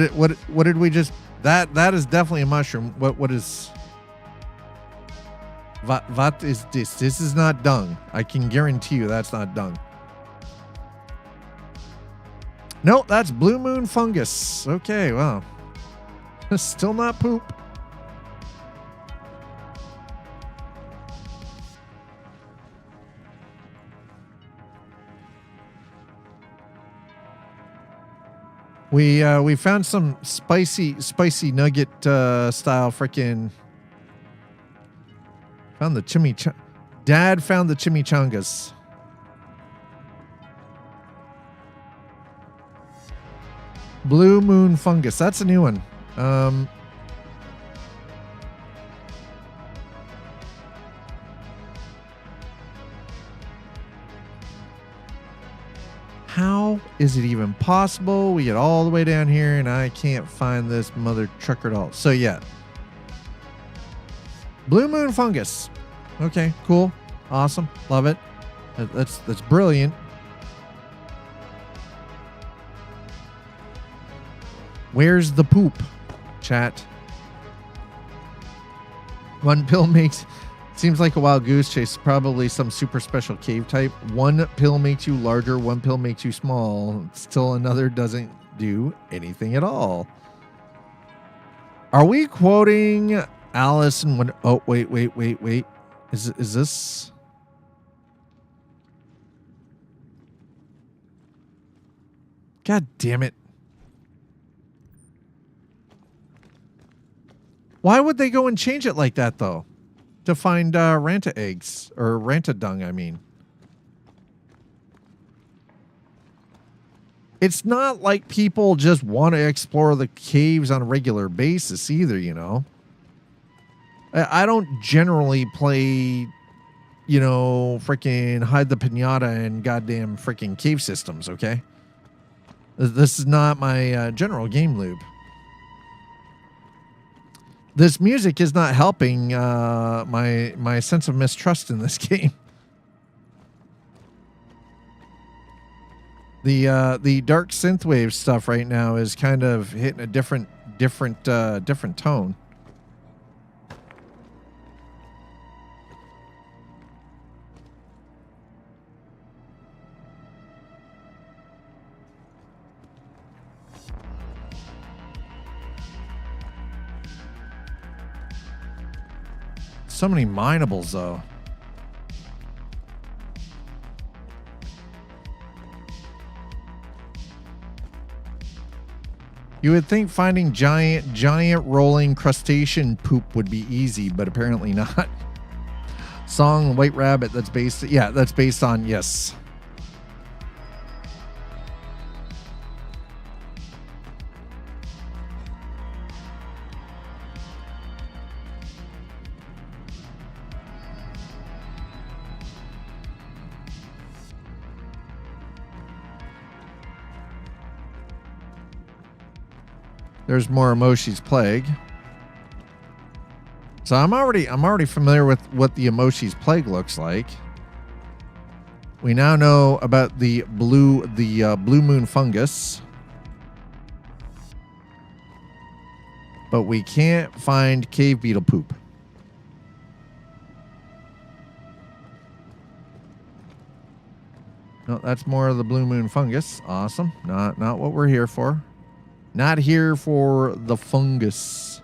did we just... That is definitely a mushroom. What is... What is this? This is not dung. I can guarantee you that's not dung. No, that's blue moon fungus. Okay, well. Still not poop. We found some spicy nugget style freaking. Found the chimichanga. Dad found the chimichangas. Blue moon fungus. That's a new one. How is it even possible? We get all the way down here and I can't find this mother trucker at all. So yeah. Blue moon fungus. Okay, cool. Awesome. Love it. That's brilliant. Where's the poop? Chat. One pill makes... Seems like a wild goose chase. Probably some super special cave type. One pill makes you larger. One pill makes you small. Still another doesn't do anything at all. Are we quoting Alice in Wonder... Oh, wait. Is this... God damn it. Why would they go and change it like that, though? To find Ranta eggs. Or Ranta dung, I mean. It's not like people just want to explore the caves on a regular basis either, you know? I don't generally play, you know, freaking hide the pinata and goddamn freaking cave systems, okay? This is not my general game loop. This music is not helping my sense of mistrust in this game. The dark synthwave stuff right now is kind of hitting a different tone. So many minables, though. You would think finding giant rolling crustacean poop would be easy, but apparently not. Song White Rabbit, that's based... Yeah, that's based on... Yes. There's more Emoshi's Plague. So I'm already familiar with what the Emoshi's Plague looks like. We now know about the blue moon fungus. But we can't find cave beetle poop. No, that's more of the blue moon fungus. Awesome. Not what we're here for. Not here for the fungus.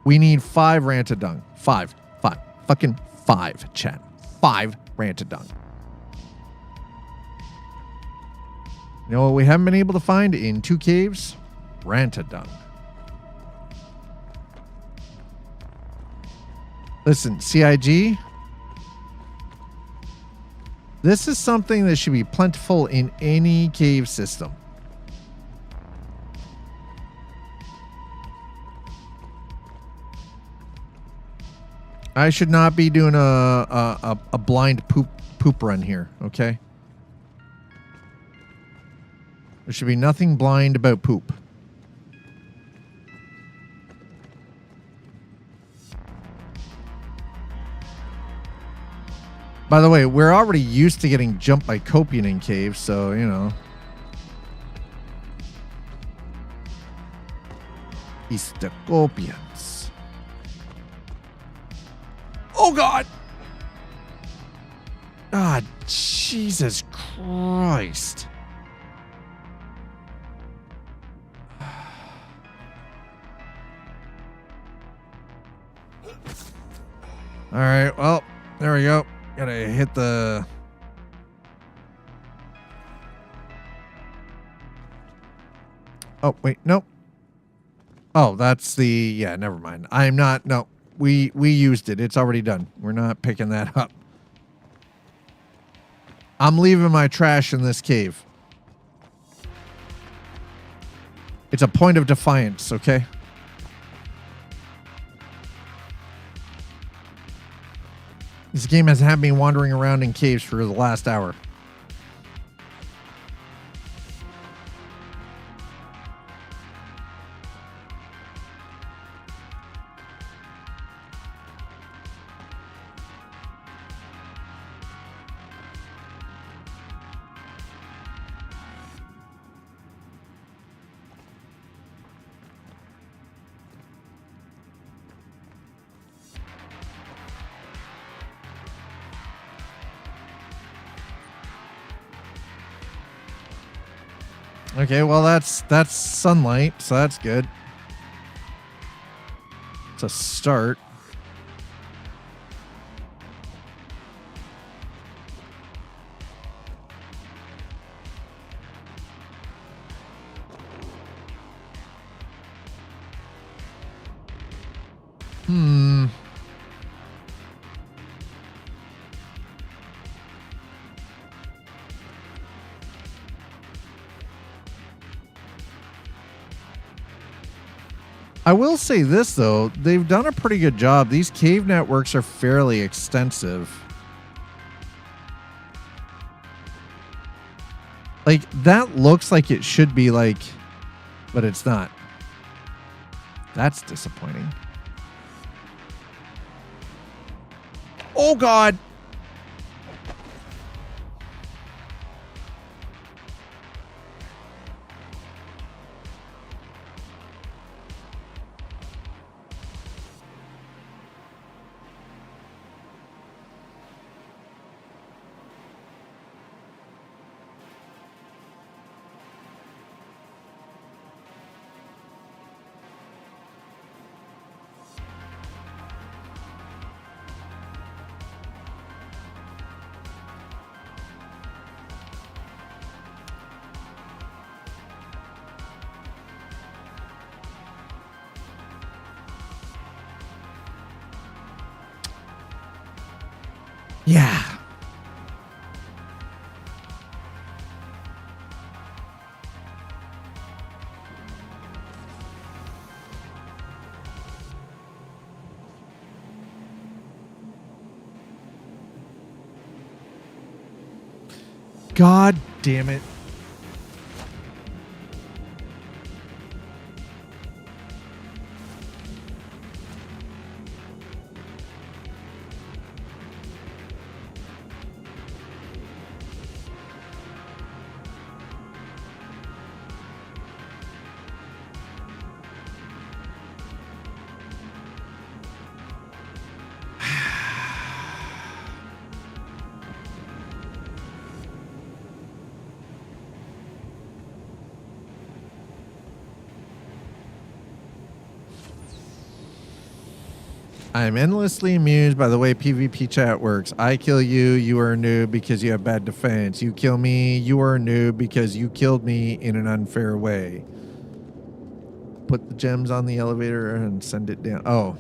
We need 5 Rantadung. 5. Fucking 5, chat. 5 Rantadung. You know what we haven't been able to find in 2 caves? Rantadung. Listen, CIG... This is something that should be plentiful in any cave system. I should not be doing a blind poop run here, okay? There should be nothing blind about poop. By the way, we're already used to getting jumped by Copian in caves, so, you know. It's the Copians. Oh, God! Ah, Jesus Christ. All right, well, there we go. Gotta hit the... Oh, wait, nope. Oh, that's the... Yeah, never mind. I'm not... No, we used it. It's already done. We're not picking that up. I'm leaving my trash in this cave. It's a point of defiance, okay? This game has had me wandering around in caves for the last hour. Okay, well that's sunlight, so that's good. It's a start. I will say this, though. They've done a pretty good job. These cave networks are fairly extensive. Like, that looks like it should be like, but it's not. That's disappointing. Oh, God. Yeah. God damn it. I'm endlessly amused by the way PvP chat works. I kill you, you are a noob because you have bad defense. You kill me, you are a noob because you killed me in an unfair way. Put the gems on the elevator and send it down. Oh.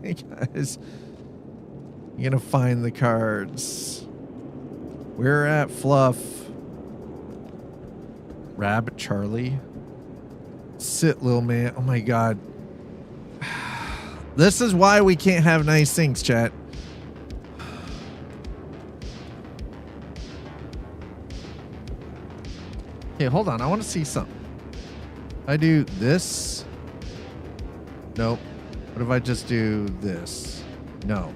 Hey guys. You're gonna find the cards. We're at Fluff. Rabbit Charlie. Sit, little man. Oh my god. This is why we can't have nice things, chat. Okay, hold on. I want to see something. I do this. Nope. What if I just do this? No.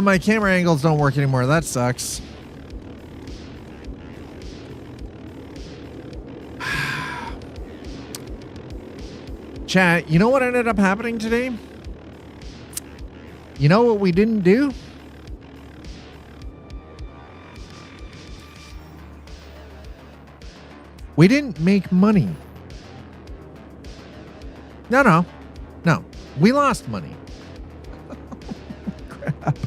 My camera angles don't work anymore. That sucks. Chat, you know what ended up happening today? You know what we didn't do? We didn't make money. No. We lost money. Crap.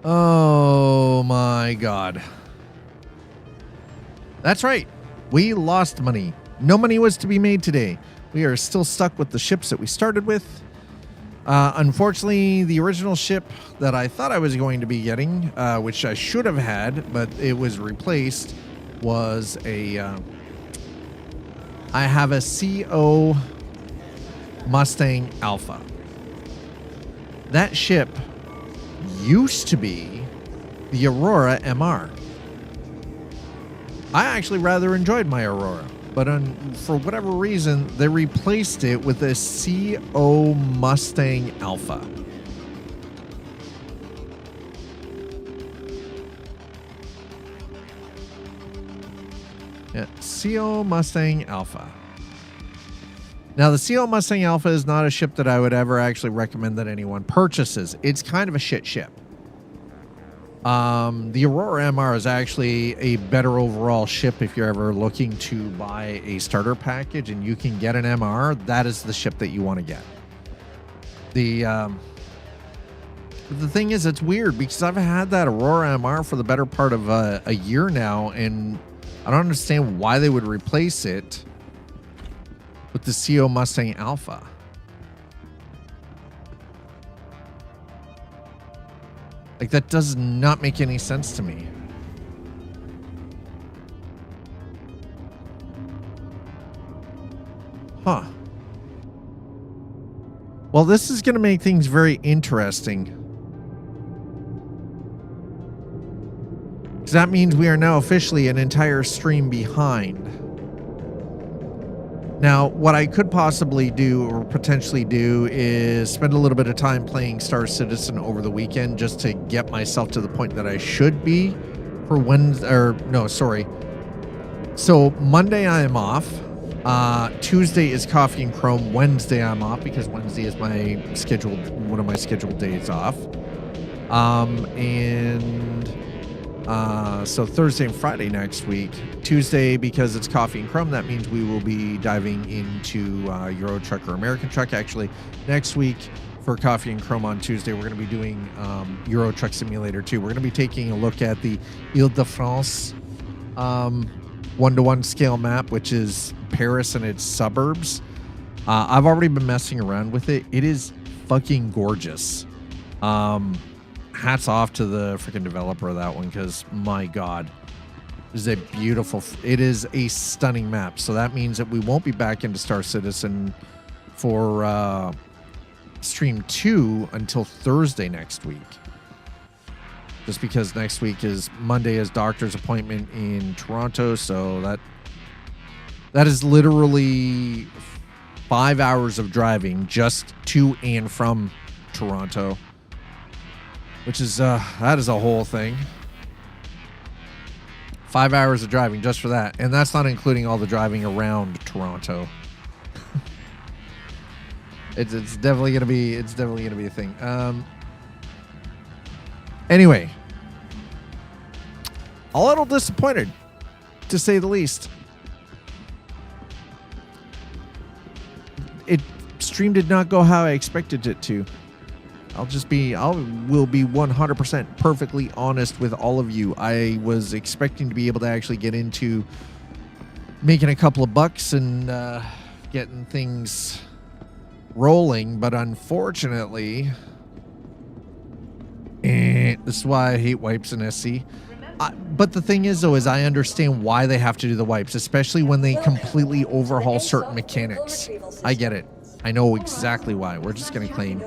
Oh my God. That's right. We lost money. No money was to be made today. We are still stuck with the ships that we started with. Unfortunately, the original ship that I thought I was going to be getting, which I should have had, but it was replaced, was a... I have a CO Mustang Alpha. That ship used to be the Aurora MR. I actually rather enjoyed my Aurora, but for whatever reason, they replaced it with a CO Mustang Alpha. Yeah, CO Mustang Alpha. Now, the CO Mustang Alpha is not a ship that I would ever actually recommend that anyone purchases. It's kind of a shit ship. The Aurora MR is actually a better overall ship if you're ever looking to buy a starter package and you can get an MR. That is the ship that you want to get. The thing is, it's weird because I've had that Aurora MR for the better part of a year now, and I don't understand why they would replace it with the CO Mustang Alpha. Like, that does not make any sense to me. Huh. Well, this is going to make things very interesting. Because that means we are now officially an entire stream behind. Now, what I could possibly do or potentially do is spend a little bit of time playing Star Citizen over the weekend just to get myself to the point that I should be for Wednesday, or no, sorry. So Monday I am off. Tuesday is Coffee and Chrome. Wednesday I'm off because Wednesday is my scheduled, one of my scheduled days off. So Thursday and Friday next week. Tuesday, because it's Coffee and Chrome, that means we will be diving into Euro Truck or American Truck. Actually, next week for Coffee and Chrome on Tuesday, we're going to be doing Euro Truck Simulator 2. We're going to be taking a look at the Ile-de-France one-to-one scale map, which is Paris and its suburbs. I've already been messing around with it. It is fucking gorgeous. Hats off to the freaking developer of that one, because my God, this is a beautiful, it is a stunning map. So that means that we won't be back into Star Citizen for stream 2 until Thursday next week. Just because next week is Monday is doctor's appointment in Toronto. So that is literally 5 hours of driving just to and from Toronto. Which is, that is a whole thing. 5 hours of driving just for that. And that's not including all the driving around Toronto. It's definitely going to be, a thing. Anyway. A little disappointed, to say the least. Stream did not go how I expected it to. I will be 100% perfectly honest with all of you. I was expecting to be able to actually get into making a couple of bucks and getting things rolling, but unfortunately, this is why I hate wipes in SC. But the thing is, though, is I understand why they have to do the wipes, especially when they completely overhaul certain mechanics. I get it. I know exactly why. We're just going to claim.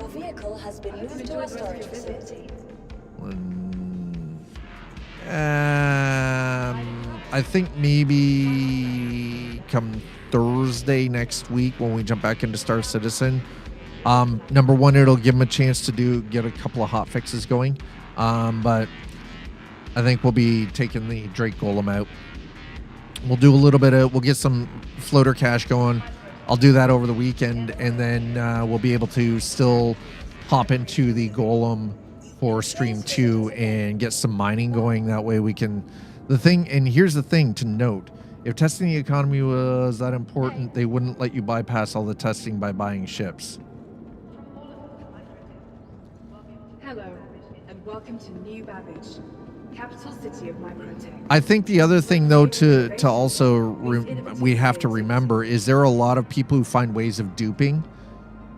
I think maybe come Thursday next week when we jump back into Star Citizen. Number one, it'll give them a chance to get a couple of hot fixes going. But I think we'll be taking the Drake Golem out We'll do a little bit of, we'll get some floater cash going. I'll do that over the weekend, and then we'll be able to still hop into the Golem for stream 2 and get some mining going. That way we can, the thing, and here's the thing to note, if testing the economy was that important, they wouldn't let you bypass all the testing by buying ships. Hello, and welcome to New Babbage, capital city of Microtech. I think the other thing, though, to also we have to remember is there are a lot of people who find ways of duping,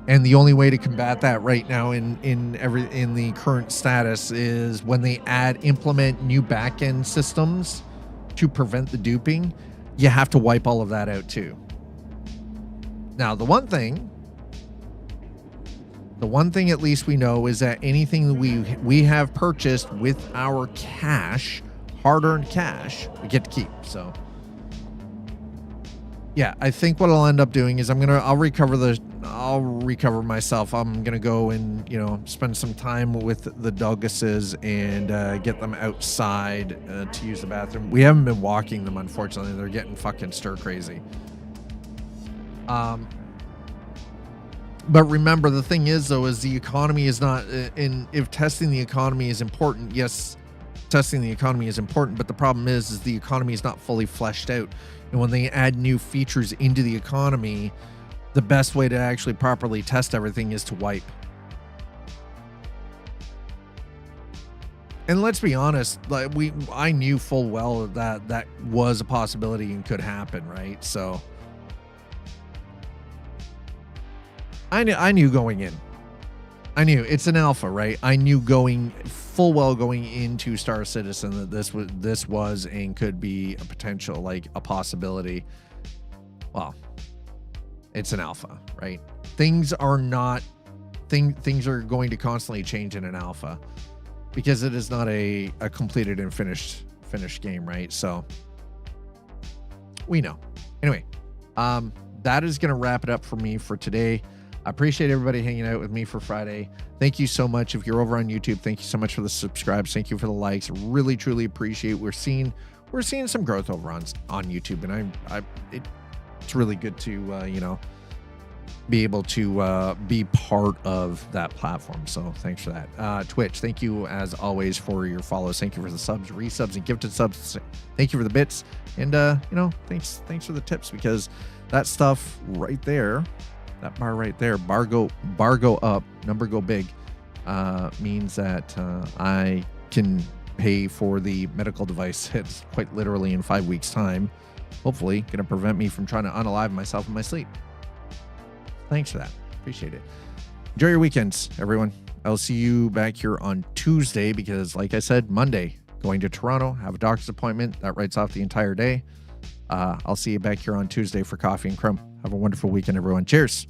and the only way to combat that right now in the current status is when they implement new back-end systems to prevent the duping. You have to wipe all of that out too. Now, the one thing at least we know is that anything that we have purchased with our cash, hard-earned cash, we get to keep. So yeah, I think what I'll end up doing is I'll recover myself. I'm gonna go and, you know, spend some time with the Douglases and get them outside to use the bathroom. We haven't been walking them, unfortunately. They're getting fucking stir crazy. But remember, the thing is, though, is the economy is not if testing the economy is important. Yes, testing the economy is important, but the problem is the economy is not fully fleshed out. And when they add new features into the economy, the best way to actually properly test everything is to wipe. And let's be honest, like I knew full well that was a possibility and could happen, right? So I knew going in. I knew it's an alpha, right? I knew full well going into Star Citizen that this was and could be a potential, like a possibility. Well, it's an alpha, right? Things are going to constantly change in an alpha because it is not a completed and finished game, right? So we know. Anyway, that is going to wrap it up for me for today. I appreciate everybody hanging out with me for Friday. Thank you so much. If you're over on YouTube, thank you so much for the subscribes. Thank you for the likes. Really, truly appreciate. We're seeing some growth over on YouTube, and it's really good to you know, be able to be part of that platform. So thanks for that. Twitch, thank you as always for your follows. Thank you for the subs, resubs, and gifted subs. Thank you for the bits, and you know, thanks for the tips, because that stuff right there, that bar right there, bar go up, number go big, means that I can pay for the medical device. It's quite literally in 5 weeks' time. Hopefully going to prevent me from trying to unalive myself in my sleep. Thanks for that. Appreciate it. Enjoy your weekends, everyone. I'll see you back here on Tuesday because, like I said, Monday, going to Toronto, have a doctor's appointment. That writes off the entire day. I'll see you back here on Tuesday for coffee and crumb. Have a wonderful weekend, everyone. Cheers.